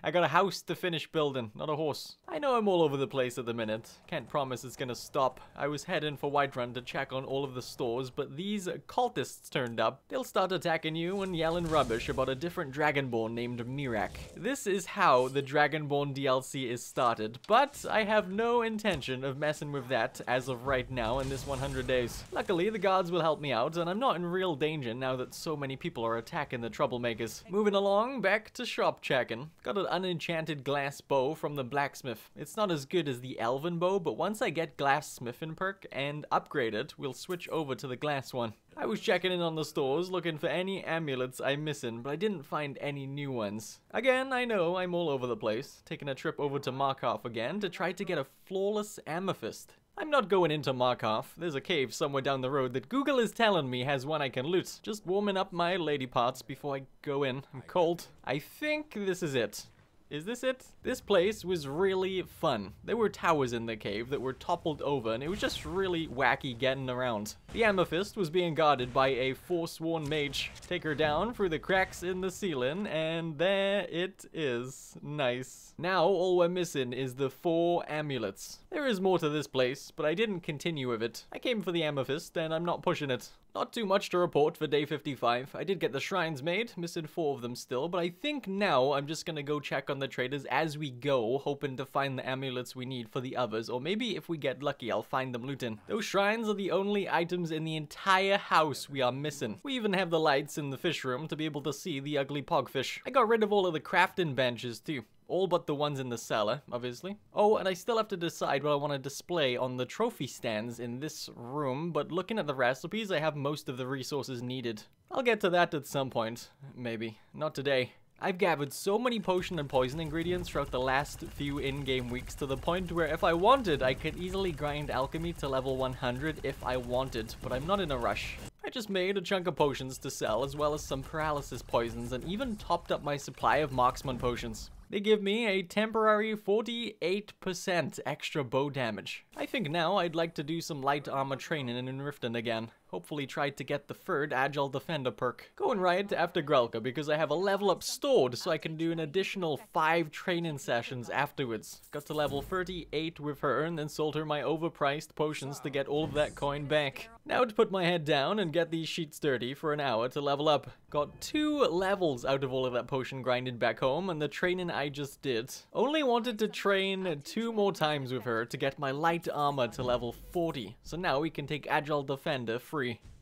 I got a house to finish building, not a horse. I know I'm all over the place at the minute. Can't promise it's gonna stop. I was heading for Whiterun to check on all of the stores, but these cultists turned up. They'll start attacking you and yelling rubbish about a different Dragonborn named Mirak. This is how the Dragonborn DLC is started, but I have no intention of messing with that as of right now in this 100 days. Luckily, the guards will help me out, and I'm not in real danger now that so many people are attacking the troublemakers. Moving along, back to shop checking. Got an unenchanted glass bow from the blacksmith. It's not as good as the elven bow, but once I get glassmithing perk and upgrade it, we'll switch over to the glass one. I was checking in on the stores looking for any amulets I'm missing, but I didn't find any new ones. Again, I know I'm all over the place, taking a trip over to Markarth again to try to get a flawless amethyst. I'm not going into Markarth. There's a cave somewhere down the road that Google is telling me has one I can loot. Just warming up my lady parts before I go in. I'm cold. I think this is it. Is this it? This place was really fun. There were towers in the cave that were toppled over, and it was just really wacky getting around. The amethyst was being guarded by a forsworn mage. Take her down through the cracks in the ceiling, and there it is. Nice. Now all we're missing is the 4 amulets. There is more to this place, but I didn't continue with it. I came for the amethyst, and I'm not pushing it. Not too much to report for day 55. I did get the shrines made, missing 4 of them still, but I think now I'm just gonna go check on the traders as we go, hoping to find the amulets we need for the others, or maybe if we get lucky I'll find them looting. Those shrines are the only items in the entire house we are missing. We even have the lights in the fish room to be able to see the ugly pogfish. I got rid of all of the crafting benches too. All but the ones in the cellar, obviously. Oh, and I still have to decide what I want to display on the trophy stands in this room, but looking at the recipes, I have most of the resources needed. I'll get to that at some point. Maybe. Not today. I've gathered so many potion and poison ingredients throughout the last few in-game weeks to the point where if I wanted, I could easily grind alchemy to level 100 if I wanted, but I'm not in a rush. I just made a chunk of potions to sell, as well as some paralysis poisons, and even topped up my supply of marksman potions. They give me a temporary 48% extra bow damage. I think now I'd like to do some light armor training in Riften again. Hopefully try to get the 3rd Agile Defender perk. Going right after Grelka because I have a level up stored so I can do an additional 5 training sessions afterwards. Got to level 38 with her and then sold her my overpriced potions to get all of that coin back. Now to put my head down and get these sheets dirty for an hour to level up. Got 2 levels out of all of that potion grinded back home and the training I just did. Only wanted to train 2 more times with her to get my light armor to level 40. So now we can take Agile Defender free.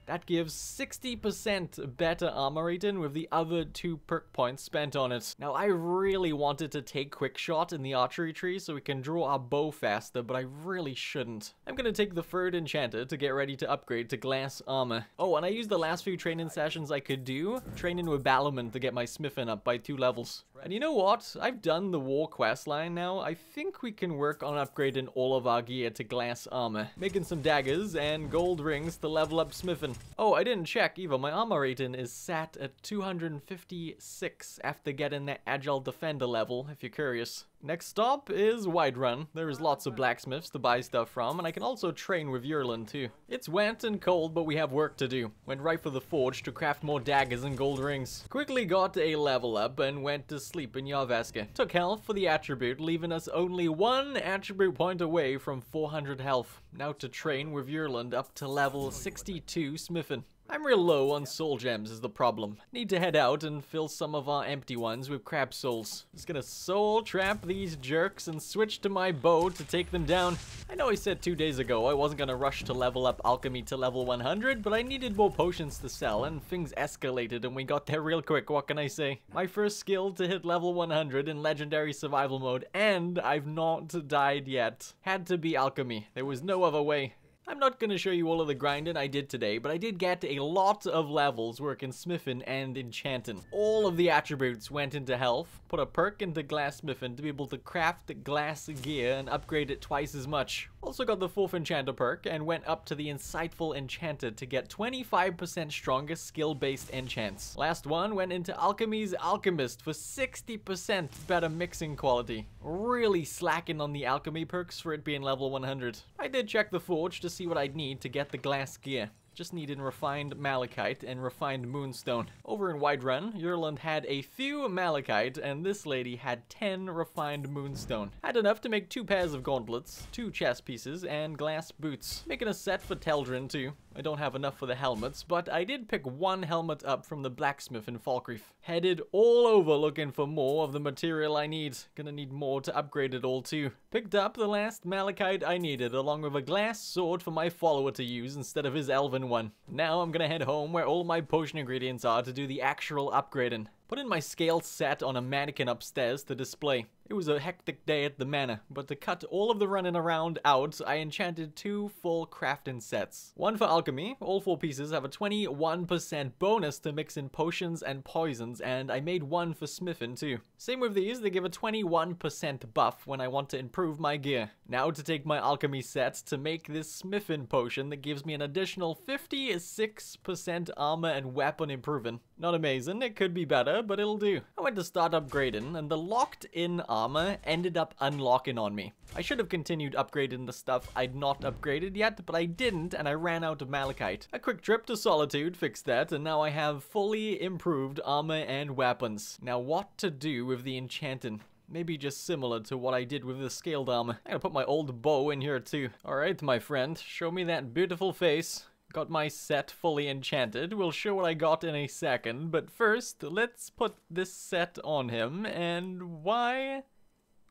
That gives 60% better armor rating with the other 2 perk points spent on it. Now, I really wanted to take Quick Shot in the archery tree so we can draw our bow faster, but I really shouldn't. I'm gonna take the 3rd Enchanter to get ready to upgrade to glass armor. Oh, and I used the last few training sessions I could do, training with Balorman to get my smithing up by 2 levels. And you know what? I've done the war quest line now. I think we can work on upgrading all of our gear to glass armor. Making some daggers and gold rings to level up smithing. Oh, I didn't check either. My armor rating is sat at 256 after getting that Agile Defender level, if you're curious. Next stop is Whiterun. There is lots of blacksmiths to buy stuff from, and I can also train with Jurland too. It's wet and cold, but we have work to do. Went right for the forge to craft more daggers and gold rings. Quickly got a level up and went to sleep in Yarvaska. Took health for the attribute, leaving us only 1 attribute point away from 400 health. Now to train with Jurland up to level 62 smithing. I'm real low on soul gems is the problem. Need to head out and fill some of our empty ones with crab souls. Just gonna soul trap these jerks and switch to my bow to take them down. I know I said 2 days ago I wasn't gonna rush to level up alchemy to level 100, but I needed more potions to sell and things escalated and we got there real quick, what can I say? My first skill to hit level 100 in legendary survival mode, and I've not died yet. Had to be alchemy. There was no other way. I'm not going to show you all of the grinding I did today, but I did get a lot of levels working smithing and enchanting. All of the attributes went into health, put a perk into glassmithing to be able to craft glass gear and upgrade it twice as much. Also got the 4th Enchanter perk and went up to the Insightful Enchanter to get 25% stronger skill-based enchants. Last one went into Alchemy's Alchemist for 60% better mixing quality. Really slacking on the alchemy perks for it being level 100. I did check the forge to see what I'd need to get the glass gear. Just needed refined malachite and refined moonstone. Over in Whiterun, Yurland had a few malachite, and this lady had 10 refined moonstone. Had enough to make 2 pairs of gauntlets, 2 chest pieces, and glass boots. Making a set for Teldrin too. I don't have enough for the helmets, but I did pick 1 helmet up from the blacksmith in Falkreath. Headed all over looking for more of the material I need. Gonna need more to upgrade it all too. Picked up the last malachite I needed, along with a glass sword for my follower to use instead of his elven one. Now I'm gonna head home where all my potion ingredients are to do the actual upgrading. Put in my scale set on a mannequin upstairs to display. It was a hectic day at the manor, but to cut all of the running around out, I enchanted 2 full crafting sets. One for alchemy. All 4 pieces have a 21% bonus to mix in potions and poisons, and I made 1 for smithing too. Same with these, they give a 21% buff when I want to improve my gear. Now to take my alchemy set to make this smithing potion that gives me an additional 56% armor and weapon improving. Not amazing, it could be better, but it'll do. I went to start upgrading, and the locked-in armor ended up unlocking on me. I should have continued upgrading the stuff I'd not upgraded yet, but I didn't, and I ran out of malachite. A quick trip to Solitude fixed that, and now I have fully improved armor and weapons. Now what to do with the enchanting? Maybe just similar to what I did with the scaled armor. I'm gonna put my old bow in here too. Alright, my friend, show me that beautiful face. Got my set fully enchanted. We'll show what I got in a second, but first, let's put this set on him, and why?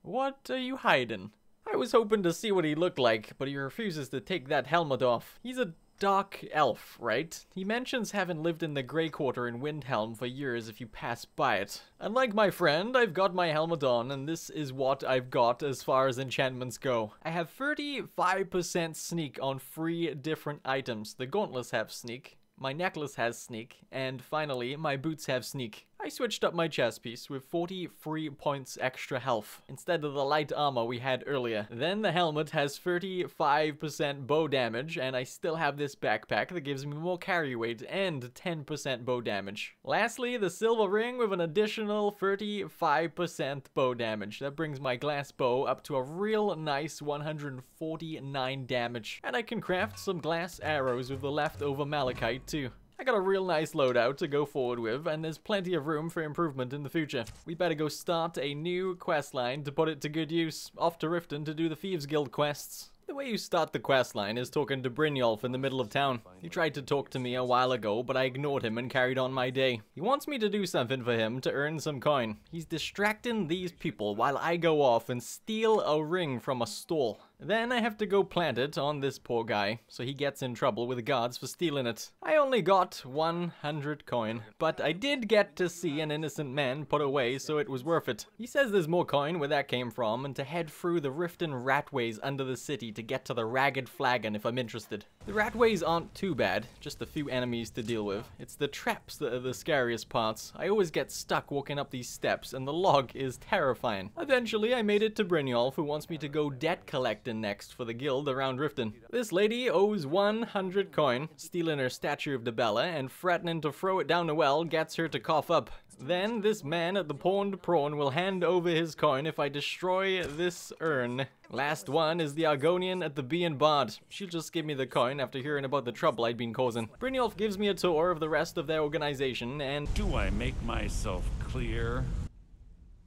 What are you hiding? I was hoping to see what he looked like, but he refuses to take that helmet off. He's a dark elf, right? He mentions having lived in the Grey Quarter in Windhelm for years if you pass by it. Unlike my friend, I've got my helmet on, and this is what I've got as far as enchantments go. I have 35% sneak on 3 different items. The gauntlets have sneak, my necklace has sneak, and finally, my boots have sneak. I switched up my chest piece with 43 points extra health, instead of the light armor we had earlier. Then the helmet has 35% bow damage, and I still have this backpack that gives me more carry weight and 10% bow damage. Lastly, the silver ring with an additional 35% bow damage. That brings my glass bow up to a real nice 149 damage. And I can craft some glass arrows with the leftover malachite too. I got a real nice loadout to go forward with, and there's plenty of room for improvement in the future. We better go start a new quest line to put it to good use. Off to Riften to do the Thieves Guild quests. The way you start the quest line is talking to Brynjolf in the middle of town. He tried to talk to me a while ago, but I ignored him and carried on my day. He wants me to do something for him to earn some coin. He's distracting these people while I go off and steal a ring from a stall. Then I have to go plant it on this poor guy, so he gets in trouble with the guards for stealing it. I only got 100 coin, but I did get to see an innocent man put away, so it was worth it. He says there's more coin where that came from, and to head through the Riften ratways under the city to get to the Ragged Flagon if I'm interested. The ratways aren't too bad, just a few enemies to deal with. It's the traps that are the scariest parts. I always get stuck walking up these steps, and the log is terrifying. Eventually, I made it to Brynjolf, who wants me to go debt collecting next for the guild around Riften. This lady owes 100 coin. Stealing her statue of Debella and threatening to throw it down the well gets her to cough up. Then this man at the Pawned Prawn will hand over his coin if I destroy this urn. Last one is the Argonian at the Bee and Bard. She'll just give me the coin after hearing about the trouble I'd been causing. Brynjolf gives me a tour of the rest of their organization and... Do I make myself clear?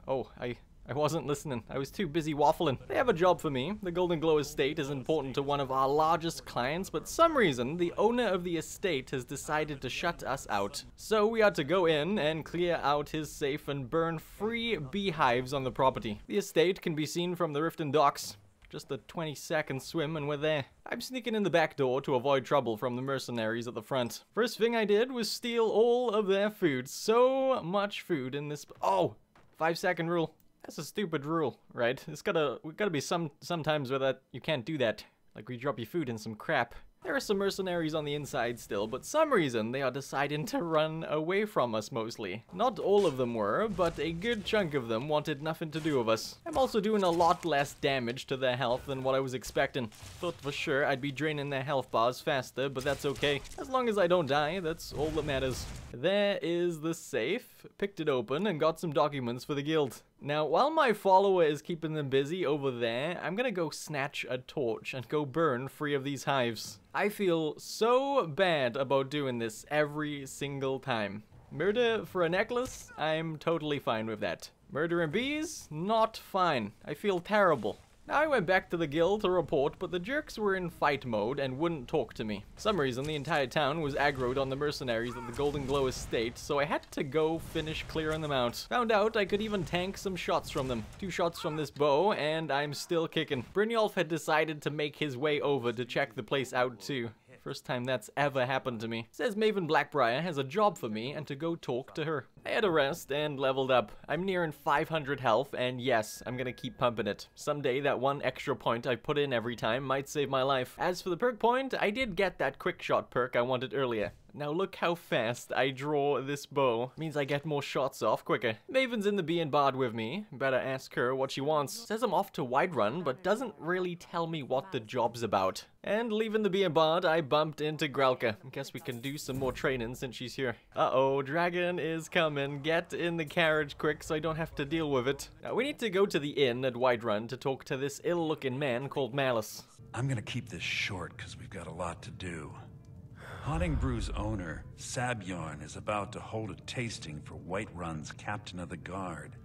Oh, I wasn't listening. I was too busy waffling. They have a job for me. The Golden Glow estate is important to one of our largest clients, but some reason the owner of the estate has decided to shut us out. So we are to go in and clear out his safe and burn 3 beehives on the property. The estate can be seen from the Riften docks. Just a 20-second swim and we're there. I'm sneaking in the back door to avoid trouble from the mercenaries at the front. First thing I did was steal all of their food. So much food in this... Oh! 5-second rule. That's a stupid rule, right? We gotta be some times where that you can't do that. Like we drop your food in some crap. There are some mercenaries on the inside still, but some reason they are deciding to run away from us mostly. Not all of them were, but a good chunk of them wanted nothing to do with us. I'm also doing a lot less damage to their health than what I was expecting. Thought for sure I'd be draining their health bars faster, but that's okay. As long as I don't die, that's all that matters. There is the safe. Picked it open and got some documents for the guild. Now, while my follower is keeping them busy over there, I'm gonna go snatch a torch and go burn 3 of these hives. I feel so bad about doing this every single time. Murder for a necklace? I'm totally fine with that. Murdering bees? Not fine. I feel terrible. Now I went back to the guild to report, but the jerks were in fight mode and wouldn't talk to me. For some reason, the entire town was aggroed on the mercenaries at the Golden Glow estate, so I had to go finish clearing them out. Found out I could even tank some shots from them. 2 shots from this bow, and I'm still kicking. Brynjolf had decided to make his way over to check the place out too. First time that's ever happened to me. Says Maven Blackbriar has a job for me and to go talk to her. I had a rest and leveled up. I'm nearing 500 health, and yes, I'm gonna keep pumping it. Someday that 1 extra point I put in every time might save my life. As for the perk point, I did get that quick shot perk I wanted earlier. Now look how fast I draw this bow. Means I get more shots off quicker. Maven's in the Bee and Bard with me. Better ask her what she wants. Says I'm off to Whiterun, but doesn't really tell me what the job's about. And leaving the Bee and Bard, I bumped into Grelka. Guess we can do some more training since she's here. Uh-oh, dragon is coming. Get in the carriage quick so I don't have to deal with it. Now we need to go to the inn at Whiterun to talk to this ill-looking man called Malice. I'm gonna keep this short because we've got a lot to do. Haunting Brew's owner, Sabjorn, is about to hold a tasting for Whiterun's captain of the guard,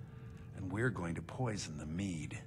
and we're going to poison the mead.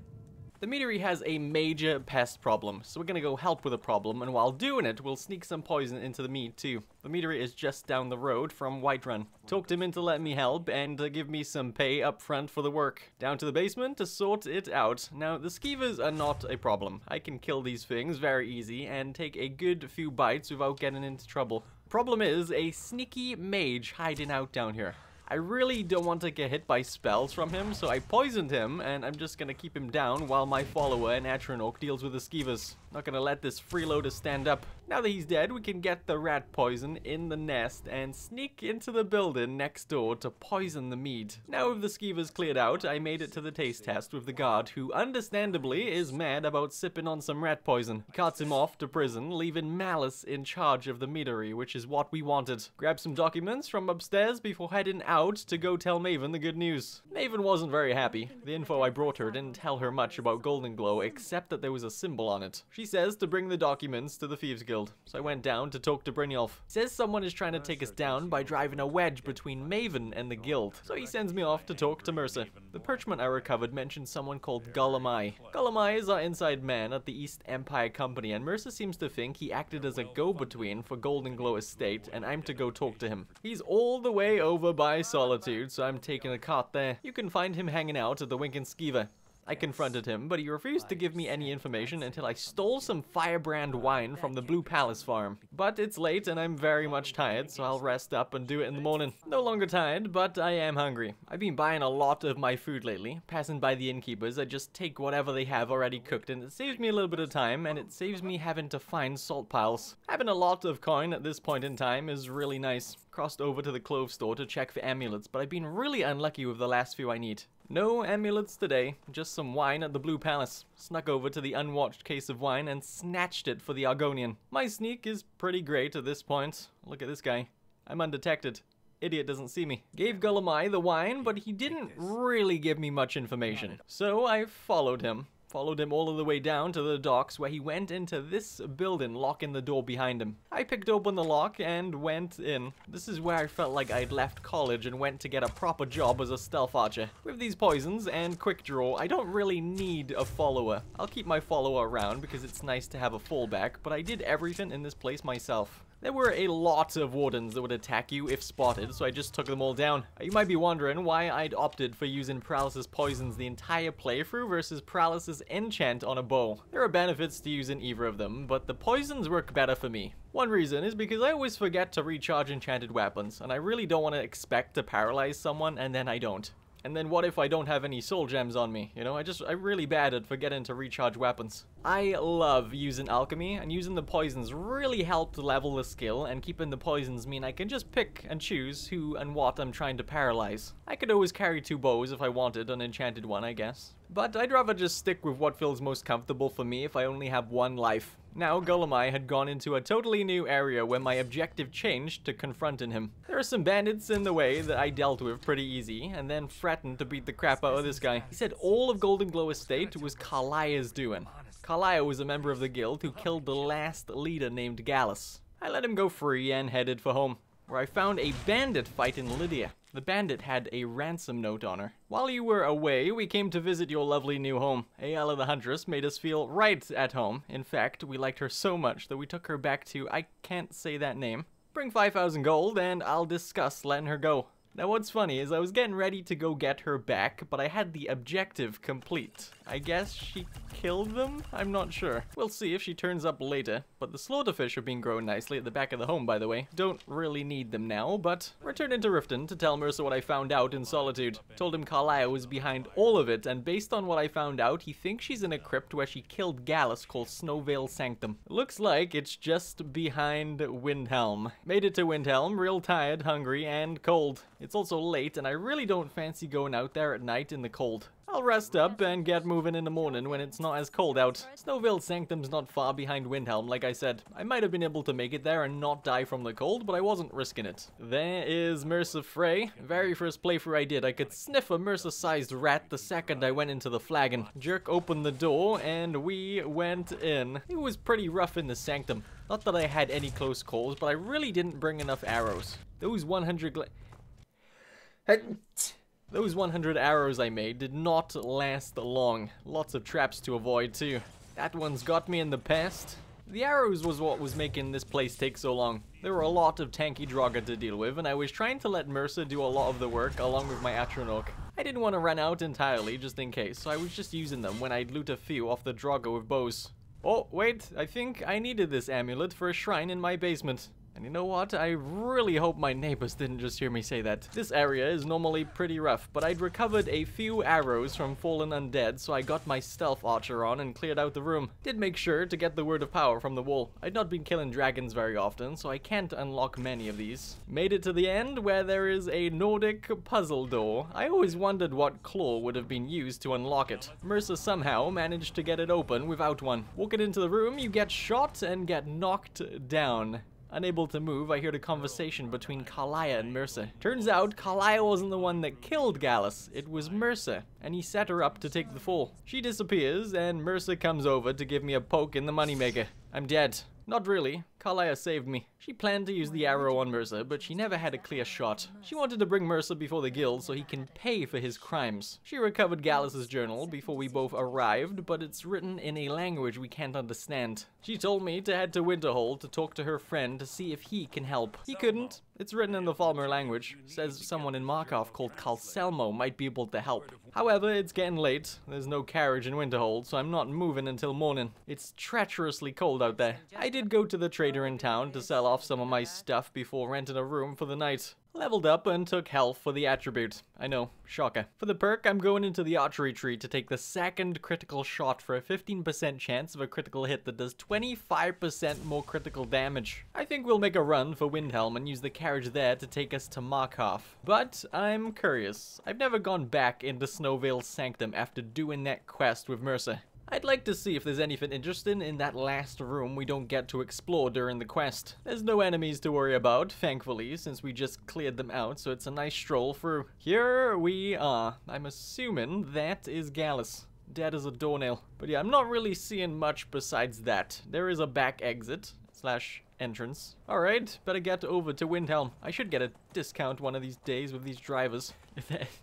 The meadery has a major pest problem, so we're gonna go help with the problem, and while doing it, we'll sneak some poison into the mead too. The meadery is just down the road from Whiterun. Talked him into letting me help and to give me some pay up front for the work. Down to the basement to sort it out. Now, the skeevers are not a problem. I can kill these things very easy and take a good few bites without getting into trouble. Problem is a sneaky mage hiding out down here. I really don't want to get hit by spells from him, so I poisoned him, and I'm just gonna keep him down while my follower, Atronach, deals with the skeevers. Not gonna let this freeloader stand up. Now that he's dead, we can get the rat poison in the nest and sneak into the building next door to poison the mead. Now with the skeevers cleared out, I made it to the taste test with the guard, who understandably is mad about sipping on some rat poison. He carts him off to prison, leaving Malice in charge of the meadery, which is what we wanted. Grab some documents from upstairs before heading out to go tell Maven the good news. Maven wasn't very happy. The info I brought her didn't tell her much about Golden Glow, except that there was a symbol on it. She says to bring the documents to the Thieves Guild, so I went down to talk to Brynjolf. Says someone is trying to take us down by driving a wedge between Maven and the guild, so he sends me off to talk to Mercer. The parchment I recovered mentioned someone called Gullumai. Gullumai is our inside man at the East Empire Company, and Mercer seems to think he acted as a go-between for Golden Glow Estate, and I'm to go talk to him. He's all the way over by Solitude, so I'm taking a cart there. You can find him hanging out at the Winkin' Skeever. I confronted him, but he refused to give me any information until I stole some firebrand wine from the Blue Palace farm. But it's late and I'm very much tired, so I'll rest up and do it in the morning. No longer tired, but I am hungry. I've been buying a lot of my food lately. Passing by the innkeepers, I just take whatever they have already cooked, and it saves me a little bit of time, and it saves me having to find salt piles. Having a lot of coin at this point in time is really nice. Crossed over to the clove store to check for amulets, but I've been really unlucky with the last few I need. No amulets today, just some wine at the Blue Palace. Snuck over to the unwatched case of wine and snatched it for the Argonian. My sneak is pretty great at this point. Look at this guy. I'm undetected. Idiot doesn't see me. Gave Gullumai the wine, but he didn't really give me much information. So I followed him. Followed him all the way down to the docks, where he went into this building, locking the door behind him. I picked open the lock and went in. This is where I felt like I'd left college and went to get a proper job as a stealth archer. With these poisons and quick draw, I don't really need a follower. I'll keep my follower around because it's nice to have a fallback, but I did everything in this place myself. There were a lot of wardens that would attack you if spotted, so I just took them all down. You might be wondering why I'd opted for using Paralysis poisons the entire playthrough versus Paralysis enchant on a bow. There are benefits to using either of them, but the poisons work better for me. One reason is because I always forget to recharge enchanted weapons, and I really don't want to expect to paralyze someone and then I don't. And then what if I don't have any soul gems on me? You know, I'm really bad at forgetting to recharge weapons. I love using alchemy, and using the poisons really helped level the skill, and keeping the poisons mean I can just pick and choose who and what I'm trying to paralyze. I could always carry 2 bows if I wanted an enchanted one, I guess. But I'd rather just stick with what feels most comfortable for me if I only have 1 life. Now, Golemai had gone into a totally new area where my objective changed to confronting him. There are some bandits in the way that I dealt with pretty easy, and then threatened to beat the crap out of this guy. He said all of Golden Glow Estate was Karliah's doing. Karliah was a member of the guild who killed the last leader named Gallus. I let him go free and headed for home, where I found a bandit fighting Lydia. The bandit had a ransom note on her. While you were away, we came to visit your lovely new home. Ayala the Huntress made us feel right at home. In fact, we liked her so much that we took her back to, I can't say that name. Bring 5,000 gold and I'll discuss letting her go. Now what's funny is I was getting ready to go get her back, but I had the objective complete. I guess she killed them? I'm not sure. We'll see if she turns up later. But the slaughterfish are being grown nicely at the back of the home, by the way. Don't really need them now, but returned into Riften to tell Mercer what I found out in Solitude. Told him Karliah was behind all of it, and based on what I found out, he thinks she's in a crypt where she killed Gallus called Snowvale Sanctum. Looks like it's just behind Windhelm. Made it to Windhelm, real tired, hungry, and cold. It's also late, and I really don't fancy going out there at night in the cold. I'll rest up and get moving in the morning when it's not as cold out. Snowvale Sanctum's not far behind Windhelm, like I said. I might have been able to make it there and not die from the cold, but I wasn't risking it. There is Mercer Frey. Very first playthrough I did, I could sniff a Mercer-sized rat the second I went into the flagon. Jerk opened the door, and we went in. It was pretty rough in the Sanctum. Not that I had any close calls, but I really didn't bring enough arrows. Those 100 arrows I made did not last long. Lots of traps to avoid too. That one's got me in the past. The arrows was what was making this place take so long. There were a lot of tanky Draugr to deal with, and I was trying to let Mercer do a lot of the work along with my Atronach. I didn't want to run out entirely just in case, so I was just using them when I'd loot a few off the Draugr with bows. Oh, wait, I think I needed this amulet for a shrine in my basement. And you know what? I really hope my neighbors didn't just hear me say that. This area is normally pretty rough, but I'd recovered a few arrows from fallen undead, so I got my stealth archer on and cleared out the room. Did make sure to get the word of power from the wall. I'd not been killing dragons very often, so I can't unlock many of these. Made it to the end, where there is a Nordic puzzle door. I always wondered what claw would have been used to unlock it. Mercer somehow managed to get it open without one. Walking into the room, you get shot and get knocked down. Unable to move, I hear the conversation between Karliah and Mercer. Turns out, Karliah wasn't the one that killed Gallus, it was Mercer, and he set her up to take the fall. She disappears, and Mercer comes over to give me a poke in the moneymaker. I'm dead. Not really. Karliah saved me. She planned to use the arrow on Mercer, but she never had a clear shot. She wanted to bring Mercer before the guild so he can pay for his crimes. She recovered Gallus's journal before we both arrived, but it's written in a language we can't understand. She told me to head to Winterhold to talk to her friend to see if he can help. He couldn't. It's written in the Falmer language. Says someone in Markov called Calcelmo might be able to help. However, it's getting late. There's no carriage in Winterhold, so I'm not moving until morning. It's treacherously cold out there. I did go to the trader in town to sell off some of my stuff before renting a room for the night. Leveled up and took health for the attribute. I know, shocker. For the perk, I'm going into the archery tree to take the second critical shot for a 15% chance of a critical hit that does 25% more critical damage. I think we'll make a run for Windhelm and use the carriage there to take us to Markov. But I'm curious. I've never gone back into Snowvale Sanctum after doing that quest with Mercer. I'd like to see if there's anything interesting in that last room we don't get to explore during the quest. There's no enemies to worry about, thankfully, since we just cleared them out, so it's a nice stroll through. Here we are. I'm assuming that is Gallus. Dead as a doornail. But yeah, I'm not really seeing much besides that. There is a back exit / entrance. Alright, better get over to Windhelm. I should get a discount one of these days with these drivers.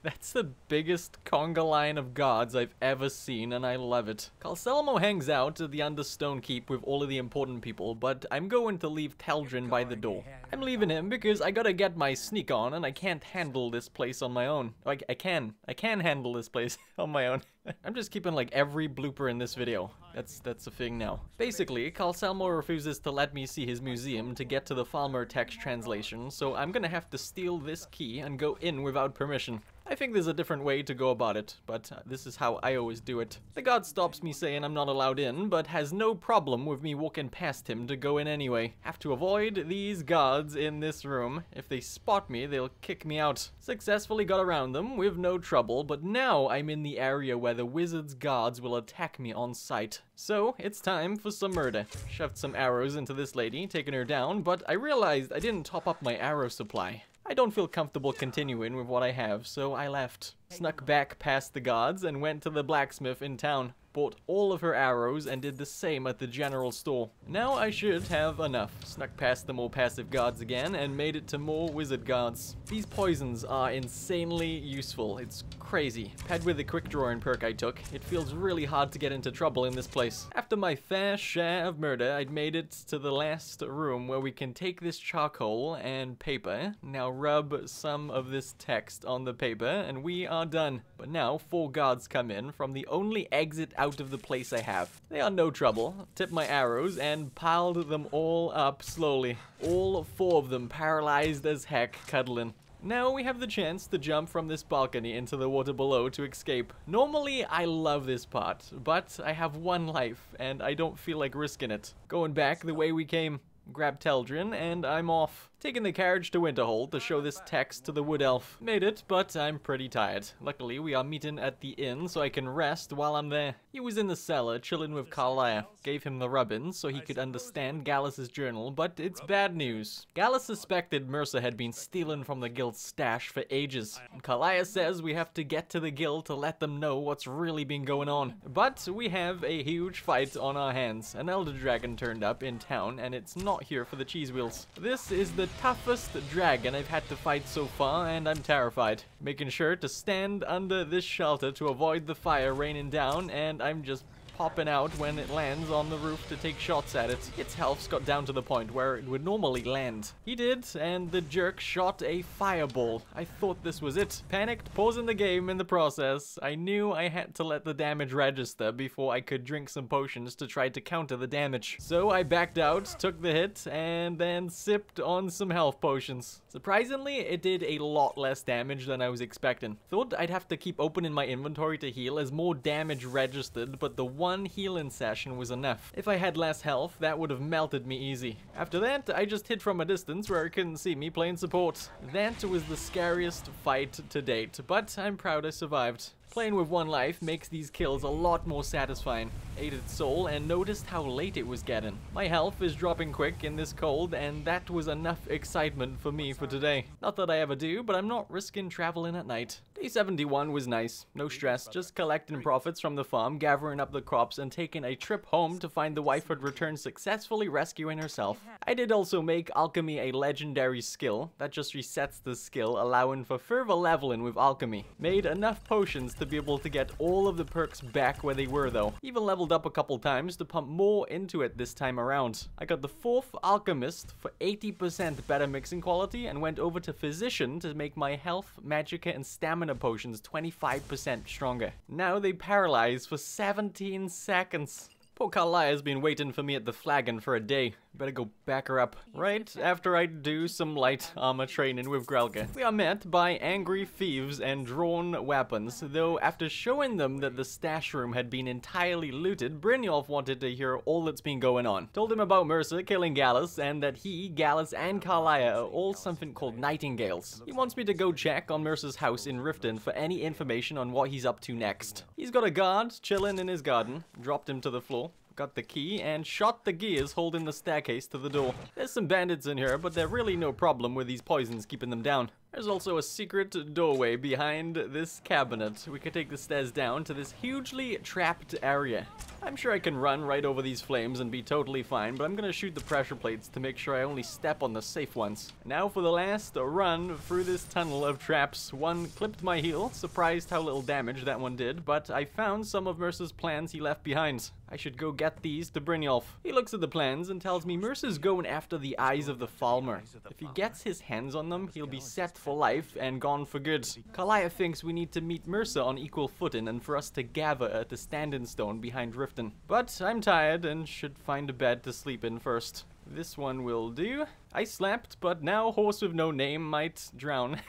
That's the biggest conga line of guards I've ever seen, and I love it. Calcelmo hangs out at the Understone Keep with all of the important people, but I'm going to leave Teldrin by the door. I'm leaving him because I gotta get my sneak on, and I can't handle this place on my own. I can handle this place on my own. I'm just keeping like every blooper in this video. That's a thing now. Basically, Calcelmo refuses to let me see his museum to get to the Falmer text translation, so I'm gonna have to steal this key and go in without permission. I think there's a different way to go about it, but this is how I always do it. The guard stops me saying I'm not allowed in, but has no problem with me walking past him to go in anyway. Have to avoid these guards in this room. If they spot me, they'll kick me out. Successfully got around them with no trouble, but now I'm in the area where the wizard's guards will attack me on sight. So it's time for some murder. Shoved some arrows into this lady, taking her down, but I realized I didn't top up my arrow supply. I don't feel comfortable continuing with what I have, so I left. Snuck back past the guards and went to the blacksmith in town. Bought all of her arrows and did the same at the general store. Now I should have enough. Snuck past the more passive guards again and made it to more wizard guards. These poisons are insanely useful. It's crazy. Paired with the quick drawing perk I took, it feels really hard to get into trouble in this place. After my fair share of murder, I'd made it to the last room where we can take this charcoal and paper. Now rub some of this text on the paper and we are done. But now 4 guards come in from the only exit out of the place I have. They are no trouble. Tipped my arrows and piled them all up slowly. All 4 of them paralyzed as heck, cuddling. Now we have the chance to jump from this balcony into the water below to escape. Normally, I love this part, but I have 1 life and I don't feel like risking it. Going back the way we came. Grab Teldrin, and I'm off. Taking the carriage to Winterhold to show this text to the wood elf. Made it, but I'm pretty tired. Luckily, we are meeting at the inn so I can rest while I'm there. He was in the cellar chilling with Carlia. Gave him the rubbins so he could understand Gallus's journal, but it's bad news. Gallus suspected Mercer had been stealing from the guild's stash for ages. Carlia says we have to get to the guild to let them know what's really been going on. But we have a huge fight on our hands. An elder dragon turned up in town, and it's not here for the cheese wheels. This is the toughest dragon I've had to fight so far, and I'm terrified. Making sure to stand under this shelter to avoid the fire raining down, and I'm just popping out when it lands on the roof to take shots at it. Its health's got down to the point where it would normally land. He did, and the jerk shot a fireball. I thought this was it. Panicked, pausing the game in the process. I knew I had to let the damage register before I could drink some potions to try to counter the damage. So I backed out, took the hit, and then sipped on some health potions. Surprisingly, it did a lot less damage than I was expecting. Thought I'd have to keep opening my inventory to heal as more damage registered, but the 1 healing session was enough. If I had less health, that would have melted me easy. After that, I just hid from a distance where it couldn't see me playing support. That was the scariest fight to date, but I'm proud I survived. Playing with 1 life makes these kills a lot more satisfying. Ate its soul and noticed how late it was getting. My health is dropping quick in this cold, and that was enough excitement for me for today. Not that I ever do, but I'm not risking traveling at night. Day 71 was nice. No stress, just collecting profits from the farm, gathering up the crops, and taking a trip home to find the wife had returned successfully rescuing herself. I did also make alchemy a legendary skill. That just resets the skill, allowing for further leveling with alchemy. Made enough potions to be able to get all of the perks back where they were though. Even leveled up a couple times to pump more into it this time around. I got the 4th alchemist for 80% better mixing quality and went over to physician to make my health, magicka, and stamina potions 25% stronger. Now they paralyze for 17 seconds. Poor Carlia has been waiting for me at the flagon for a day. Better go back her up. Right after I do some light armor training with Grelga. We are met by angry thieves and drawn weapons, though after showing them that the stash room had been entirely looted, Brynjolf wanted to hear all that's been going on. Told him about Mercer killing Gallus, and that he, Gallus, and Carlia are all something called nightingales. He wants me to go check on Mercer's house in Riften for any information on what he's up to next. He's got a guard chilling in his garden. Dropped him to the floor. Got the key and shot the gears holding the staircase to the door. There's some bandits in here, but they're really no problem with these poisons keeping them down. There's also a secret doorway behind this cabinet. We could take the stairs down to this hugely trapped area. I'm sure I can run right over these flames and be totally fine, but I'm gonna shoot the pressure plates to make sure I only step on the safe ones. Now for the last run through this tunnel of traps. One clipped my heel, surprised how little damage that one did, but I found some of Mercer's plans he left behind. I should go get these to Brynjolf. He looks at the plans and tells me Mercer's going after the eyes of the Falmer. If he gets his hands on them, he'll be set for life and gone for good. Carlia thinks we need to meet Mercer on equal footing and for us to gather at the standing stone behind Riften. But I'm tired and should find a bed to sleep in first. This one will do. I slept, but now horse with no name might drown.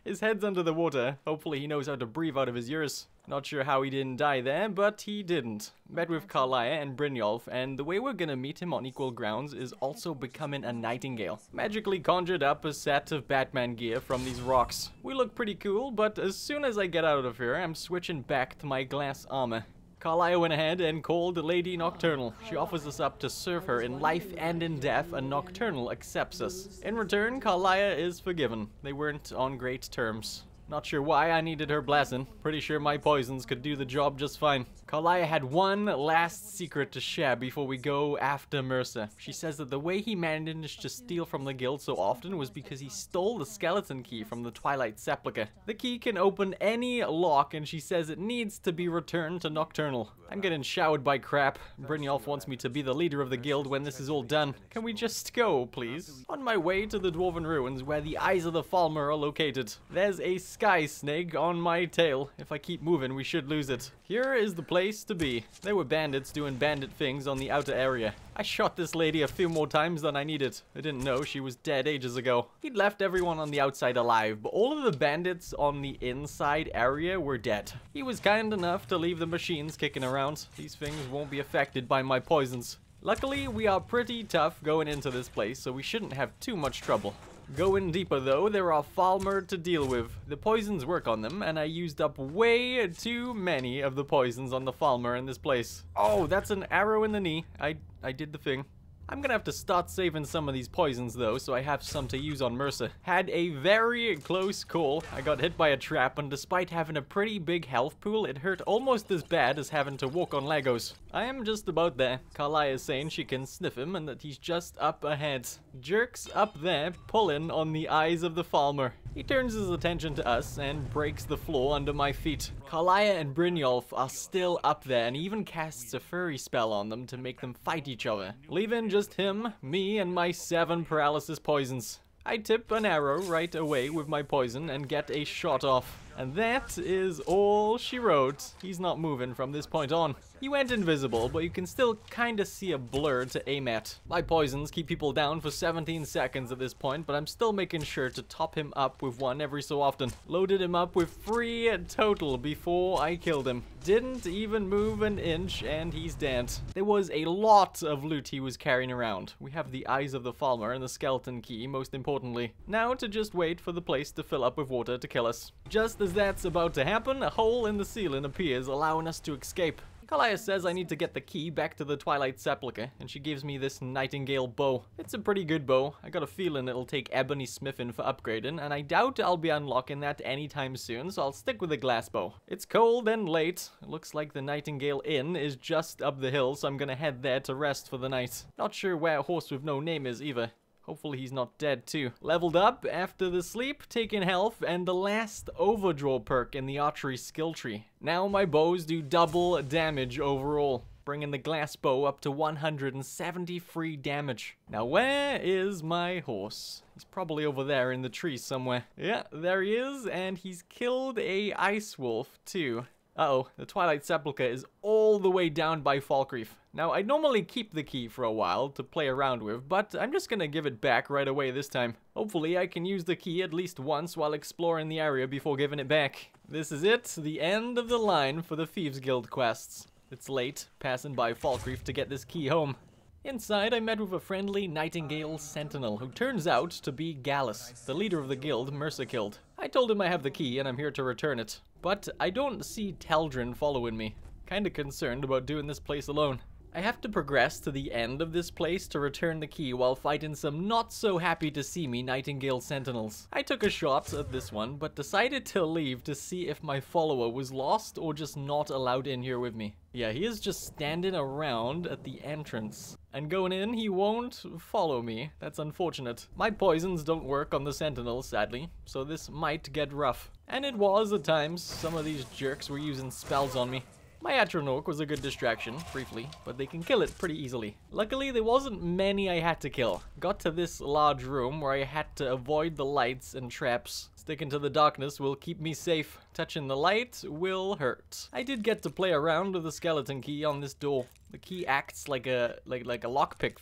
His head's under the water. Hopefully he knows how to breathe out of his ears. Not sure how he didn't die there, but he didn't. Met with Karliah and Brynjolf, and the way we're gonna meet him on equal grounds is also becoming a nightingale. Magically conjured up a set of Batman gear from these rocks. We look pretty cool, but as soon as I get out of here, I'm switching back to my glass armor. Karliah went ahead and called Lady Nocturnal. She offers us up to serve her in life and in death, and Nocturnal accepts us. In return, Karliah is forgiven. They weren't on great terms. Not sure why I needed her blessing. Pretty sure my poisons could do the job just fine. Karliah had one last secret to share before we go after Mercer. She says that the way he managed to steal from the guild so often was because he stole the skeleton key from the Twilight Sepulchre. The key can open any lock, and she says it needs to be returned to Nocturnal. I'm getting showered by crap. Brynjolf wants me to be the leader of the guild when this is all done. Can we just go, please? On my way to the Dwarven Ruins, where the Eyes of the Falmer are located. There's a sky snake on my tail. If I keep moving, we should lose it. Here is the place to be. There were bandits doing bandit things on the outer area. I shot this lady a few more times than I needed. I didn't know she was dead ages ago. He'd left everyone on the outside alive, but all of the bandits on the inside area were dead. He was kind enough to leave the machines kicking around. These things won't be affected by my poisons. Luckily, we are pretty tough going into this place, so we shouldn't have too much trouble. Going deeper though, there are Falmer to deal with. The poisons work on them, and I used up way too many of the poisons on the Falmer in this place. Oh, that's an arrow in the knee. I did the thing. I'm gonna have to start saving some of these poisons though, so I have some to use on Mercer. Had a very close call. I got hit by a trap, and despite having a pretty big health pool, it hurt almost as bad as having to walk on Legos. I am just about there. Karliah is saying she can sniff him and that he's just up ahead. Jerk's up there, pulling on the Eyes of the Falmer. He turns his attention to us and breaks the floor under my feet. Karliah and Brynjolf are still up there, and he even casts a furry spell on them to make them fight each other, leaving just him, me, and my 7 paralysis poisons. I tip an arrow right away with my poison and get a shot off. And that is all she wrote. He's not moving from this point on. He went invisible, but you can still kinda see a blur to aim at. My poisons keep people down for 17 seconds at this point, but I'm still making sure to top him up with one every so often. Loaded him up with 3 total before I killed him. Didn't even move an inch, and he's dead. There was a lot of loot he was carrying around. We have the Eyes of the Falmer and the skeleton key, most importantly. Now to just wait for the place to fill up with water to kill us. Just as that's about to happen, a hole in the ceiling appears, allowing us to escape. Karliah says I need to get the key back to the Twilight Sepulchre, and she gives me this nightingale bow. It's a pretty good bow. I got a feeling it'll take ebony smithing for upgrading, and I doubt I'll be unlocking that anytime soon, so I'll stick with the glass bow. It's cold and late. It looks like the Nightingale Inn is just up the hill, so I'm gonna head there to rest for the night. Not sure where a horse with no name is either. Hopefully he's not dead too. Leveled up after the sleep, taking health, and the last overdraw perk in the archery skill tree. Now my bows do double damage overall, bringing the glass bow up to 173 damage. Now where is my horse? He's probably over there in the tree somewhere. Yeah, there he is, and he's killed a ice wolf too. Uh-oh, the Twilight Sepulchre is all the way down by Falkreath. Now, I normally keep the key for a while to play around with, but I'm just gonna give it back right away this time. Hopefully, I can use the key at least once while exploring the area before giving it back. This is it, the end of the line for the Thieves Guild quests. It's late, passing by Falkreath to get this key home. Inside, I met with a friendly Nightingale Sentinel, who turns out to be Gallus, the leader of the guild Mercer killed. I told him I have the key and I'm here to return it. But I don't see Teldrin following me. Kinda concerned about doing this place alone. I have to progress to the end of this place to return the key while fighting some not so happy to see me Nightingale Sentinels. I took a shot at this one, but decided to leave to see if my follower was lost or just not allowed in here with me. Yeah, he is just standing around at the entrance. And going in, he won't follow me. That's unfortunate. My poisons don't work on the Sentinels, sadly, so this might get rough. And it was at times. Some of these jerks were using spells on me. My Atronach was a good distraction, briefly, but they can kill it pretty easily. Luckily, there wasn't many I had to kill. Got to this large room where I had to avoid the lights and traps. Sticking to the darkness will keep me safe. Touching the light will hurt. I did get to play around with the skeleton key on this door. The key acts like a lockpick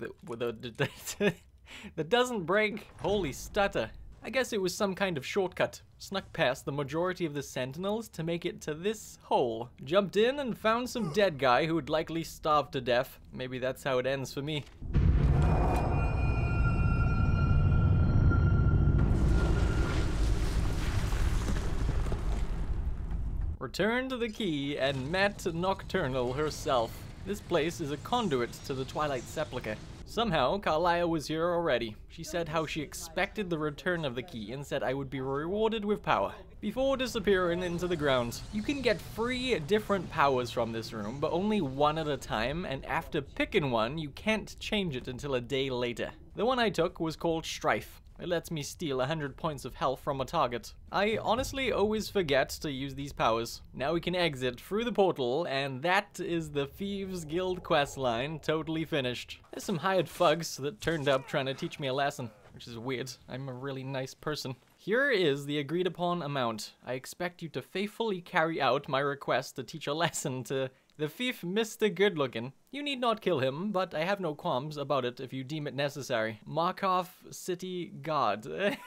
that doesn't break. Holy stutter. I guess it was some kind of shortcut. Snuck past the majority of the sentinels to make it to this hole. Jumped in and found some dead guy who would likely starve to death. Maybe that's how it ends for me. Returned the key and met Nocturnal herself. This place is a conduit to the Twilight Sepulchre. Somehow, Carlia was here already. She said how she expected the return of the key and said I would be rewarded with power. Before disappearing into the ground, you can get 3 different powers from this room, but only one at a time, and after picking one, you can't change it until a day later. The one I took was called Strife. It lets me steal 100 points of health from a target. I honestly always forget to use these powers. Now we can exit through the portal, and that is the Thieves Guild questline totally finished. There's some hired thugs that turned up trying to teach me a lesson, which is weird. I'm a really nice person. Here is the agreed upon amount. I expect you to faithfully carry out my request to teach a lesson to the thief Mr. Goodlooking. You need not kill him, but I have no qualms about it if you deem it necessary. Markov City Guard.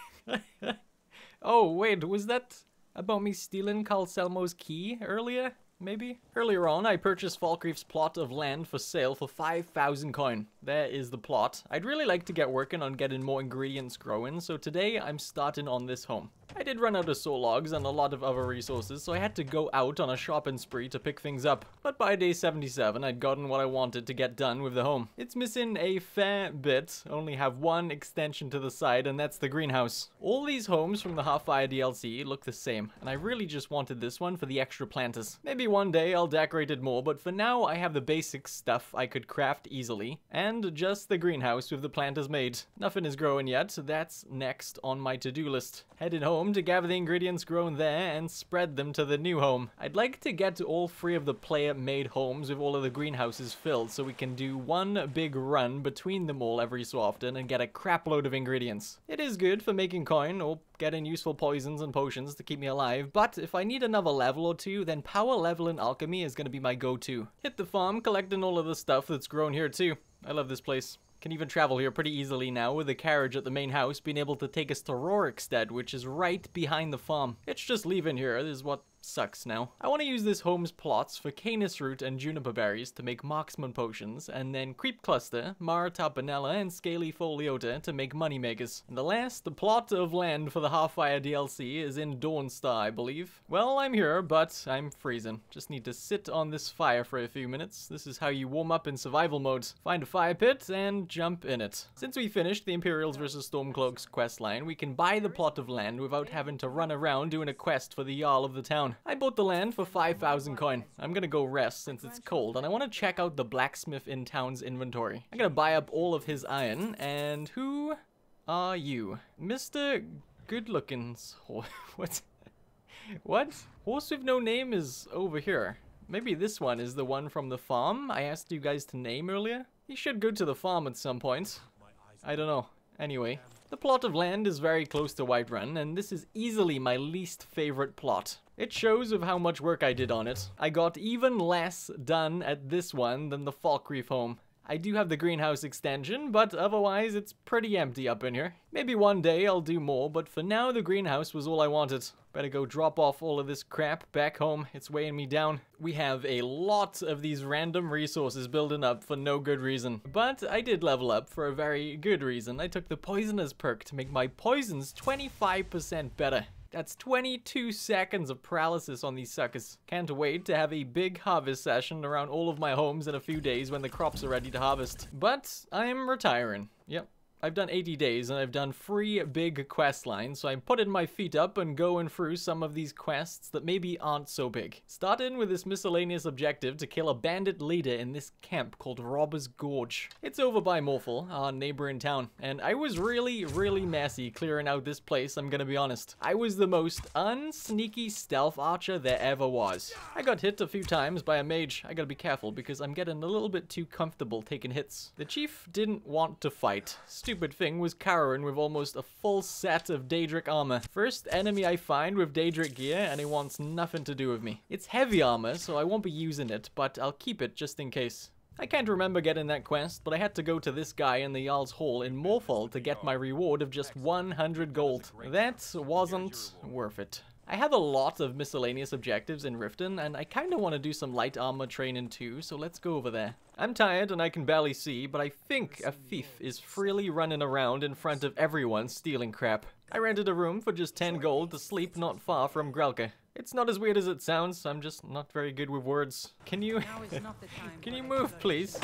Oh, wait, was that about me stealing Calselmo's key earlier? Maybe? Earlier on, I purchased Falkreath's plot of land for sale for 5,000 coin. There is the plot. I'd really like to get working on getting more ingredients growing, so today I'm starting on this home. I did run out of soul logs and a lot of other resources, so I had to go out on a shopping spree to pick things up. But by day 77, I'd gotten what I wanted to get done with the home. It's missing a fair bit, only have one extension to the side, and that's the greenhouse. All these homes from the Half-Fire DLC look the same, and I really just wanted this one for the extra planters. Maybe one day I'll decorate it more, but for now I have the basic stuff I could craft easily, and just the greenhouse with the planters made. Nothing is growing yet, so that's next on my to-do list. Heading home to gather the ingredients grown there and spread them to the new home. I'd like to get to all 3 of the player-made homes with all of the greenhouses filled so we can do one big run between them all every so often and get a crap load of ingredients. It is good for making coin or getting useful poisons and potions to keep me alive, but if I need another level or 2, then power level in alchemy is going to be my go-to. Hit the farm collecting all of the stuff that's grown here too. I love this place. Can even travel here pretty easily now with the carriage at the main house being able to take us to Rorikstead, which is right behind the farm. It's just leaving here. This is what sucks now. I want to use this home's plots for Canis root and juniper berries to make marksman potions, and then creep cluster, Mara tapanella, and scaly foliota to make moneymakers. And the last, the plot of land for the Half-Fire DLC is in Dawnstar, I believe. Well, I'm here, but I'm freezing. Just need to sit on this fire for a few minutes. This is how you warm up in survival mode. Find a fire pit and jump in it. Since we finished the Imperials vs Stormcloaks questline, we can buy the plot of land without having to run around doing a quest for the Jarl of the town. I bought the land for 5,000 coin. I'm gonna go rest since it's cold, and I want to check out the blacksmith in town's inventory. I'm gonna buy up all of his iron, and who are you? Mr. Goodlooking's what? What? Horse with no name is over here. Maybe this one is the one from the farm I asked you guys to name earlier? He should go to the farm at some point. I don't know. Anyway. The plot of land is very close to Whiterun, and this is easily my least favorite plot. It shows of how much work I did on it. I got even less done at this one than the Falkreath home. I do have the greenhouse extension, but otherwise it's pretty empty up in here. Maybe one day I'll do more, but for now the greenhouse was all I wanted. Better go drop off all of this crap back home. It's weighing me down. We have a lot of these random resources building up for no good reason. But I did level up for a very good reason. I took the Poisoner's perk to make my poisons 25% better. That's 22 seconds of paralysis on these suckers. Can't wait to have a big harvest session around all of my homes in a few days when the crops are ready to harvest. But I'm retiring. Yep. I've done 80 days and I've done 3 big quest lines, so I'm putting my feet up and going through some of these quests that maybe aren't so big. Starting with this miscellaneous objective to kill a bandit leader in this camp called Robber's Gorge. It's over by Morphel, our neighbor in town, and I was really messy clearing out this place, I'm gonna be honest. I was the most unsneaky stealth archer there ever was. I got hit a few times by a mage. I gotta be careful because I'm getting a little bit too comfortable taking hits. The chief didn't want to fight. Stupid thing was Karen with almost a full set of Daedric armor. First enemy I find with Daedric gear, and he wants nothing to do with me. It's heavy armor, so I won't be using it, but I'll keep it just in case. I can't remember getting that quest, but I had to go to this guy in the Jarl's Hall in Morphle to get my reward of just 100 gold. That wasn't worth it. I have a lot of miscellaneous objectives in Riften, and I kinda want to do some light armor training too, so let's go over there. I'm tired and I can barely see, but I think a thief is freely running around in front of everyone stealing crap. I rented a room for just 10 gold to sleep not far from Grelke. It's not as weird as it sounds, I'm just not very good with words. Can you move, please?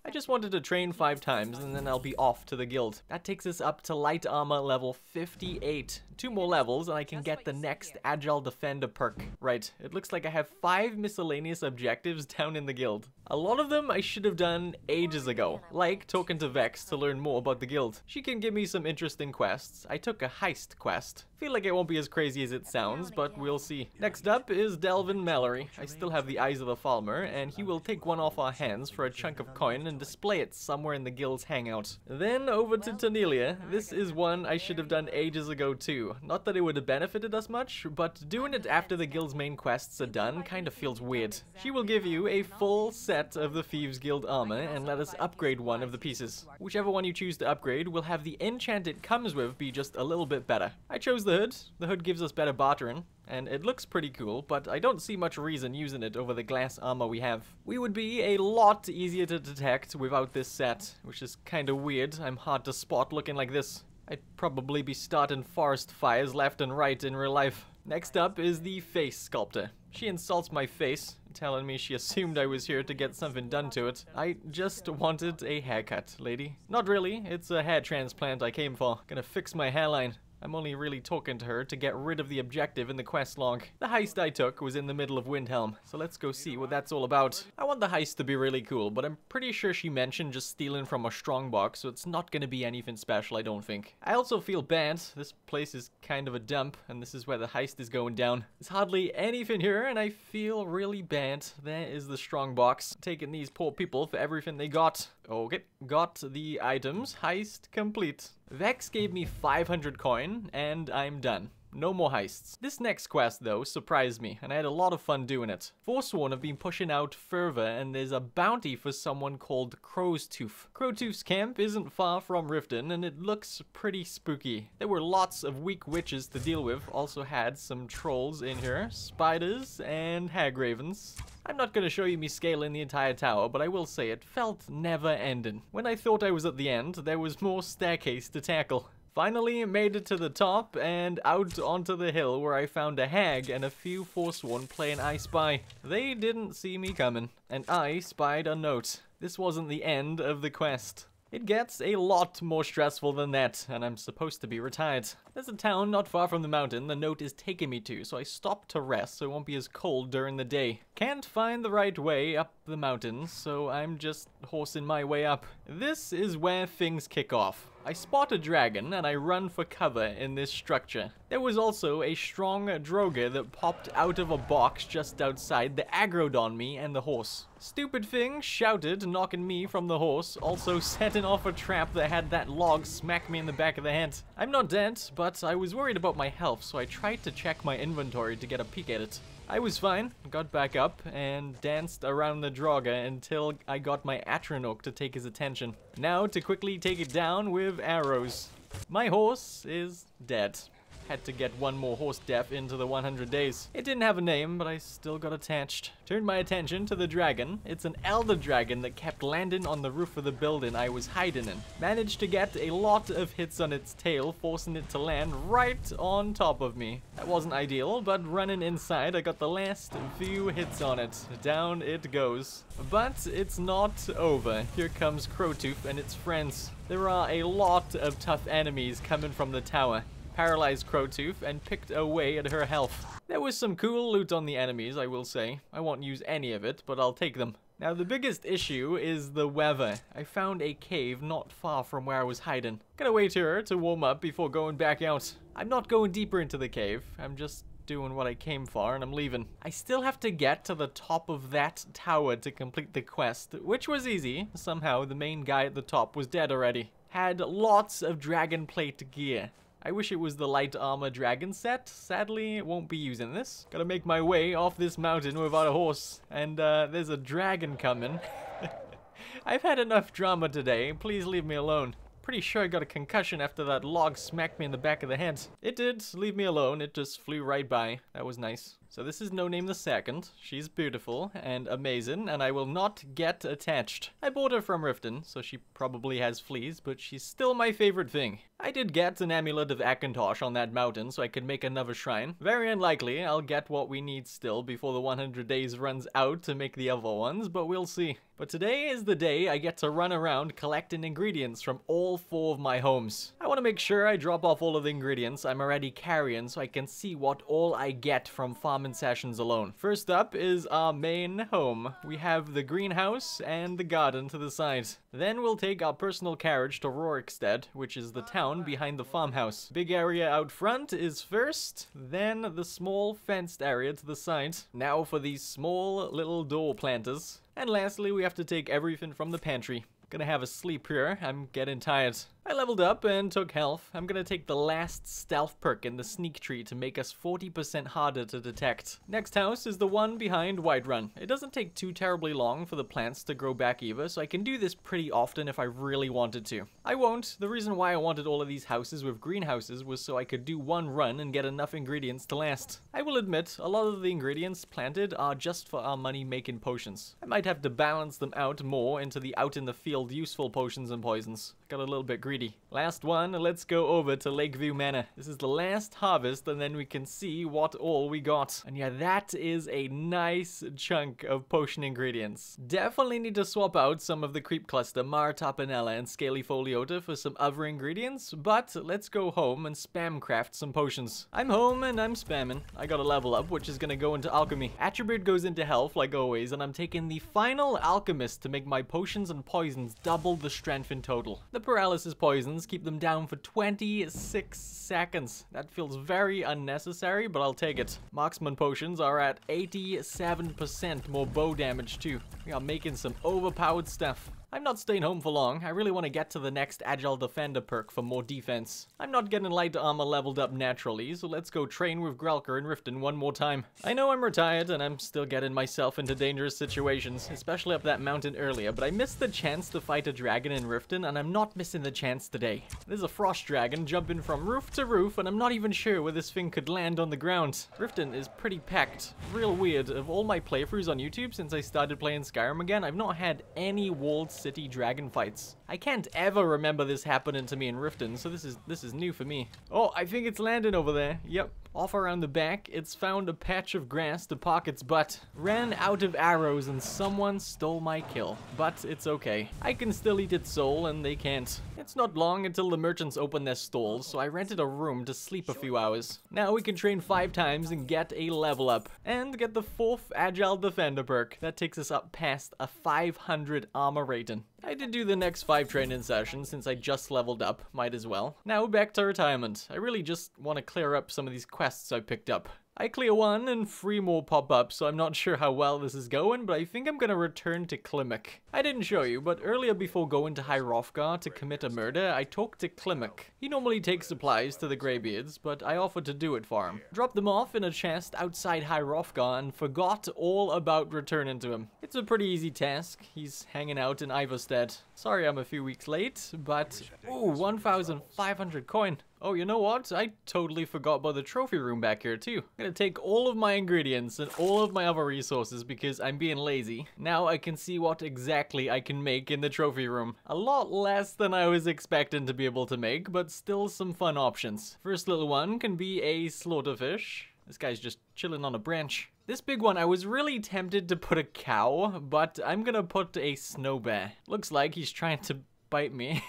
I just wanted to train 5 times and then I'll be off to the guild. That takes us up to light armor level 58. 2 more levels and I can get the next Agile Defender perk. Right, it looks like I have 5 miscellaneous objectives down in the guild. A lot of them I should have done ages ago, like talking to Vex to learn more about the guild. She can give me some interesting quests. I took a heist quest. Feel like it won't be as crazy as it sounds, but we'll see. Next up is Delvin Mallory. I still have the Eyes of the Falmer, and he will take one off our hands for a chunk of coin and display it somewhere in the guild's hangout. Then over to Tanelia. This is one I should have done ages ago too. Not that it would have benefited us much, but doing it after the guild's main quests are done kind of feels weird. She will give you a full set of the Thieves Guild armor and let us upgrade one of the pieces. Whichever one you choose to upgrade will have the enchant it comes with be just a little bit better. I chose the hood. The hood gives us better bartering, and it looks pretty cool, but I don't see much reason using it over the glass armor we have. We would be a lot easier to detect without this set, which is kinda weird. I'm hard to spot looking like this. I'd probably be starting forest fires left and right in real life. Next up is the face sculptor. She insults my face, telling me she assumed I was here to get something done to it. I just wanted a haircut, lady. Not really, it's a hair transplant I came for. Gonna fix my hairline. I'm only really talking to her to get rid of the objective in the quest log. The heist I took was in the middle of Windhelm, so let's go see what that's all about. I want the heist to be really cool, but I'm pretty sure she mentioned just stealing from a strongbox, so it's not gonna be anything special, I don't think. I also feel bad. This place is kind of a dump, and this is where the heist is going down. There's hardly anything here, and I feel really bad. There is the strongbox, taking these poor people for everything they got. Okay, got the items. Heist complete. Vex gave me 500 coin, and I'm done. No more heists. This next quest, though, surprised me, and I had a lot of fun doing it. Forsworn have been pushing out further, and there's a bounty for someone called Crow's Tooth. Crowtooth's camp isn't far from Riften, and it looks pretty spooky. There were lots of weak witches to deal with, also had some trolls in here, spiders, and hag ravens. I'm not gonna show you me scaling the entire tower, but I will say it felt never ending. When I thought I was at the end, there was more staircase to tackle. Finally made it to the top and out onto the hill where I found a hag and a few Forsworn playing I Spy. They didn't see me coming, and I spied a note. This wasn't the end of the quest. It gets a lot more stressful than that, and I'm supposed to be retired. There's a town not far from the mountain the note is taking me to, so I stopped to rest so it won't be as cold during the day. Can't find the right way up the mountain, so I'm just horsing my way up. This is where things kick off. I spot a dragon and I run for cover in this structure. There was also a strong droger that popped out of a box just outside that aggroed on me and the horse. Stupid thing shouted, knocking me from the horse, also setting off a trap that had that log smack me in the back of the head. I'm not dead, but I was worried about my health, so I tried to check my inventory to get a peek at it. I was fine, got back up, and danced around the droger until I got my Atronach to take his attention. Now to quickly take it down with arrows. My horse is dead. Had to get one more horse death into the 100 days. It didn't have a name, but I still got attached. Turned my attention to the dragon. It's an elder dragon that kept landing on the roof of the building I was hiding in. Managed to get a lot of hits on its tail, forcing it to land right on top of me. That wasn't ideal, but running inside, I got the last few hits on it. Down it goes. But it's not over. Here comes Crowtooth and its friends. There are a lot of tough enemies coming from the tower. Paralyzed Crowtooth and picked away at her health. There was some cool loot on the enemies, I will say. I won't use any of it, but I'll take them. Now the biggest issue is the weather. I found a cave not far from where I was hiding. Gotta wait here to warm up before going back out. I'm not going deeper into the cave. I'm just doing what I came for and I'm leaving. I still have to get to the top of that tower to complete the quest, which was easy. Somehow the main guy at the top was dead already. Had lots of dragon plate gear. I wish it was the light armor dragon set. Sadly, it won't be using this. Gotta make my way off this mountain without a horse. And there's a dragon coming. I've had enough drama today. Please leave me alone. Pretty sure I got a concussion after that log smacked me in the back of the head. It did. Leave me alone. It just flew right by. That was nice. So this is No Name the Second. She's beautiful and amazing, and I will not get attached. I bought her from Riften, so she probably has fleas, but she's still my favorite thing. I did get an amulet of Akantosh on that mountain, so I could make another shrine. Very unlikely I'll get what we need still before the 100 days runs out to make the other ones, but we'll see. But today is the day I get to run around collecting ingredients from all 4 of my homes. I want to make sure I drop off all of the ingredients I'm already carrying so I can see what all I get from farming sessions alone. First up is our main home. We have the greenhouse and the garden to the side. Then we'll take our personal carriage to Rorikstead, which is the town behind the farmhouse. Big area out front is first, then the small fenced area to the side. Now for these small little door planters. And lastly, we have to take everything from the pantry. Gonna have a sleep here. I'm getting tired. I leveled up and took health. I'm gonna take the last stealth perk in the sneak tree to make us 40% harder to detect. Next house is the one behind Whiterun. It doesn't take too terribly long for the plants to grow back either, so I can do this pretty often if I really wanted to. I won't. The reason why I wanted all of these houses with greenhouses was so I could do one run and get enough ingredients to last. I will admit, a lot of the ingredients planted are just for our money-making potions. I might have to balance them out more into the out-in-the-field useful potions and poisons. Got a little bit greedy. Last one, let's go over to Lakeview Manor. This is the last harvest, and then we can see what all we got. And yeah, that is a nice chunk of potion ingredients. Definitely need to swap out some of the Creep Cluster, Maratapanella, and Scaly Foliota for some other ingredients, but let's go home and spam craft some potions. I'm home and I'm spamming. I got a level up, which is gonna go into alchemy. Attribute goes into health, like always, and I'm taking the final alchemist to make my potions and poisons double the strength in total. The paralysis poisons keep them down for 26 seconds. That feels very unnecessary, but I'll take it. Marksman potions are at 87% more bow damage too. We are making some overpowered stuff. I'm not staying home for long. I really want to get to the next Agile Defender perk for more defense. I'm not getting light armor leveled up naturally, so let's go train with Grelker and Riften one more time. I know I'm retired and I'm still getting myself into dangerous situations, especially up that mountain earlier, but I missed the chance to fight a dragon in Riften, and I'm not missing the chance today. There's a frost dragon jumping from roof to roof, and I'm not even sure where this thing could land on the ground. Riften is pretty packed. Real weird. Of all my playthroughs on YouTube since I started playing Skyrim again, I've not had any walled city dragon fights. I can't ever remember this happening to me in Riften, so this is new for me. Oh, I think it's landing over there. Yep. Off around the back, it's found a patch of grass to park its butt. Ran out of arrows and someone stole my kill. But it's okay. I can still eat its soul and they can't. It's not long until the merchants open their stalls, so I rented a room to sleep a few hours. Now we can train 5 times and get a level up. And get the 4th Agile Defender perk. That takes us up past a 500 armor rating. I did do the next 5 training sessions since I just leveled up, might as well. Now back to retirement. I really just want to clear up some of these quests I picked up. I clear 1 and 3 more pop up, so I'm not sure how well this is going, but I think I'm gonna return to Klimek. I didn't show you, but earlier before going to High Hrothgar to commit a murder, I talked to Klimek. He normally takes supplies to the Greybeards, but I offered to do it for him. Dropped them off in a chest outside High Hrothgar and forgot all about returning to him. It's a pretty easy task. He's hanging out in Ivarstead. Sorry I'm a few weeks late, but... Ooh, 1,500 coin. Oh, you know what? I totally forgot about the trophy room back here too. I'm gonna take all of my ingredients and all of my other resources because I'm being lazy. Now I can see what exactly I can make in the trophy room. A lot less than I was expecting to be able to make, but still some fun options. First little one can be a slaughterfish. This guy's just chilling on a branch. This big one, I was really tempted to put a cow, but I'm gonna put a snow bear. Looks like he's trying to bite me.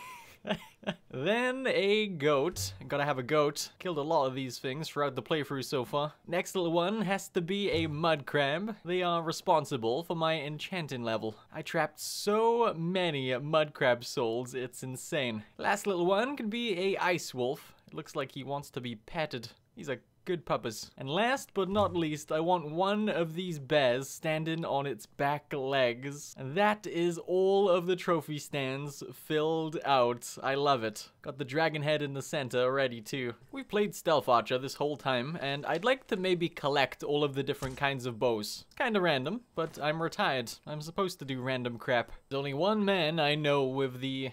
Then a goat. Gotta have a goat. Killed a lot of these things throughout the playthrough so far. Next little one has to be a mud crab. They are responsible for my enchanting level. I trapped so many mud crab souls, it's insane. Last little one can be a ice wolf. It looks like he wants to be petted. He's a Good puppers. And last but not least, I want one of these bears standing on its back legs. And that is all of the trophy stands filled out. I love it. Got the dragon head in the center already too. We've played Stealth Archer this whole time, and I'd like to maybe collect all of the different kinds of bows. Kinda random, but I'm retired. I'm supposed to do random crap. There's only one man I know with the...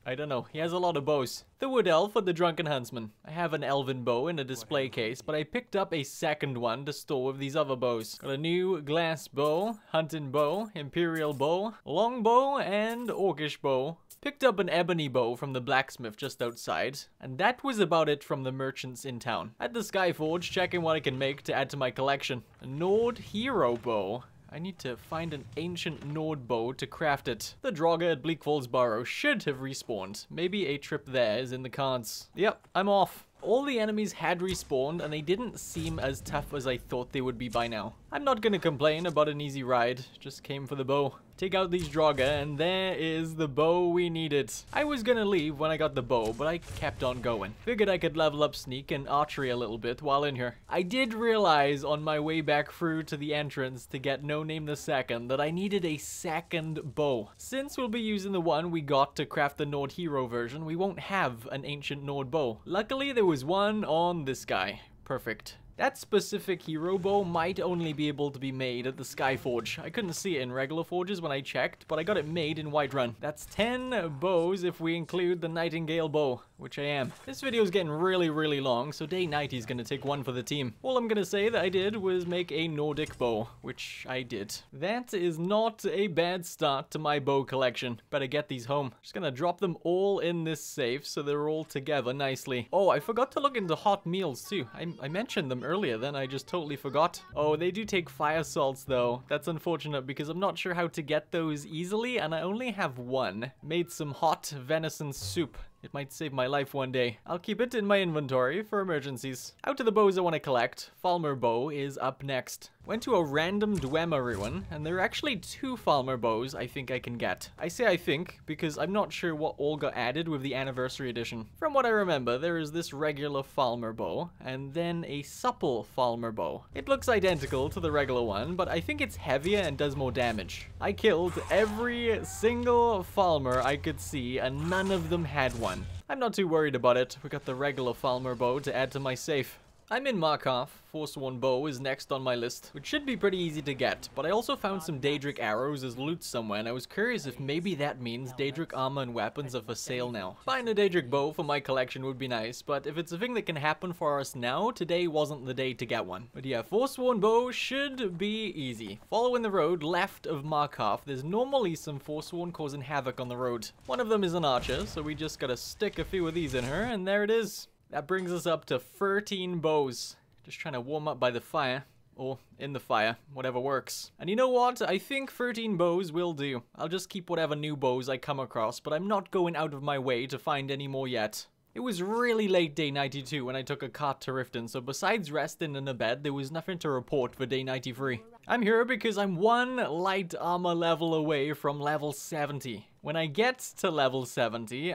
I don't know, he has a lot of bows. The Wood Elf or the Drunken Huntsman. I have an elven bow in a display case, but I picked up a second one to store with these other bows. Got a new glass bow, hunting bow, imperial bow, longbow, and orcish bow. Picked up an ebony bow from the blacksmith just outside, and that was about it from the merchants in town. At the Skyforge, checking what I can make to add to my collection. A Nord hero bow. I need to find an ancient Nord bow to craft it. The Draugr at Bleak Falls Burrow should have respawned. Maybe a trip there is in the cards. Yep, I'm off. All the enemies had respawned, and they didn't seem as tough as I thought they would be by now. I'm not gonna complain about an easy ride, just came for the bow. Take out these Draugr, and there is the bow we needed. I was gonna leave when I got the bow, but I kept on going. Figured I could level up sneak and archery a little bit while in here. I did realize on my way back through to the entrance to get No Name the Second that I needed a second bow. Since we'll be using the one we got to craft the Nord hero version, we won't have an ancient Nord bow. Luckily, there was one on this guy. Perfect. That specific hero bow might only be able to be made at the Skyforge. I couldn't see it in regular forges when I checked, but I got it made in Whiterun. That's 10 bows if we include the Nightingale bow, which I am. This video is getting really long, so Day 90 is going to take one for the team. All I'm going to say that I did was make a Nordic bow, which I did. That is not a bad start to my bow collection. Better get these home. Just going to drop them all in this safe so they're all together nicely. Oh, I forgot to look into hot meals too. I mentioned them earlier, then I just totally forgot. Oh, they do take fire salts though. That's unfortunate because I'm not sure how to get those easily, and I only have one. Made some hot venison soup. It might save my life one day. I'll keep it in my inventory for emergencies. Out to the bows I want to collect. Falmer bow is up next. Went to a random Dwemer ruin, and there are actually 2 Falmer bows I think I can get. I say I think, because I'm not sure what all got added with the anniversary edition. From what I remember, there is this regular Falmer bow, and then a supple Falmer bow. It looks identical to the regular one, but I think it's heavier and does more damage. I killed every single Falmer I could see, and none of them had one. I'm not too worried about it. We got the regular Falmer bow to add to my safe. I'm in Markarth. Forsworn bow is next on my list, which should be pretty easy to get, but I also found some Daedric arrows as loot somewhere, and I was curious if maybe that means Daedric armor and weapons are for sale now. Buying a Daedric bow for my collection would be nice, but if it's a thing that can happen for us now, today wasn't the day to get one. But yeah, Forsworn bow should be easy. Following the road left of Markarth, there's normally some Forsworn causing havoc on the road. One of them is an archer, so we just gotta stick a few of these in her, and there it is. That brings us up to 13 bows. Just trying to warm up by the fire. Or in the fire. Whatever works. And you know what? I think 13 bows will do. I'll just keep whatever new bows I come across, but I'm not going out of my way to find any more yet. It was really late day 92 when I took a cart to Riften, so besides resting in a bed, there was nothing to report for day 93. I'm here because I'm 1 light armor level away from level 70. When I get to level 70,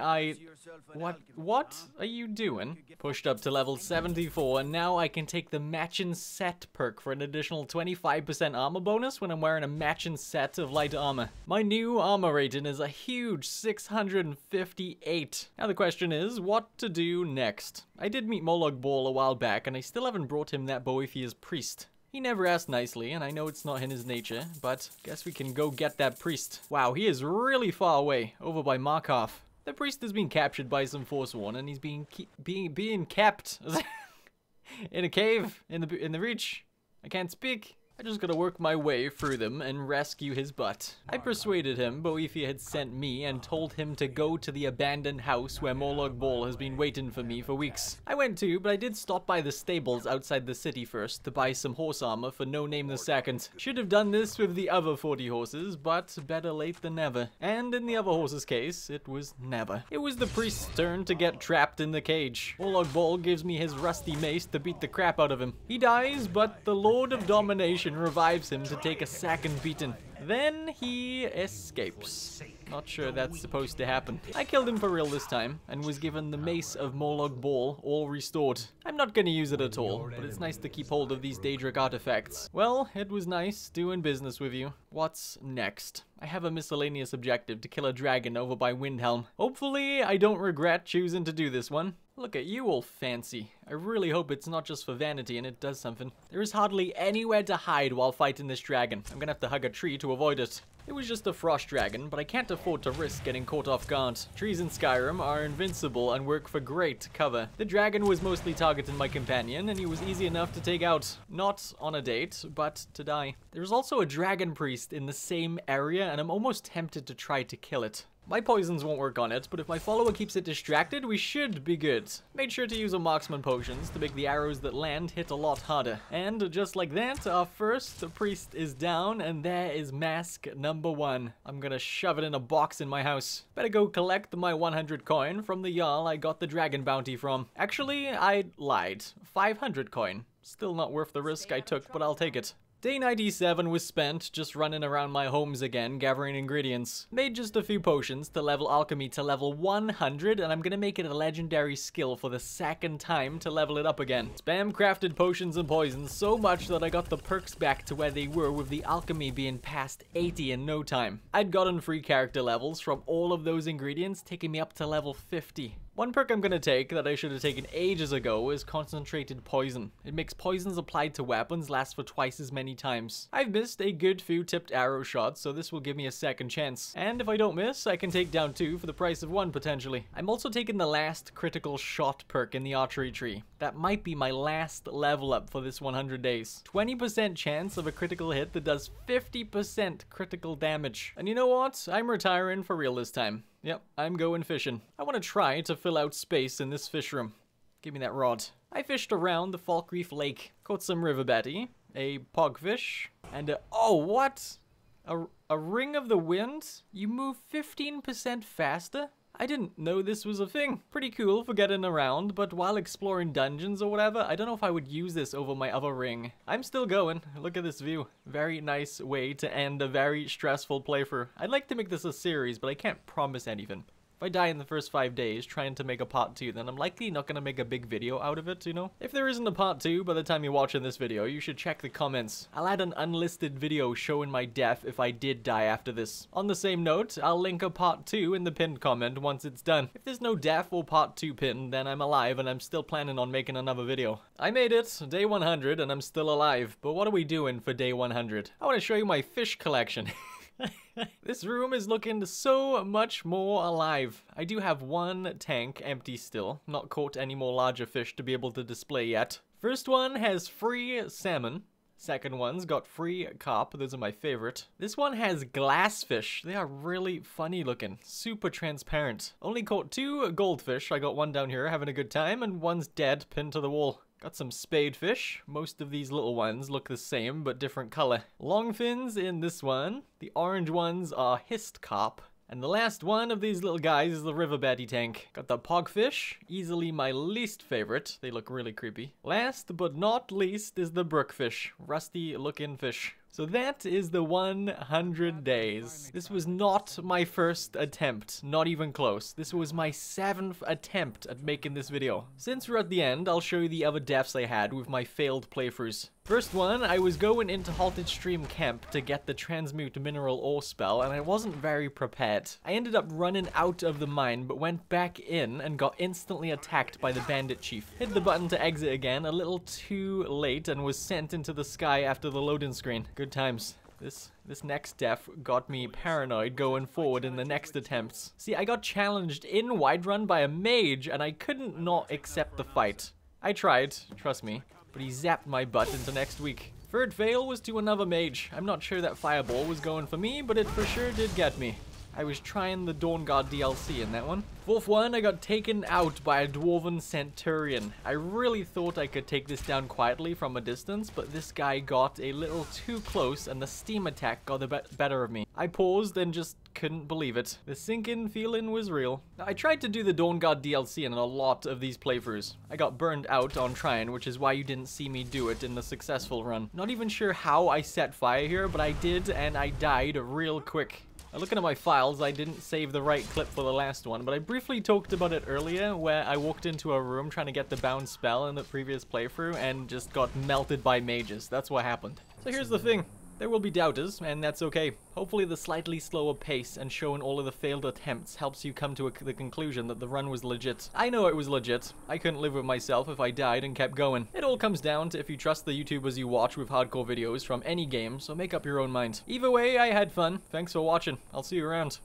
What are you doing? Pushed up to level 74, and now I can take the matching set perk for an additional 25% armor bonus when I'm wearing a matching set of light armor. My new armor rating is a huge 658. Now the question is, what to do next? I did meet Molag Bal a while back, and I still haven't brought him that Boethiah's priest. He never asked nicely, and I know it's not in his nature, but guess we can go get that priest. Wow, he is really far away, over by Markarth. The priest has been captured by some Forsworn, and he's being kept in a cave in the Reach. I can't speak. I just gotta work my way through them and rescue his butt. I persuaded him Boethiah had sent me and told him to go to the abandoned house where Molag Bal has been waiting for me for weeks. I went too, but I did stop by the stables outside the city first to buy some horse armor for No Name the Second. Should have done this with the other 40 horses, but better late than never. And in the other horse's case, it was never. It was the priest's turn to get trapped in the cage. Molag Bal gives me his rusty mace to beat the crap out of him. He dies, but the Lord of Domination revives him to take a second beating. Then he escapes. Not sure that's supposed to happen. I killed him for real this time, and was given the Mace of Morlog Ball, all restored. I'm not gonna use it at all, but it's nice to keep hold of these Daedric artifacts. Well, it was nice doing business with you. What's next? I have a miscellaneous objective to kill a dragon over by Windhelm. Hopefully, I don't regret choosing to do this one. Look at you all fancy. I really hope it's not just for vanity and it does something. There is hardly anywhere to hide while fighting this dragon. I'm gonna have to hug a tree to avoid it. It was just a frost dragon, but I can't afford to risk getting caught off guard. Trees in Skyrim are invincible and work for great cover. The dragon was mostly targeting my companion, and he was easy enough to take out. Not on a date, but to die. There's also a dragon priest in the same area, and I'm almost tempted to try to kill it. My poisons won't work on it, but if my follower keeps it distracted, we should be good. Made sure to use a marksman potions to make the arrows that land hit a lot harder. And just like that, our first priest is down, and there is mask number 1. I'm gonna shove it in a box in my house. Better go collect my 100 coin from the Jarl I got the dragon bounty from. Actually, I lied. 500 coin. Still not worth the risk I took, but I'll take it. Day 97 was spent just running around my homes again, gathering ingredients. Made just a few potions to level alchemy to level 100, and I'm gonna make it a legendary skill for the second time to level it up again. Spam crafted potions and poisons so much that I got the perks back to where they were, with the alchemy being past 80 in no time. I'd gotten free character levels from all of those ingredients, taking me up to level 50. One perk I'm gonna take that I should have taken ages ago is concentrated poison. It makes poisons applied to weapons last for twice as many times. I've missed a good few tipped arrow shots, so this will give me a second chance. And if I don't miss, I can take down 2 for the price of 1 potentially. I'm also taking the last critical shot perk in the archery tree. That might be my last level up for this 100 days. 20% chance of a critical hit that does 50% critical damage. And you know what? I'm retiring for real this time. Yep, I'm going fishing. I want to try to fill out space in this fish room. Give me that rod. I fished around the Falkreef Lake. Caught some river betty, a pogfish, and a... Oh, what? A ring of the wind? You move 15% faster? I didn't know this was a thing. Pretty cool for getting around, but while exploring dungeons or whatever, I don't know if I would use this over my other ring. I'm still going. Look at this view. Very nice way to end a very stressful playthrough. I'd like to make this a series, but I can't promise anything. If I die in the first 5 days trying to make a part 2, then I'm likely not going to make a big video out of it, you know? If there isn't a part 2 by the time you're watching this video, you should check the comments. I'll add an unlisted video showing my death if I did die after this. On the same note, I'll link a part 2 in the pinned comment once it's done. If there's no death or part 2 pinned, then I'm alive and I'm still planning on making another video. I made it, day 100, and I'm still alive. But what are we doing for day 100? I want to show you my fish collection. This room is looking so much more alive. I do have 1 tank empty still. Not caught any more larger fish to be able to display yet. First one has free salmon. Second one's got free carp. Those are my favorite. This one has glassfish. They are really funny looking. Super transparent. Only caught 2 goldfish. I got one down here having a good time, and one's dead pinned to the wall. Got some spadefish. Most of these little ones look the same, but different color. Long fins in this one. The orange ones are hissed carp. And the last one of these little guys is the river betty tank. Got the pogfish, easily my least favorite. They look really creepy. Last but not least is the brookfish. Rusty looking fish. So that is the 100 days. This was not my first attempt, not even close. This was my 7th attempt at making this video. Since we're at the end, I'll show you the other deaths I had with my failed playthroughs. First one, I was going into Halted Stream Camp to get the Transmute Mineral Ore spell, and I wasn't very prepared. I ended up running out of the mine, but went back in and got instantly attacked by the Bandit Chief. Hit the button to exit again a little too late and was sent into the sky after the loading screen. Good times. This next death got me paranoid going forward in the next attempts. See, I got challenged in Whiterun by a mage, and I couldn't not accept the fight. I tried, trust me, but he zapped my butt into next week. Third fail was to another mage. I'm not sure that Fireball was going for me, but it for sure did get me. I was trying the Dawnguard DLC in that one. Fourth one, I got taken out by a Dwarven Centurion. I really thought I could take this down quietly from a distance, but this guy got a little too close and the steam attack got the better of me. I paused and just couldn't believe it. The sinking feeling was real. I tried to do the Dawnguard DLC in a lot of these playthroughs. I got burned out on trying, which is why you didn't see me do it in the successful run. Not even sure how I set fire here, but I did, and I died real quick. Looking at my files, I didn't save the right clip for the last one, but I briefly talked about it earlier, where I walked into a room trying to get the bound spell in the previous playthrough and just got melted by mages. That's what happened. So here's the thing. There will be doubters, and that's okay. Hopefully the slightly slower pace and showing all of the failed attempts helps you come to the conclusion that the run was legit. I know it was legit. I couldn't live with myself if I died and kept going. It all comes down to if you trust the YouTubers you watch with hardcore videos from any game, so make up your own mind. Either way, I had fun. Thanks for watching. I'll see you around.